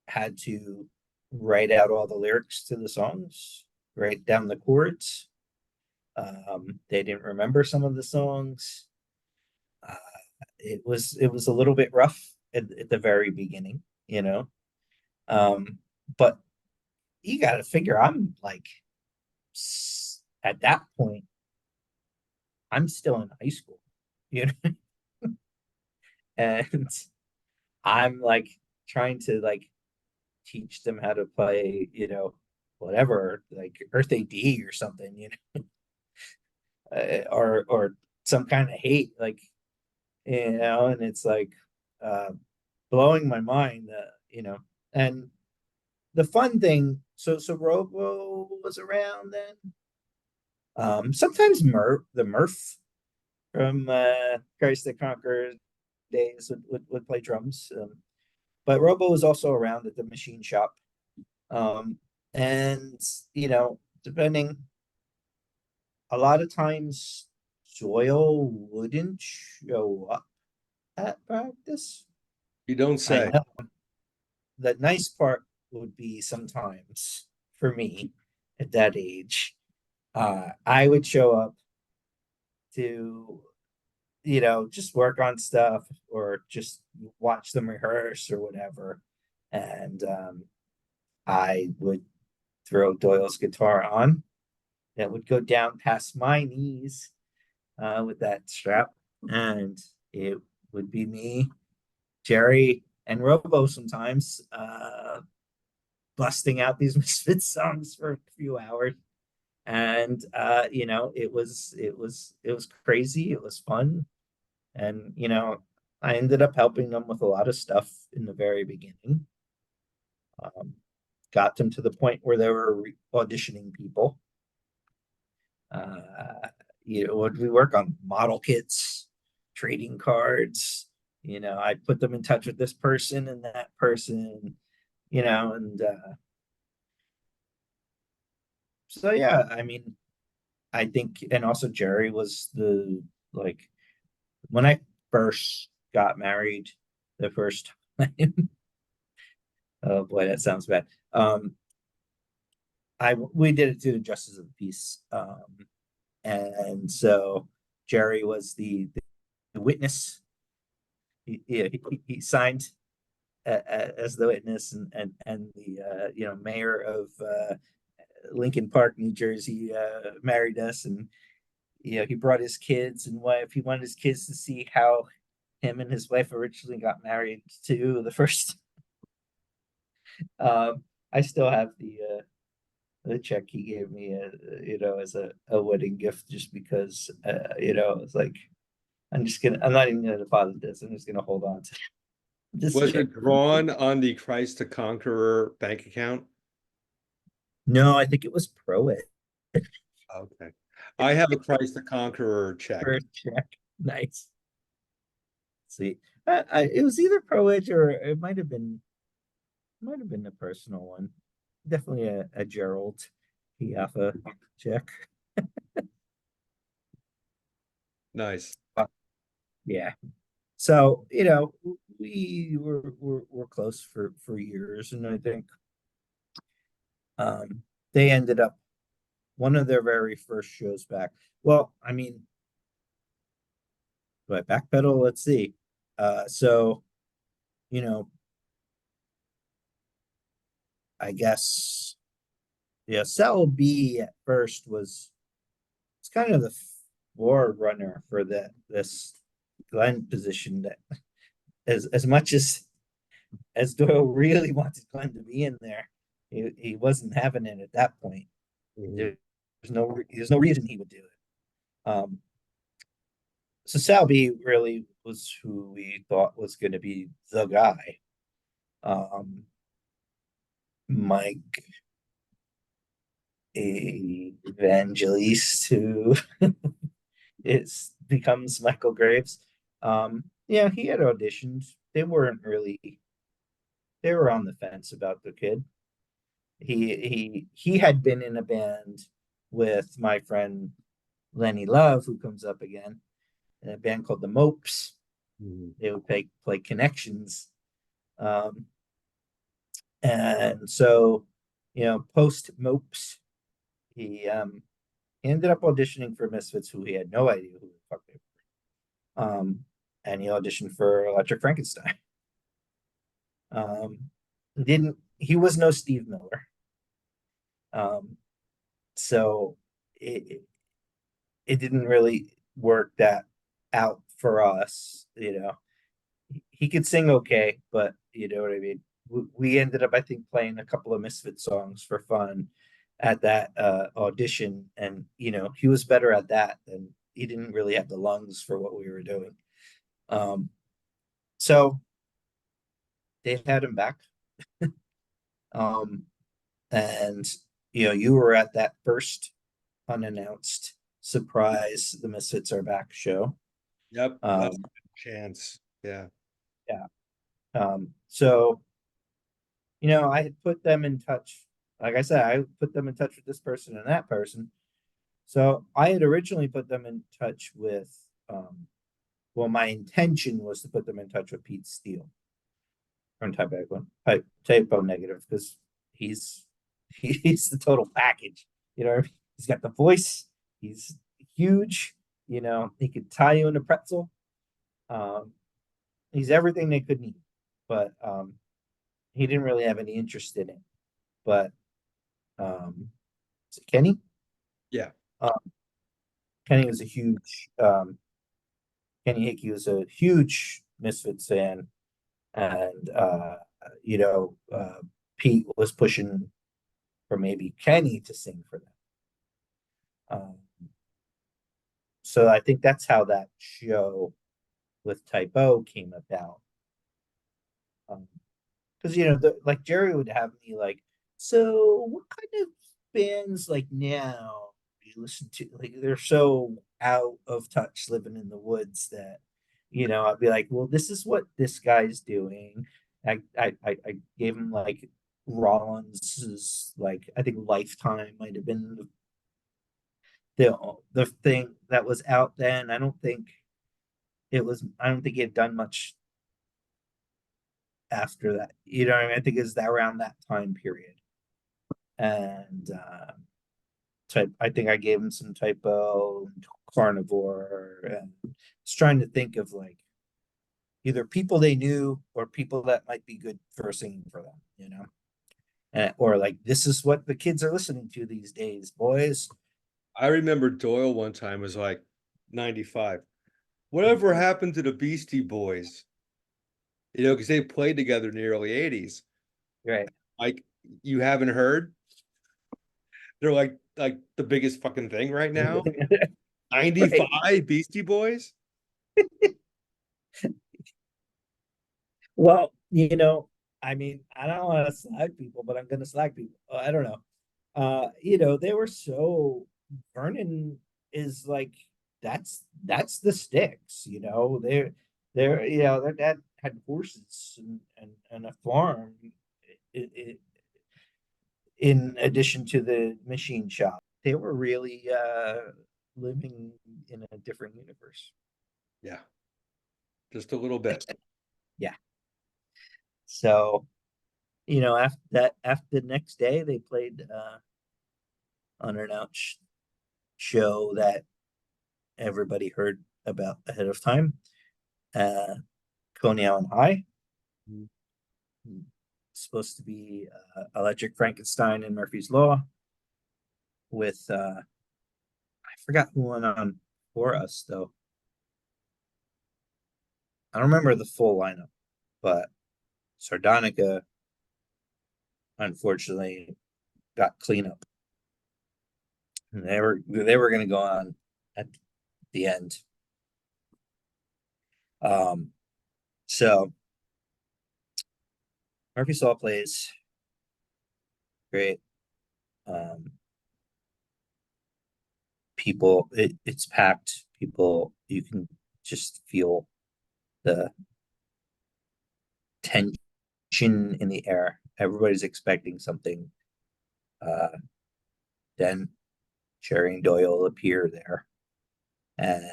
Speaker 2: had to write out all the lyrics to the songs, write down the chords. They didn't remember some of the songs. Uh, it was a little bit rough at the very beginning. But you got to figure, I'm like, at that point, I'm still in high school, you know, and I'm like trying to like teach them how to play, whatever, like Earth AD or something, or some kind of hate, like, and it's like uh, blowing my mind, and the fun thing. So Robo was around then. Sometimes the Murph from Christ the Conqueror days would play drums. But Robo was also around at the machine shop. Um, and, depending, a lot of times Joel wouldn't show up at practice.
Speaker 1: You don't
Speaker 2: I
Speaker 1: say.
Speaker 2: know. The nice part would be sometimes for me at that age, I would show up to, just work on stuff or just watch them rehearse or whatever. And I would throw Doyle's guitar on. That would go down past my knees with that strap. And it would be me, Jerry, and Robo sometimes busting out these Misfits songs for a few hours. And it was crazy. It was fun. And I ended up helping them with a lot of stuff in the very beginning. Got them to the point where they were auditioning people. Would we work on model kits, trading cards? I put them in touch with this person and that person, and so yeah, I mean, I think, and also Jerry was like, when I first got married the first time. Oh boy, that sounds bad. We did it to the Justice of the Peace. And so Jerry was the witness. He signed as the witness, and the mayor of Lincoln Park, New Jersey, married us, and he brought his kids and wife. He wanted his kids to see how him and his wife originally got married to the first. I still have the check he gave me, as a wedding gift, just because, it's like I'm not even gonna deposit this. I'm just gonna hold on to this
Speaker 1: Was
Speaker 2: check.
Speaker 1: it drawn on the Christ the Conqueror bank account?
Speaker 2: No, I think it was Pro-Ed
Speaker 1: Okay. I have a Christ the Conqueror check.
Speaker 2: first check. Nice. See, it was either Pro-Ed or it might have been a personal one. Definitely a Gerald Piaffa check.
Speaker 1: Nice.
Speaker 2: Yeah. So, we were close for years, and I think they ended up one of their very first shows back. Well, I mean, do I backpedal? Let's see. So, you know, I guess, yeah, Cell B at first it's kind of the forerunner for this Glenn position, that as much as Doyle really wanted Glenn to be in there, he wasn't having it at that point.
Speaker 1: Mhm.
Speaker 2: There's no reason he would do it. So Sal B really was who we thought was going to be the guy. Mike Evangelist, who becomes Michael Graves. Yeah, he had auditioned. They were on the fence about the kid. He had been in a band with my friend Lenny Love, who comes up again, in a band called the Mopes.
Speaker 1: Mhm.
Speaker 2: They would play Connections. And so, post Mopes, he ended up auditioning for Misfits, who he had no idea who the fuck they were. And he auditioned for Electric Frankenstein. He was no Steve Miller. So it didn't really work that out for us. He could sing okay, but you know what I mean. We ended up, I think, playing a couple of Misfit songs for fun at that audition, and he was better at that than he didn't really have the lungs for what we were doing. So they had him back, and you were at that first unannounced surprise "The Misfits Are Back" show.
Speaker 1: Yep.
Speaker 2: Um,
Speaker 1: Chance. Yeah.
Speaker 2: yeah. So I had put them in touch. Like I said, I put them in touch with this person and that person. So I had originally put them in touch with, well, my intention was to put them in touch with Pete Steele from Typo Negative, because he's he's the total package. He's got the voice. He's huge. He could tie you in a pretzel. Um, he's everything they could need, but he didn't really have any interest in it. But is it Kenny?
Speaker 1: Yeah.
Speaker 2: Um, Kenny was a huge Kenny Hickey was a huge Misfits fan, and Pete was pushing for maybe Kenny to sing for them. Um, so I think that's how that show with Typo came about. Because like Jerry would have me like, so what kind of bands like now do you listen to? Like they're so out of touch, living in the woods, that I'd be like, well, this is what this guy's doing. I gave him like Rollins's, like, I think Lifetime might have been the thing that was out then. I don't think he had done much after that. You know what I mean? I think it's around that time period. And so I think I gave him some Typo, carnivore, and it's trying to think of like either people they knew or people that might be good for singing for them, you know, or like this is what the kids are listening to these days, boys.
Speaker 1: I remember Doyle one time was like 95. Whatever happened to the Beastie Boys? You know, because they played together in the early 80s.
Speaker 2: Right.
Speaker 1: Like, you haven't heard? They're like the biggest fucking thing right now.
Speaker 2: Right.
Speaker 1: 95 Beastie Boys?
Speaker 2: Well, you know, I mean, I don't want to slag people, but I'm going to slag people. I don't know. You know, they were so Vernon is like that's the sticks, you know. They're you know, their dad had horses and a farm i- in addition to the machine shop. They were really living in a different universe.
Speaker 1: Yeah, just a little bit.
Speaker 2: Yeah. So, you know, after the next day they played unannounced show that everybody heard about ahead of time. Coney Island High.
Speaker 1: Mhm.
Speaker 2: Supposed to be Electric Frankenstein and Murphy's Law with I forgot who went on for us though. I don't remember the full lineup, but Sardonica unfortunately got cleanup. And they were going to go on at the end. So Murphy's Law plays great. Um, it's packed. People, you can just feel the tension in the air. Everybody's expecting something. Then Cherry and Doyle appear there, and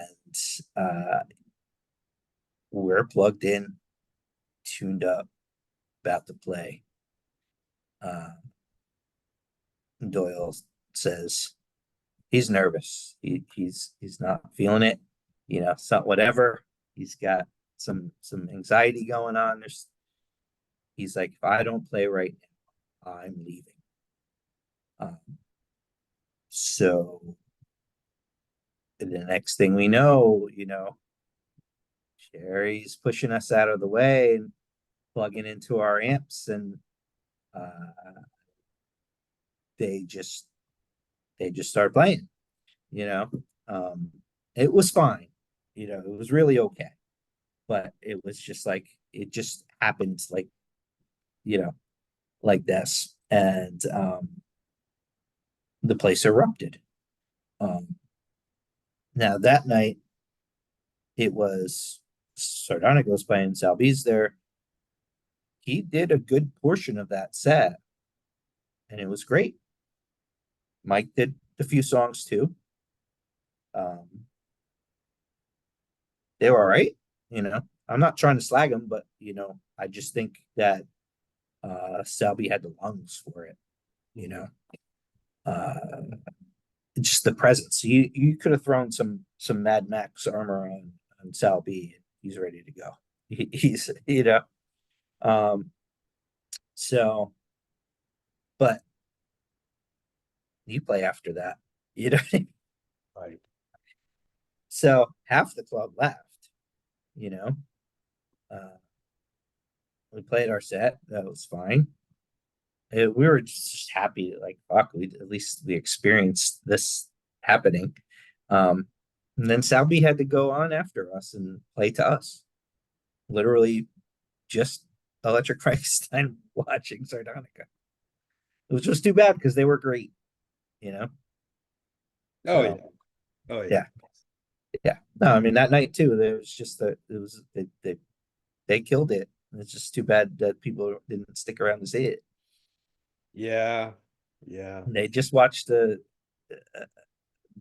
Speaker 2: we're plugged in, tuned up, about to play. Doyle says he's nervous. He's not feeling it. You know, so whatever. He's got some anxiety going on. He's like, if I don't play right now, I'm leaving. Um, so the next thing we know, you know, Sherry's pushing us out of the way and plugging into our amps, and uh, they just start playing. You know, um, it was fine. You know, it was really okay, but it was just like it just happened, like you know, like this, and the place erupted. Um, Now that night, it was Sardonic playing, Sal B's there. He did a good portion of that set, and it was great. Mike did a few songs too. Um, they were all right. You know, I'm not trying to slag them, but you know, I just think that Selby had the lungs for it. You know, uh, just the presence. You could have thrown some Mad Max armor on Sal B. He's ready to go. He's you know, um, so but you play after that. You know,
Speaker 1: Right.
Speaker 2: so half the club left. You know, uh, we played our set. That was fine. We were just happy, like fuck. We at least we experienced this happening. And then Salby had to go on after us and play to us. Literally, just Electric Frankenstein watching Sardonica. It was just too bad because they were great. You know.
Speaker 1: Oh yeah.
Speaker 2: So
Speaker 1: Oh yeah.
Speaker 2: yeah, yeah. No, I mean that night too. There was just that it was they killed it. It's just too bad that people didn't stick around to see it.
Speaker 1: Yeah. Yeah.
Speaker 2: They just watched the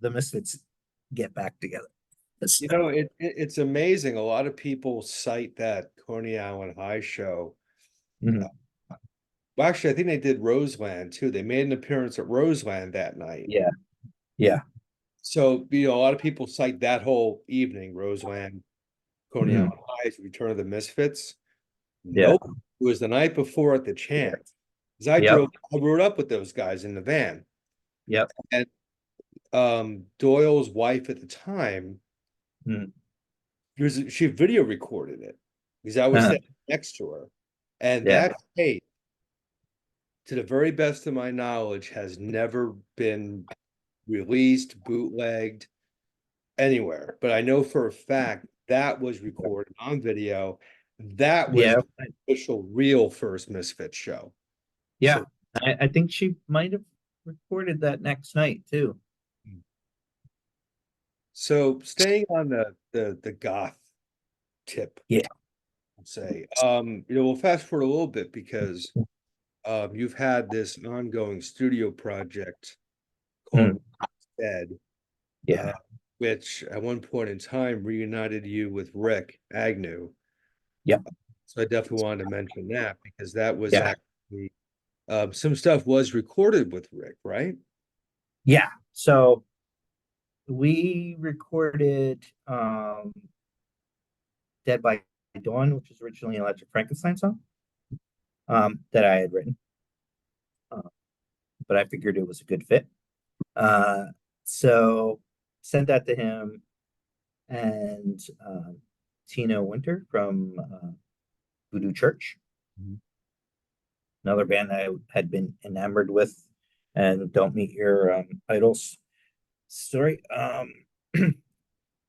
Speaker 2: Misfits get back together.
Speaker 1: You know, it's amazing. A lot of people cite that Coney Island High show.
Speaker 2: Mhm.
Speaker 1: Well, actually, I think they did Roseland too. They made an appearance at Roseland that night.
Speaker 2: Yeah, yeah.
Speaker 1: So, a lot of people cite that whole evening, Roseland, Coney
Speaker 2: Mhm.
Speaker 1: Island High's Return of the Misfits.
Speaker 2: Yeah.
Speaker 1: Nope. It was the night before at the Chance. Because I
Speaker 2: Yep.
Speaker 1: rode up with those guys in the van.
Speaker 2: Yep.
Speaker 1: And Doyle's wife at the time,
Speaker 2: Mm.
Speaker 1: she video recorded it because I was standing next to her. And
Speaker 2: Yeah.
Speaker 1: that tape, to the very best of my knowledge, has never been released, bootlegged anywhere. But I know for a fact that was recorded on video. That was
Speaker 2: Yeah.
Speaker 1: the official, real first Misfits show.
Speaker 2: Yeah.
Speaker 1: So,
Speaker 2: I think she might have recorded that next night too.
Speaker 1: so staying on the goth tip,
Speaker 2: Yeah.
Speaker 1: I'd say, we'll fast forward a little bit because you've had this ongoing studio project called
Speaker 2: Mm.
Speaker 1: Dead,
Speaker 2: Yeah.
Speaker 1: which at one point in time reunited you with Rick Agnew.
Speaker 2: Yep.
Speaker 1: So I definitely wanted to mention that because that was
Speaker 2: Yeah.
Speaker 1: actually some stuff was recorded with Rick, right?
Speaker 2: Yeah. So we recorded Dead by Dawn, which was originally an Electric Frankenstein song that I had written, uh, but I figured it was a good fit. Uh, so sent that to him and Tina Winter from Voodoo Church,
Speaker 1: Mhm.
Speaker 2: another band that I had been enamored with, and Don't Meet Your Idols story.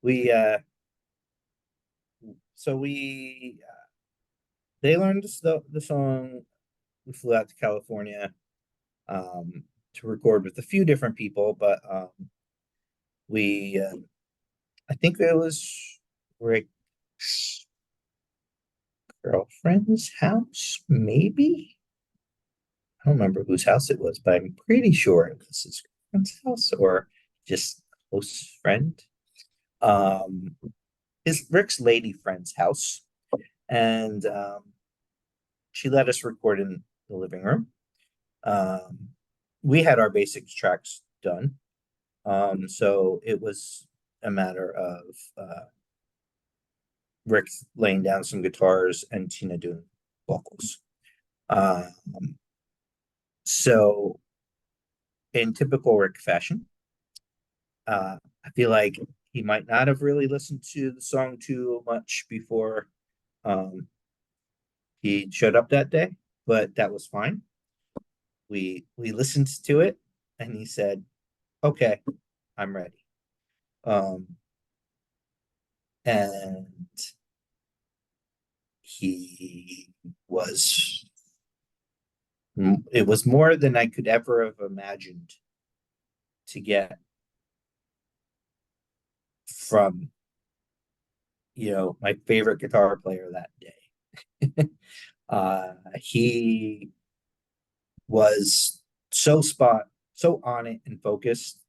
Speaker 2: We so we they learned the song. We flew out to California um, to record with a few different people, but we I think it was Rick's girlfriend's house, maybe. I don't remember whose house it was, but I'm pretty sure it was his girlfriend's house or just a close friend. Um, his Rick's lady friend's house, and she let us record in the living room. Um, we had our basic tracks done, so it was a matter of Rick laying down some guitars and Tina doing vocals. Um, so in typical Rick fashion, I feel like he might not have really listened to the song too much before he showed up that day, but that was fine. We listened to it, and he said, "Okay, I'm ready." Um, and he was it was more than I could ever have imagined to get from my favorite guitar player that day. He was so on it and focused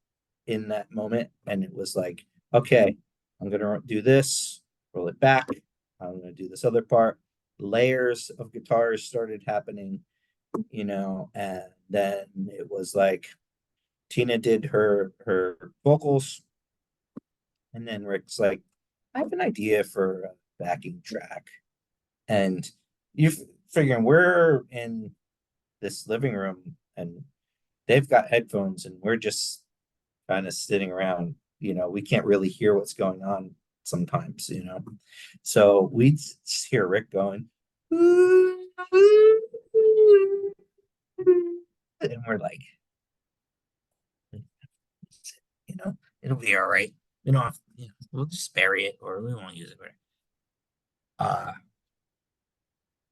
Speaker 2: in that moment, and it was like, okay, I'm gonna do this, roll it back. I'm gonna do this other part. Layers of guitars started happening, and then it was like Tina did her vocals, and then Rick's like, I have an idea for a backing track. And you're figuring we're in this living room and they've got headphones and we're just kind of sitting around. We can't really hear what's going on sometimes. So we just hear Rick going, and we're like, it'll be all right. We don't have, we'll just bury it or we won't use it. Uh,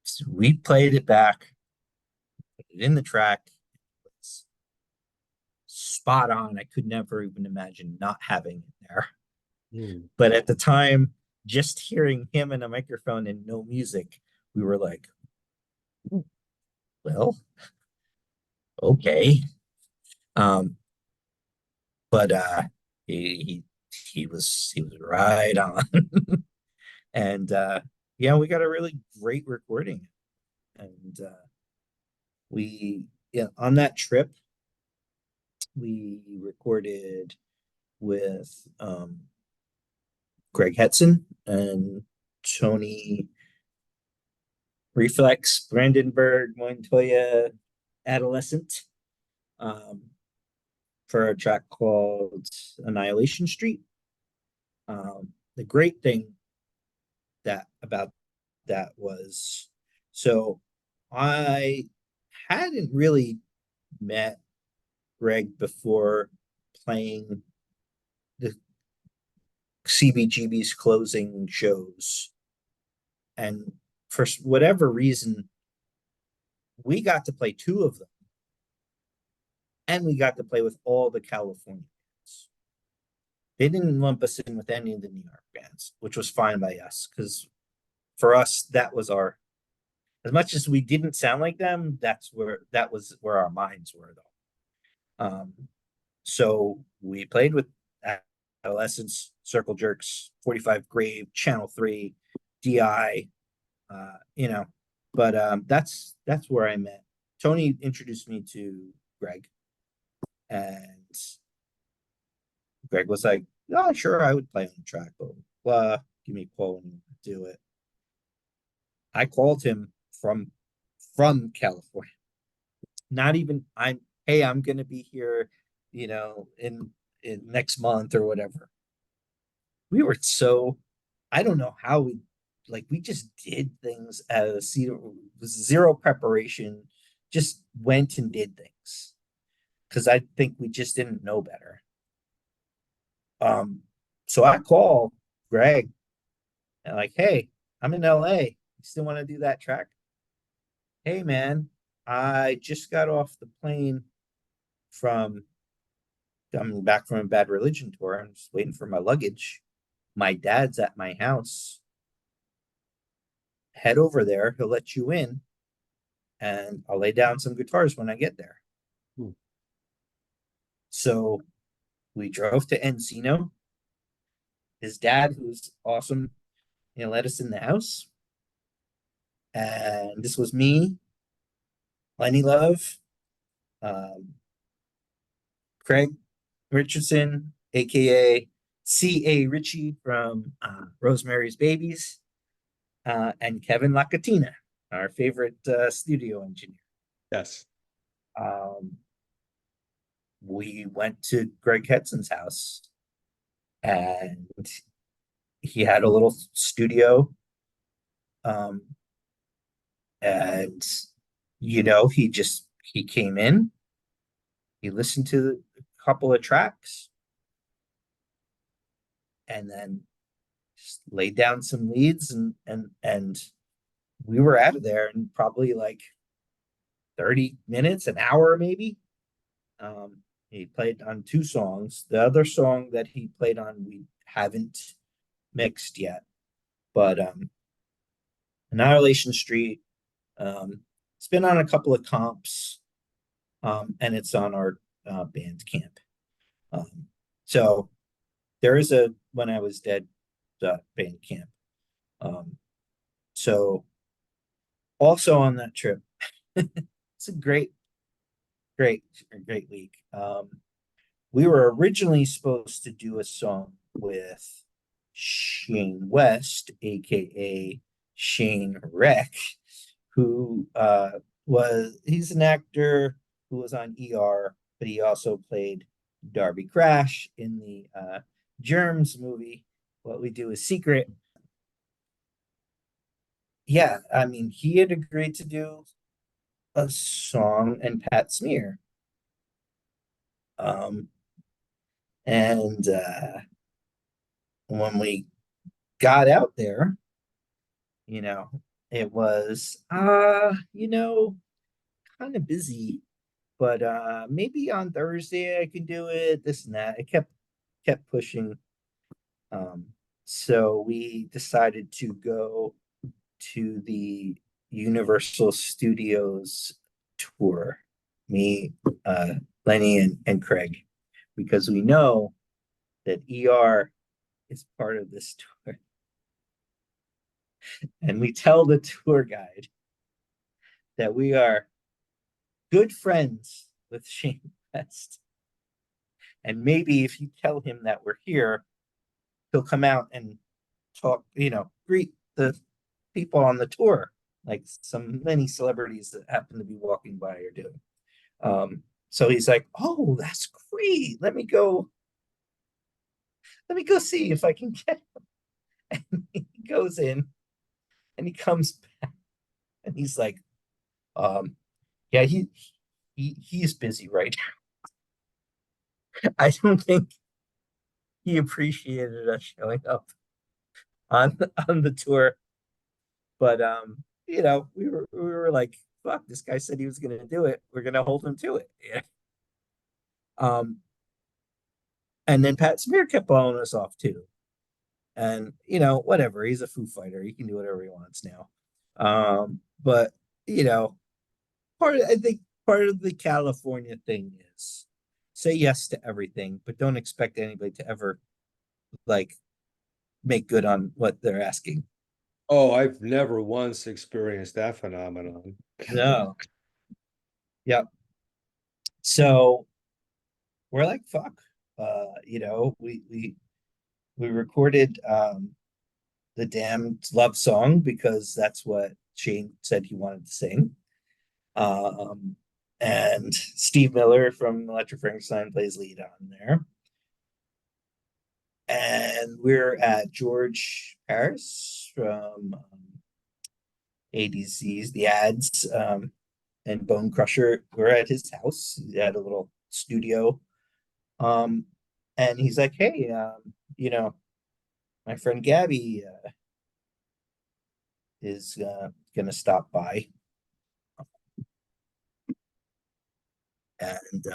Speaker 2: so we played it back, put it in the track. It's spot on. I could never even imagine not having it there.
Speaker 1: Hmm.
Speaker 2: But at the time, just hearing him in a microphone and no music, we were like, well, okay. Um, but he he was right on. And yeah, we got a really great recording. And we on that trip we recorded with Greg Hetson and Tony Reflex, Brandenburg, Montoya, Adolescent, for a track called Annihilation Street. The great thing about that was, so I hadn't really met Greg before playing the CBGB's closing shows. And for whatever reason, we got to play two of them. And we got to play with all the California bands. They didn't lump us in with any of the New York bands, which was fine by us, because for us, that was our, as much as we didn't sound like them, that was where our minds were, though. So we played with Adolescents, Circle Jerks, 45 Grave, Channel 3, DI, but that's where I met. Tony introduced me to Greg, and Greg was like, "Oh, sure, I would play on the track, but blah, give me a call when you do it." I called him from California. Not even I'm gonna be here, in next month or whatever. We were so, I don't know how we just did things as zero preparation, just went and did things. Because I think we just didn't know better. So I call Greg and like, "Hey, I'm in LA. You still want to do that track? Hey man, I just got off the plane coming back from a Bad Religion tour. I'm just waiting for my luggage. My dad's at my house. Head over there. He'll let you in, and I'll lay down some guitars when I get there." So we drove to Encino. His dad, who's awesome, let us in the house. And this was me, Lenny Love, Craig Richardson, aka C.A. Ritchie from Rosemary's Babies, and Kevin Lacatina, our favorite studio engineer.
Speaker 1: Yes.
Speaker 2: We went to Greg Hetson's house, and he had a little studio. And he came in, he listened to a couple of tracks, and then just laid down some leads, and we were out of there in probably like 30 minutes, an hour maybe. He played on two songs. The other song that he played on, we haven't mixed yet, but Annihilation Street, it's been on a couple of comps, and it's on our Bandcamp. So there is a When I Was Dead Bandcamp. So also on that trip, it's a great week. We were originally supposed to do a song with Shane West, aka Shane Wreck, who he's an actor who was on ER, but he also played Darby Crash in the Germs movie, What We Do Is Secret. Yeah, I mean, he had agreed to do a song and Pat Smear. And when we got out there, it was kind of busy, but maybe on Thursday I can do it, this and that. It kept pushing. So we decided to go to the Universal Studios tour, me, Lenny, and Craig, because we know that ER is part of this tour. And we tell the tour guide that we are good friends with Shane West, And maybe if you tell him that we're here, he'll come out and talk, greet the people on the tour, like many celebrities that happen to be walking by are doing. So he's like, "Oh, that's great. Let me go see if I can get him." And he goes in and he comes back and he's like, yeah, he's busy right now. I don't think he appreciated us showing up on the tour. But we were like, fuck, this guy said he was gonna do it. We're gonna hold him to it. Yeah. Um, and then Pat Smear kept blowing us off too. And whatever, he's a Foo Fighter. He can do whatever he wants now. But you know, I think part of the California thing is say yes to everything, but don't expect anybody to ever like make good on what they're asking.
Speaker 1: Oh, I've never once experienced that phenomenon.
Speaker 2: No. Yep. So we're like, fuck. We recorded the damned love song because that's what Shane said he wanted to sing. Um, and Steve Miller from Electric Frankenstein plays lead on there. And we're at George Harris from ADC's The Ads and Bone Crusher. We're at his house. He had a little studio. Um, and he's like, "Hey, my friend Gabby is gonna stop by, and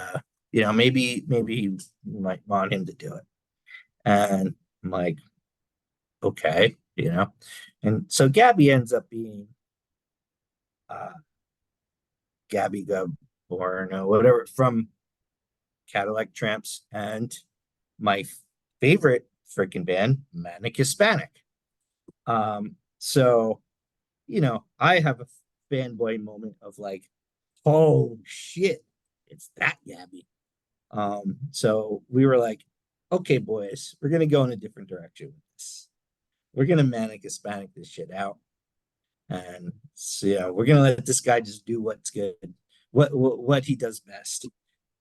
Speaker 2: maybe you might want him to do it." And I'm like, "Okay, And so Gabby ends up being uh, Gabby Gaborn or whatever from Cadillac Tramps and my favorite freaking band, Manic Hispanic. So I have a fanboy moment of like, oh shit, it's that Gabby. So we were like, okay, boys, we're gonna go in a different direction with this. We're gonna Manic Hispanic this shit out, and so we're gonna let this guy just do what's good, what he does best.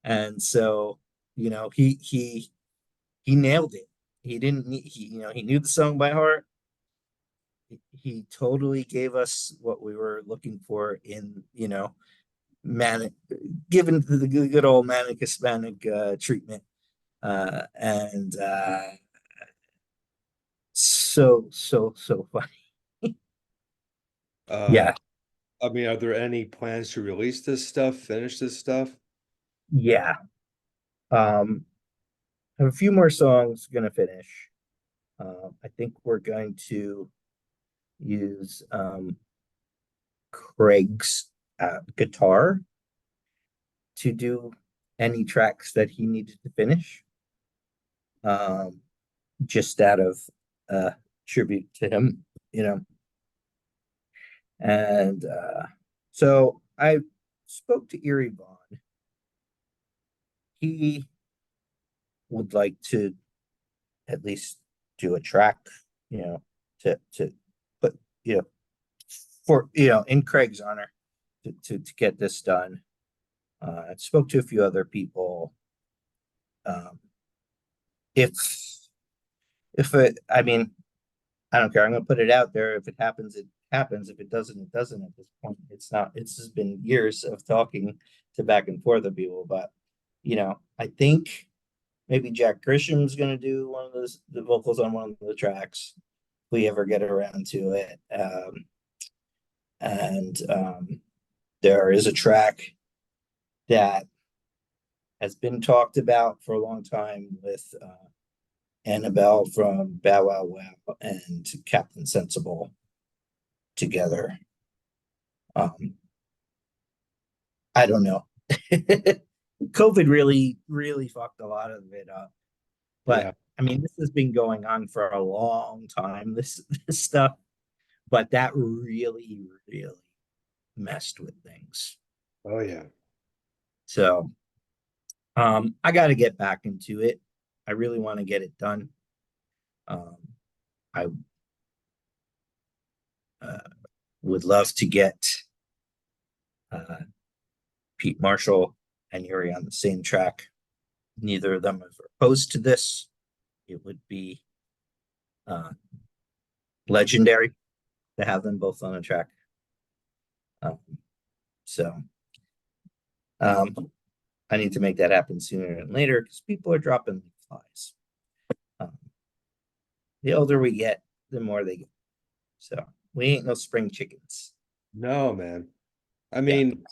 Speaker 2: And so he nailed it. He didn't need he knew the song by heart. He totally gave us what we were looking for in manic, given the good old Manic Hispanic treatment, and so funny.
Speaker 1: Uh,
Speaker 2: Yeah,
Speaker 1: I mean, are there any plans to release this stuff, finish this stuff?
Speaker 2: yeah. I have a few more songs gonna finish. I think we're going to use Craig's guitar to do any tracks that he needed to finish, um, just out of tribute to him, And so I spoke to Erie Vaughn. He would like to at least do a track, to put, for in Craig's honor to get this done. I spoke to a few other people. Um, if I mean, I don't care. I'm gonna put it out there. If it happens, it happens. If it doesn't, it doesn't. At this point, it's not. It's just been years of talking to back and forth of people, but I think maybe Jack Grisham's gonna do one of the vocals on one of the tracks if we ever get around to it. And there is a track that has been talked about for a long time with Annabelle from Bow Wow Wow and Captain Sensible together. I don't know. COVID really, really fucked a lot of it up. But
Speaker 1: Yeah.
Speaker 2: I mean, this has been going on for a long time, this stuff, but that really, really messed with things.
Speaker 1: Oh, yeah.
Speaker 2: So, I got to get back into it. I really want to get it done. Um, I uh, would love to get uh, Pete Marshall and Yuri on the same track. Neither of them are opposed to this. It would be uh, legendary to have them both on a track. Um, so I need to make that happen sooner than later because people are dropping like flies. Um, the older we get, the more they get. So we ain't no spring chickens.
Speaker 1: No, man. I
Speaker 2: Yeah.
Speaker 1: mean,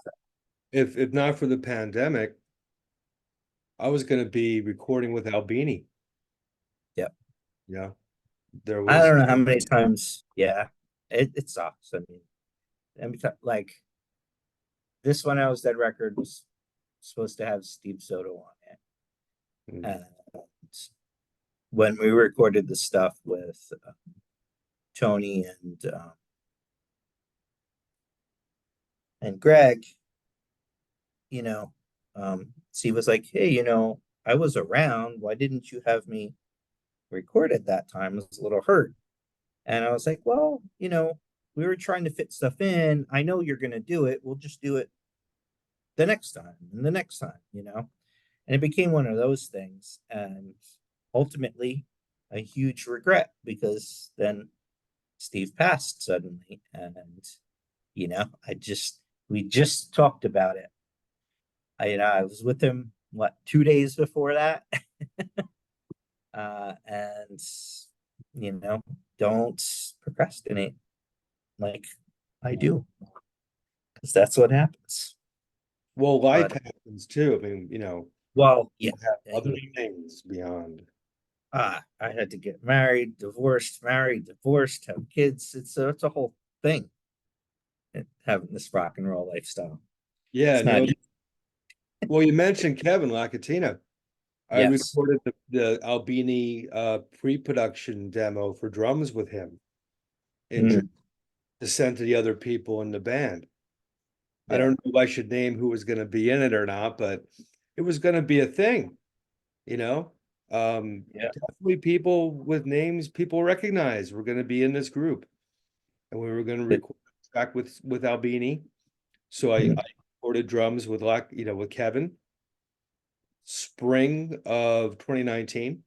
Speaker 1: if not for the pandemic, I was going to be recording with Albini.
Speaker 2: Yep.
Speaker 1: Yeah, there
Speaker 2: I
Speaker 1: was.
Speaker 2: don't know how many times. Yeah, it sucks. I mean, like this When I Was Dead record was supposed to have Steve Soto on it.
Speaker 1: Mm.
Speaker 2: And when we recorded the stuff with Tony and Greg, you know, Steve was like, "Hey, I was around. Why didn't you have me record at that time?" I was a little hurt, and I was like, "Well, we were trying to fit stuff in. I know you're gonna do it. We'll just do it the next time and the next time. And it became one of those things, and ultimately a huge regret because then Steve passed suddenly, and we just talked about it. I was with him 2 days before that, and don't procrastinate like I do because that's what happens.
Speaker 1: Well, life
Speaker 2: But
Speaker 1: happens too. I mean,
Speaker 2: well,
Speaker 1: you
Speaker 2: yeah,
Speaker 1: have
Speaker 2: I
Speaker 1: other
Speaker 2: mean,
Speaker 1: things beyond.
Speaker 2: I had to get married, divorced, married, divorced, have kids. It's a whole thing. Having this rock and roll lifestyle.
Speaker 1: Yeah,
Speaker 2: It's not
Speaker 1: no.
Speaker 2: easy.
Speaker 1: Well, you mentioned Kevin Lacatina. I
Speaker 2: Yes.
Speaker 1: recorded the Albini pre-production demo for drums with him in
Speaker 2: Mm,
Speaker 1: to send to the other people in the band. I
Speaker 2: yeah.
Speaker 1: don't know if I should name who was going to be in it or not, but it was going to be a thing, you know.
Speaker 2: Yeah.
Speaker 1: Definitely people with names people recognize were going to be in this group, and we were going to
Speaker 2: It,
Speaker 1: record a track with Albini. So I
Speaker 2: mm,
Speaker 1: recorded drums with with Kevin, spring of 2019.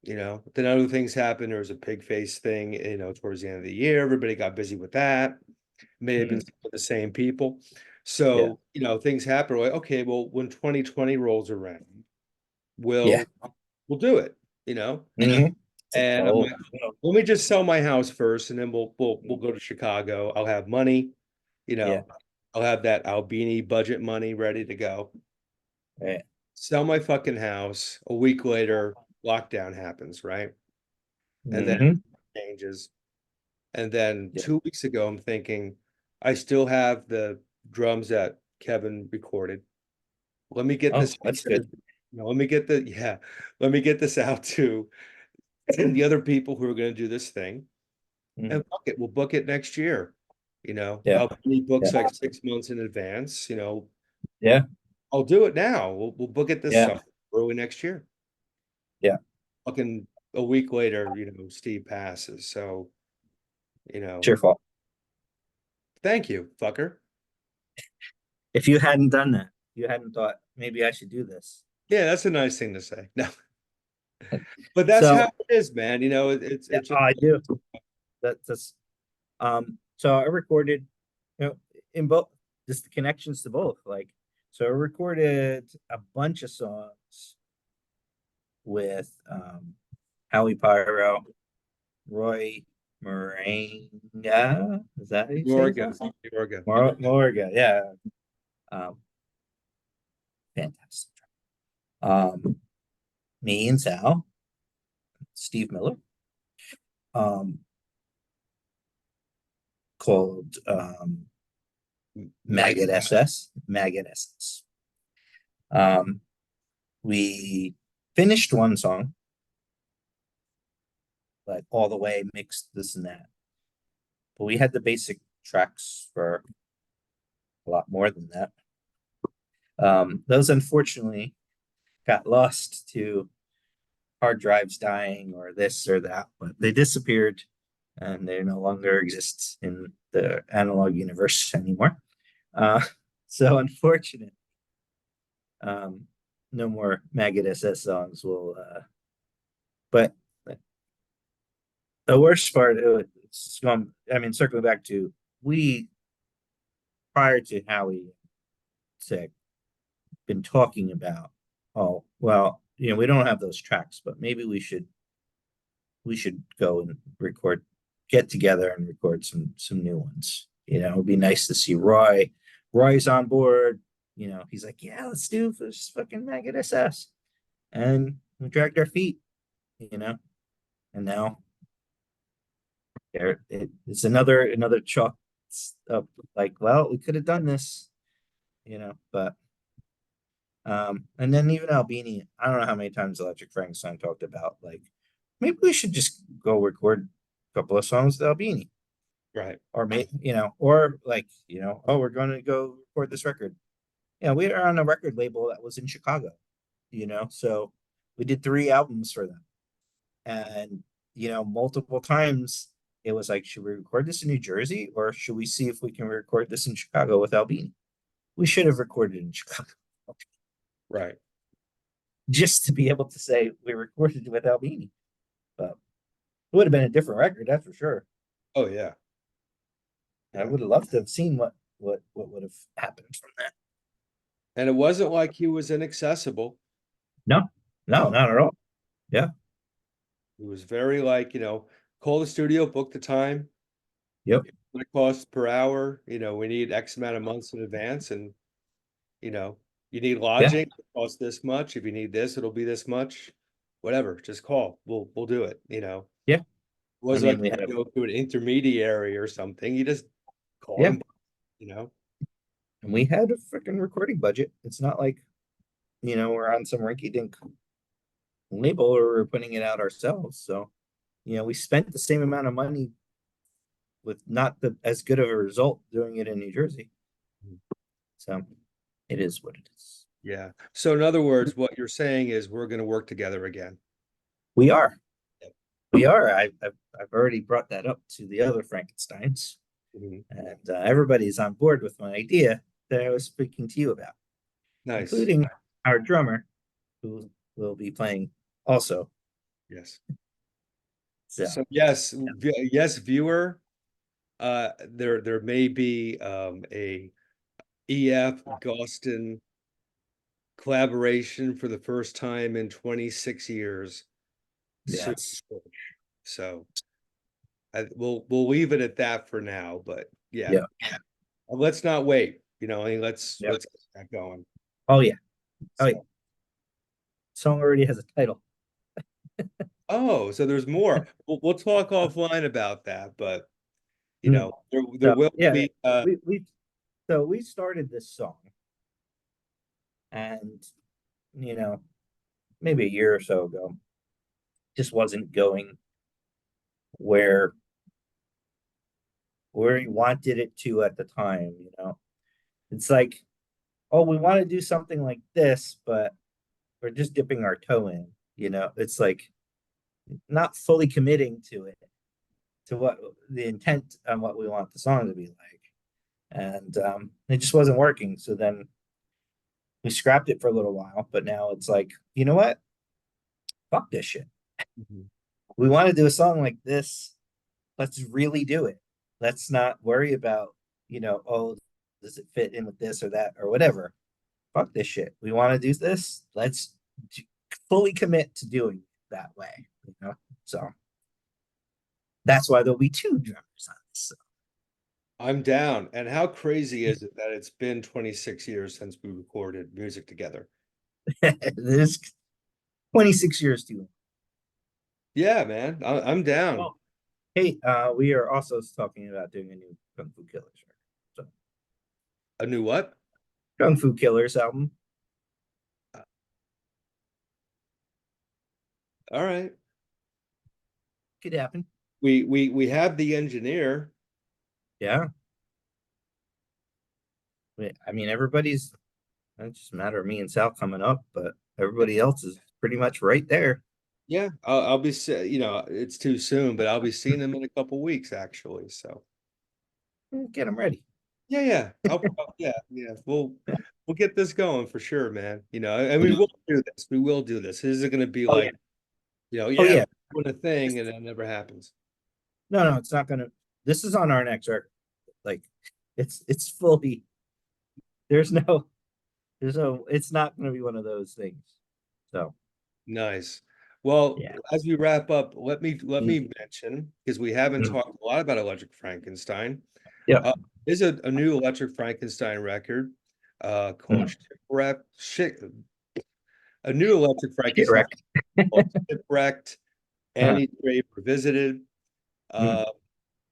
Speaker 1: Then other things happened. There was a pig face thing, towards the end of the year. Everybody got busy with that. May have been
Speaker 2: mm,
Speaker 1: some of the same people.
Speaker 2: yeah.
Speaker 1: So, things happen. We're like, okay, well, when 2020 rolls around,
Speaker 2: Yeah.
Speaker 1: we'll we'll do it, you know?
Speaker 2: Mhm. It's like,
Speaker 1: And I'm
Speaker 2: oh,
Speaker 1: like, let me just sell my house first, and then we'll go to Chicago. I'll have money, you
Speaker 2: yeah.
Speaker 1: know, I'll have that Albini budget money ready to go.
Speaker 2: Right.
Speaker 1: Sell my fucking house. A week later, lockdown happens, right? And then
Speaker 2: Hmm.
Speaker 1: it changes. And then
Speaker 2: Yeah.
Speaker 1: 2 weeks ago, I'm thinking, I still have the drums that Kevin recorded. Let me get
Speaker 2: Oh,
Speaker 1: this out
Speaker 2: that's
Speaker 1: there.
Speaker 2: good.
Speaker 1: Let me get let me get this out to the other people who are going to do this thing.
Speaker 2: Mm,
Speaker 1: And fuck it, we'll book it next year.
Speaker 2: yeah.
Speaker 1: I'll need books
Speaker 2: Yeah.
Speaker 1: like 6 months in advance.
Speaker 2: Yeah.
Speaker 1: I'll do it now. We'll book it this
Speaker 2: Yeah.
Speaker 1: summer, early next year.
Speaker 2: Yeah.
Speaker 1: Fucking a week later, Steve passes. So, you
Speaker 2: It's
Speaker 1: know,
Speaker 2: your fault.
Speaker 1: thank you, fucker.
Speaker 2: If you hadn't done that, you hadn't thought maybe I should do this.
Speaker 1: Yeah, that's a nice thing to say. No, but that's how
Speaker 2: So
Speaker 1: it is, man.
Speaker 2: yeah,
Speaker 1: It's just
Speaker 2: I do. That's so I recorded, in both just the connections to both. Like, so I recorded a bunch of songs with Howie Pyro, Roy Moringa. Is that how you say his
Speaker 1: Yorga,
Speaker 2: last name?
Speaker 1: Yorga.
Speaker 2: Morga, yeah. Um, fantastic. Um, me and Sal, Steve Miller, um, called Maggot SS. Maggot SS. Um, we finished one song, like all the way mixed this and that. But we had the basic tracks for a lot more than that. Those unfortunately got lost to hard drives dying or this or that, but they disappeared and they no longer exist in the analog universe anymore. Uh, so unfortunate. No more Maggot SS songs will, but the worst part, it's going, I mean, circling back to we, prior to Howie Sick, been talking about, oh, well, we don't have those tracks, but maybe we should go and record, get together and record some new ones. It'd be nice to see Roy. Roy's on board. He's like, yeah, let's do this fucking Maggot SS. And we dragged our feet, and now it's another chalk up, like, well, we could have done this, but and then even Albini, I don't know how many times Electric Frankenstein talked about, like, maybe we should just go record a couple of songs with Albini.
Speaker 1: Right.
Speaker 2: Or or like, oh, we're going to go record this record. We are on a record label that was in Chicago, so we did 3 albums for them. And, multiple times it was like, should we record this in New Jersey or should we see if we can record this in Chicago with Albini? We should have recorded in Chicago.
Speaker 1: Right.
Speaker 2: Just to be able to say we recorded with Albini. But it would have been a different record, that's for sure.
Speaker 1: Oh yeah.
Speaker 2: I would have loved to have seen what would have happened from that.
Speaker 1: And it wasn't like he was inaccessible.
Speaker 2: No, not at all. Yeah.
Speaker 1: It was very like, call the studio, book the time.
Speaker 2: Yep.
Speaker 1: What it costs per hour. We need X amount of months in advance, and you need lodging, it costs this much. If you need this, it'll be this much. Whatever, just call. We'll do it.
Speaker 2: Yeah.
Speaker 1: It wasn't like
Speaker 2: we
Speaker 1: you
Speaker 2: had
Speaker 1: go to an intermediary or something. You just call
Speaker 2: Yeah.
Speaker 1: them,
Speaker 2: and we had a freaking recording budget. It's not like, we're on some rinky dink label or we're putting it out ourselves. So, we spent the same amount of money with not as good of a result doing it in New Jersey. So it is what it is.
Speaker 1: Yeah. So in other words, what you're saying is we're going to work together again.
Speaker 2: We are.
Speaker 1: Yep.
Speaker 2: We are. I've already brought that up to the other Frankensteins,
Speaker 1: Mhm.
Speaker 2: and everybody's on board with my idea that I was speaking to you about,
Speaker 1: Nice.
Speaker 2: including our drummer, who will be playing also.
Speaker 1: Yes.
Speaker 2: So
Speaker 1: yes, viewer. There may be a EF Gausten collaboration for the first time in 26 years.
Speaker 2: yes.
Speaker 1: So we'll leave it at that for now, but yeah. Let's not wait, let's get that going.
Speaker 2: Oh yeah. Song already has a title.
Speaker 1: Oh, so there's more. We'll talk offline about that, but there will be
Speaker 2: we started this song, and maybe a year or so ago, just wasn't going where he wanted it to at the time. It's like, oh, we want to do something like this, but we're just dipping our toe in. It's like not fully committing to it, to what the intent on what we want the song to be like, and it just wasn't working. So then we scrapped it for a little while, but now it's like, you know what? Fuck this shit.
Speaker 1: Mhm.
Speaker 2: We want to do a song like this. Let's really do it. Let's not worry about, oh, does it fit in with this or that or whatever. Fuck this shit. We want to do this. Let's fully commit to doing it that way. So that's why there'll be 2 drummers on this song.
Speaker 1: I'm down. And how crazy is it that it's been 26 years since we recorded music together?
Speaker 2: This 26 years too long.
Speaker 1: Yeah, man. I'm down.
Speaker 2: Well, hey, we are also talking about doing a new Kung Fu Killers record. So
Speaker 1: A new what?
Speaker 2: Kung Fu Killers album.
Speaker 1: All right.
Speaker 2: Could happen.
Speaker 1: We have the engineer.
Speaker 2: Yeah. I mean, everybody's It's just a matter of me and Sal coming up, but everybody else is pretty much right there.
Speaker 1: Yeah, I'll be, it's too soon, but I'll be seeing them in a couple weeks actually. So
Speaker 2: Get them ready.
Speaker 1: yeah, yeah, yeah. We'll get this going for sure, man. And we will do this. We will do this. This isn't going to be
Speaker 2: Oh yeah.
Speaker 1: like,
Speaker 2: Oh
Speaker 1: yeah,
Speaker 2: yeah.
Speaker 1: we're doing a thing and it never happens.
Speaker 2: No, it's not gonna. This is on our next record. Like, it's fully. There's no. There's no. It's not gonna be one of those things. So
Speaker 1: Nice. Well,
Speaker 2: yeah.
Speaker 1: as we wrap up, let me mention, because we haven't
Speaker 2: Mhm.
Speaker 1: talked a lot about Electric Frankenstein.
Speaker 2: Yep.
Speaker 1: There's a new Electric Frankenstein record called
Speaker 2: Mhm.
Speaker 1: Shipwreck. A new Electric
Speaker 2: Get
Speaker 1: Frankenstein
Speaker 2: wrecked.
Speaker 1: called Shipwrecked,
Speaker 2: Uh-huh.
Speaker 1: Annie's Grave Revisited.
Speaker 2: Mhm.
Speaker 1: Uh,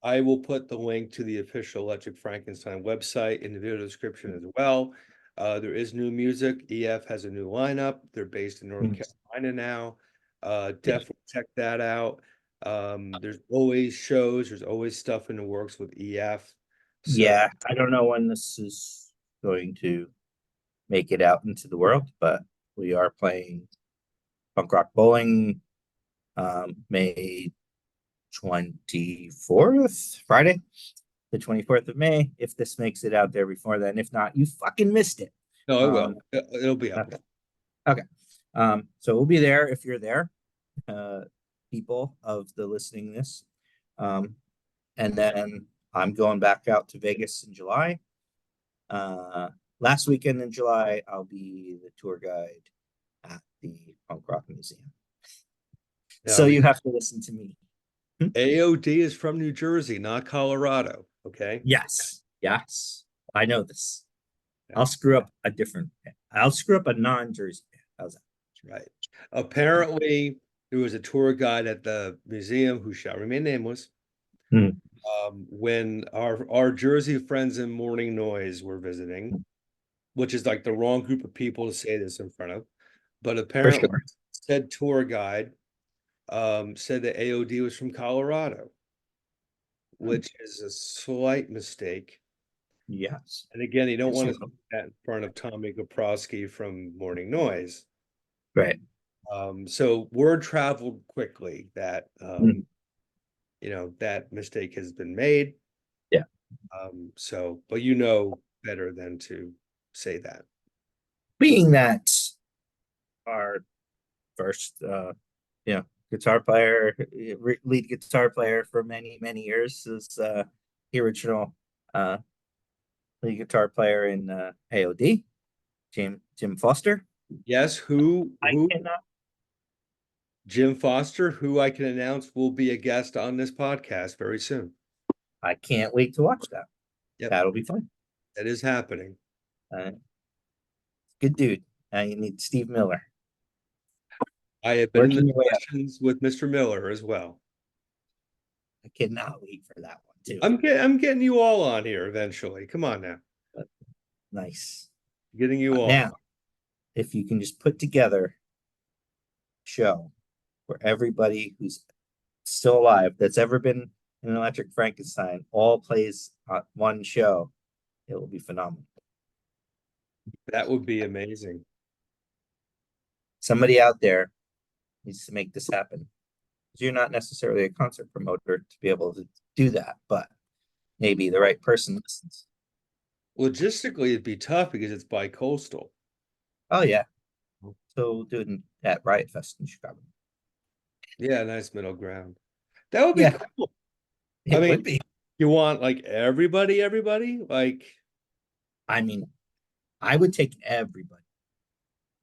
Speaker 1: I will put the link to the official Electric Frankenstein website in the video description as well. There is new music. EF has a new lineup. They're based in North
Speaker 2: Mhm.
Speaker 1: Carolina now.
Speaker 2: Yeah.
Speaker 1: Definitely check that out. There's always shows. There's always stuff in the works with EF. So
Speaker 2: Yeah. I don't know when this is going to make it out into the world, but we are playing punk rock bowling May 24th, Friday, the 24th of May. If this makes it out there before then, if not, you fucking missed it.
Speaker 1: no, it will.
Speaker 2: Um,
Speaker 1: It'll be up.
Speaker 2: okay. Okay. So we'll be there if you're there, people of the listening this. Um, and then I'm going back out to Vegas in July. Last weekend in July, I'll be the tour guide at the Punk Rock Museum.
Speaker 1: Yeah,
Speaker 2: So you have to listen to me.
Speaker 1: AOD is from New Jersey, not Colorado. Okay.
Speaker 2: Yes, yes, I know this.
Speaker 1: Yeah,
Speaker 2: I'll screw up a different. I'll screw up a non-Jersey band. How's that?
Speaker 1: right. Apparently, there was a tour guide at the museum who shall remain nameless.
Speaker 2: Hmm.
Speaker 1: When our Jersey friends in Morning Noise were visiting, which is like the wrong group of people to say this in front of, but
Speaker 2: For
Speaker 1: apparently
Speaker 2: sure.
Speaker 1: said tour guide said that AOD was from Colorado,
Speaker 2: Hmm.
Speaker 1: which is a slight mistake.
Speaker 2: Yes.
Speaker 1: And again, you don't
Speaker 2: It's
Speaker 1: want to say that in front of Tommy Gaprowski from Morning Noise.
Speaker 2: right.
Speaker 1: So word traveled quickly that
Speaker 2: Hmm.
Speaker 1: that mistake has been made.
Speaker 2: Yeah.
Speaker 1: But better than to say that.
Speaker 2: Being that our first, guitar player, lead guitar player for many, many years is the original uh, lead guitar player in AOD, Jim Foster.
Speaker 1: Yes,
Speaker 2: I
Speaker 1: who
Speaker 2: cannot.
Speaker 1: Jim Foster, who I can announce will be a guest on this podcast very soon.
Speaker 2: I can't wait to watch that.
Speaker 1: Yep,
Speaker 2: That'll be fun.
Speaker 1: that is happening.
Speaker 2: Uh, Good dude. You need Steve Miller.
Speaker 1: I have been in
Speaker 2: Working your way up.
Speaker 1: discussions with Mr. Miller as well.
Speaker 2: I cannot wait for that one too.
Speaker 1: I'm getting you all on here eventually. Come on now.
Speaker 2: But nice.
Speaker 1: Getting you all.
Speaker 2: Now, if you can just put together a show where everybody who's still alive that's ever been in an Electric Frankenstein all plays on one show, it will be phenomenal.
Speaker 1: That would be amazing.
Speaker 2: Somebody out there needs to make this happen. You're not necessarily a concert promoter to be able to do that, but maybe the right person listens.
Speaker 1: Logistically, it'd be tough because it's bi-coastal.
Speaker 2: Oh yeah. So we'll do it at Riot Fest in Chicago.
Speaker 1: Yeah, nice middle ground. That would be
Speaker 2: Yeah,
Speaker 1: cool. I
Speaker 2: it
Speaker 1: mean,
Speaker 2: would be.
Speaker 1: you want like everybody? Like,
Speaker 2: I mean, I would take everybody.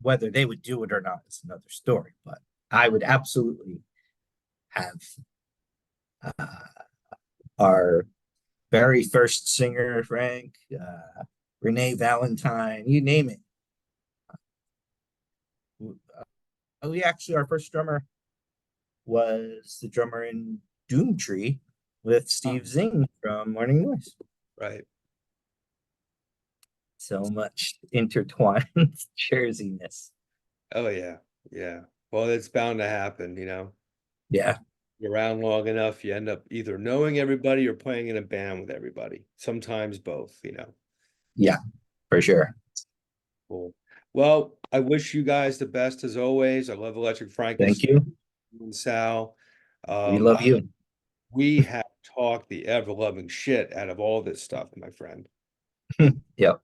Speaker 2: Whether they would do it or not is another story, but I would absolutely have our very first singer, Frank, Renee Valentine, you name it. We actually, our first drummer was the drummer in Doomtree with Steve Zing from Morning Noise.
Speaker 1: right.
Speaker 2: So much intertwined Jerseyness.
Speaker 1: Oh yeah. Yeah. Well, it's bound to happen.
Speaker 2: Yeah,
Speaker 1: You're around long enough, you end up either knowing everybody or playing in a band with everybody. Sometimes both.
Speaker 2: yeah, for sure.
Speaker 1: Cool. Well, I wish you guys the best as always. I love Electric
Speaker 2: Thank
Speaker 1: Frankenstein
Speaker 2: you.
Speaker 1: and Sal.
Speaker 2: We love you.
Speaker 1: We have talked the ever-loving shit out of all this stuff, my friend.
Speaker 2: Yep.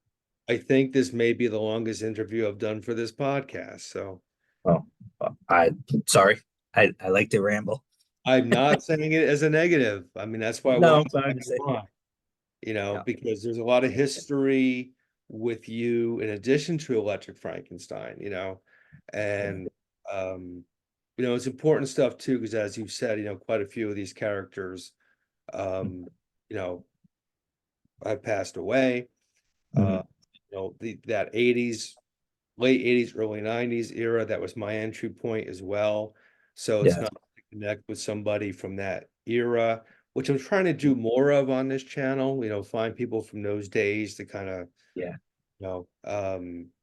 Speaker 1: I think this may be the longest interview I've done for this podcast. So
Speaker 2: Oh, sorry. I like to ramble.
Speaker 1: I'm not saying it as a negative. I mean, that's why I
Speaker 2: No,
Speaker 1: want to
Speaker 2: but
Speaker 1: have
Speaker 2: I'm
Speaker 1: you
Speaker 2: saying,
Speaker 1: on,
Speaker 2: yeah.
Speaker 1: because there's a lot of history with you in addition to Electric Frankenstein, and it's important stuff too, because as you've said, quite a few of these characters, you know, have passed away.
Speaker 2: Mhm.
Speaker 1: That 80s, late 80s, early 90s era, that was my entry point as well. So it's
Speaker 2: Yeah.
Speaker 1: not to connect with somebody from that era, which I'm trying to do more of on this channel, find people from those days to kind of,
Speaker 2: Yeah.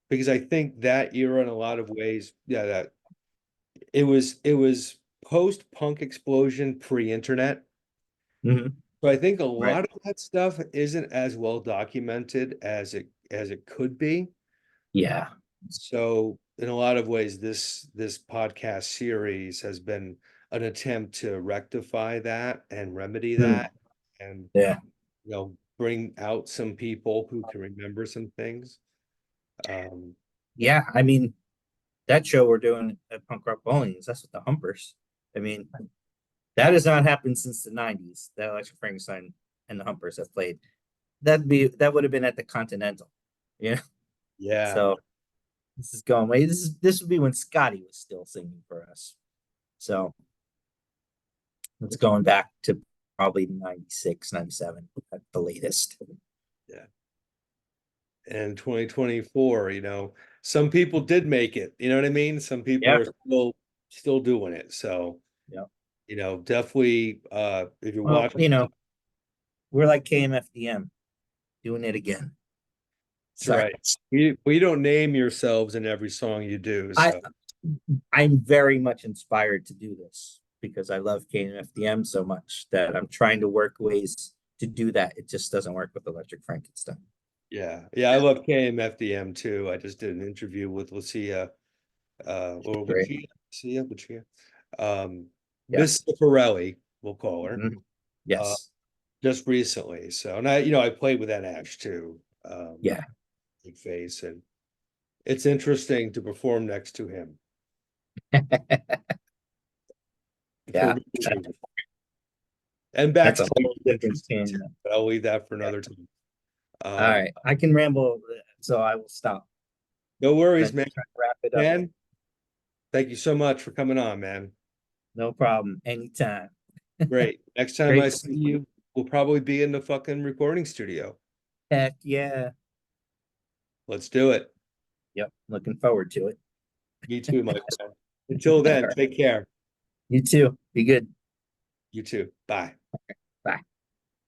Speaker 1: because I think that era in a lot of ways, yeah, that it was post-punk explosion, pre-internet.
Speaker 2: Mhm.
Speaker 1: So I think a
Speaker 2: Right.
Speaker 1: lot of that stuff isn't as well documented as it could be.
Speaker 2: Yeah.
Speaker 1: So in a lot of ways, this podcast series has been an attempt to rectify that and remedy
Speaker 2: Mhm.
Speaker 1: that, and
Speaker 2: Yeah.
Speaker 1: bring out some people who can remember some things. Um,
Speaker 2: Yeah. I mean, that show we're doing at Punk Rock Bowlings, that's with the Humpers. I mean, that has not happened since the 90s. That Electric Frankenstein and the Humpers have played. That would have been at the Continental. Yeah.
Speaker 1: yeah,
Speaker 2: So this is going way. This would be when Scotty was still singing for us. So it's going back to probably 96, 97 at the latest.
Speaker 1: yeah. And 2024, some people did make it. You know what I mean? Some people
Speaker 2: Yeah.
Speaker 1: are still doing it. So,
Speaker 2: Yeah.
Speaker 1: definitely, if you're
Speaker 2: Well,
Speaker 1: watching.
Speaker 2: we're like KMFDM doing it again.
Speaker 1: That's
Speaker 2: Sorry.
Speaker 1: right. We don't name yourselves in every song you do.
Speaker 2: I
Speaker 1: So
Speaker 2: I'm very much inspired to do this because I love KMFDM so much that I'm trying to work ways to do that. It just doesn't work with Electric Frankenstein.
Speaker 1: yeah, yeah, I love KMFDM too. I just did an interview with Lucia, or
Speaker 2: Great.
Speaker 1: Lucia, um,
Speaker 2: Yeah.
Speaker 1: Miss Cifarelli, we'll call her,
Speaker 2: Mhm.
Speaker 1: uh,
Speaker 2: Yes.
Speaker 1: just recently. So, and I played with that Ash too,
Speaker 2: Yeah.
Speaker 1: big face, and it's interesting to perform next to him.
Speaker 2: Yeah.
Speaker 1: And
Speaker 2: That's a
Speaker 1: backstage,
Speaker 2: whole
Speaker 1: it's
Speaker 2: different
Speaker 1: interesting too,
Speaker 2: thing.
Speaker 1: but I'll leave that for
Speaker 2: Yeah.
Speaker 1: another time.
Speaker 2: All
Speaker 1: Um,
Speaker 2: right. I can ramble, so I will stop.
Speaker 1: no worries,
Speaker 2: Then
Speaker 1: man.
Speaker 2: try to wrap it up.
Speaker 1: Ken, thank you so much for coming on, man.
Speaker 2: No problem. Anytime.
Speaker 1: Great. Next time I
Speaker 2: Great.
Speaker 1: see you, we'll probably be in the fucking recording studio.
Speaker 2: Heck yeah.
Speaker 1: Let's do it.
Speaker 2: Yep. Looking forward to it.
Speaker 1: Me too, my friend. Until
Speaker 2: All
Speaker 1: then,
Speaker 2: right.
Speaker 1: take care.
Speaker 2: You too. Be good.
Speaker 1: You too. Bye.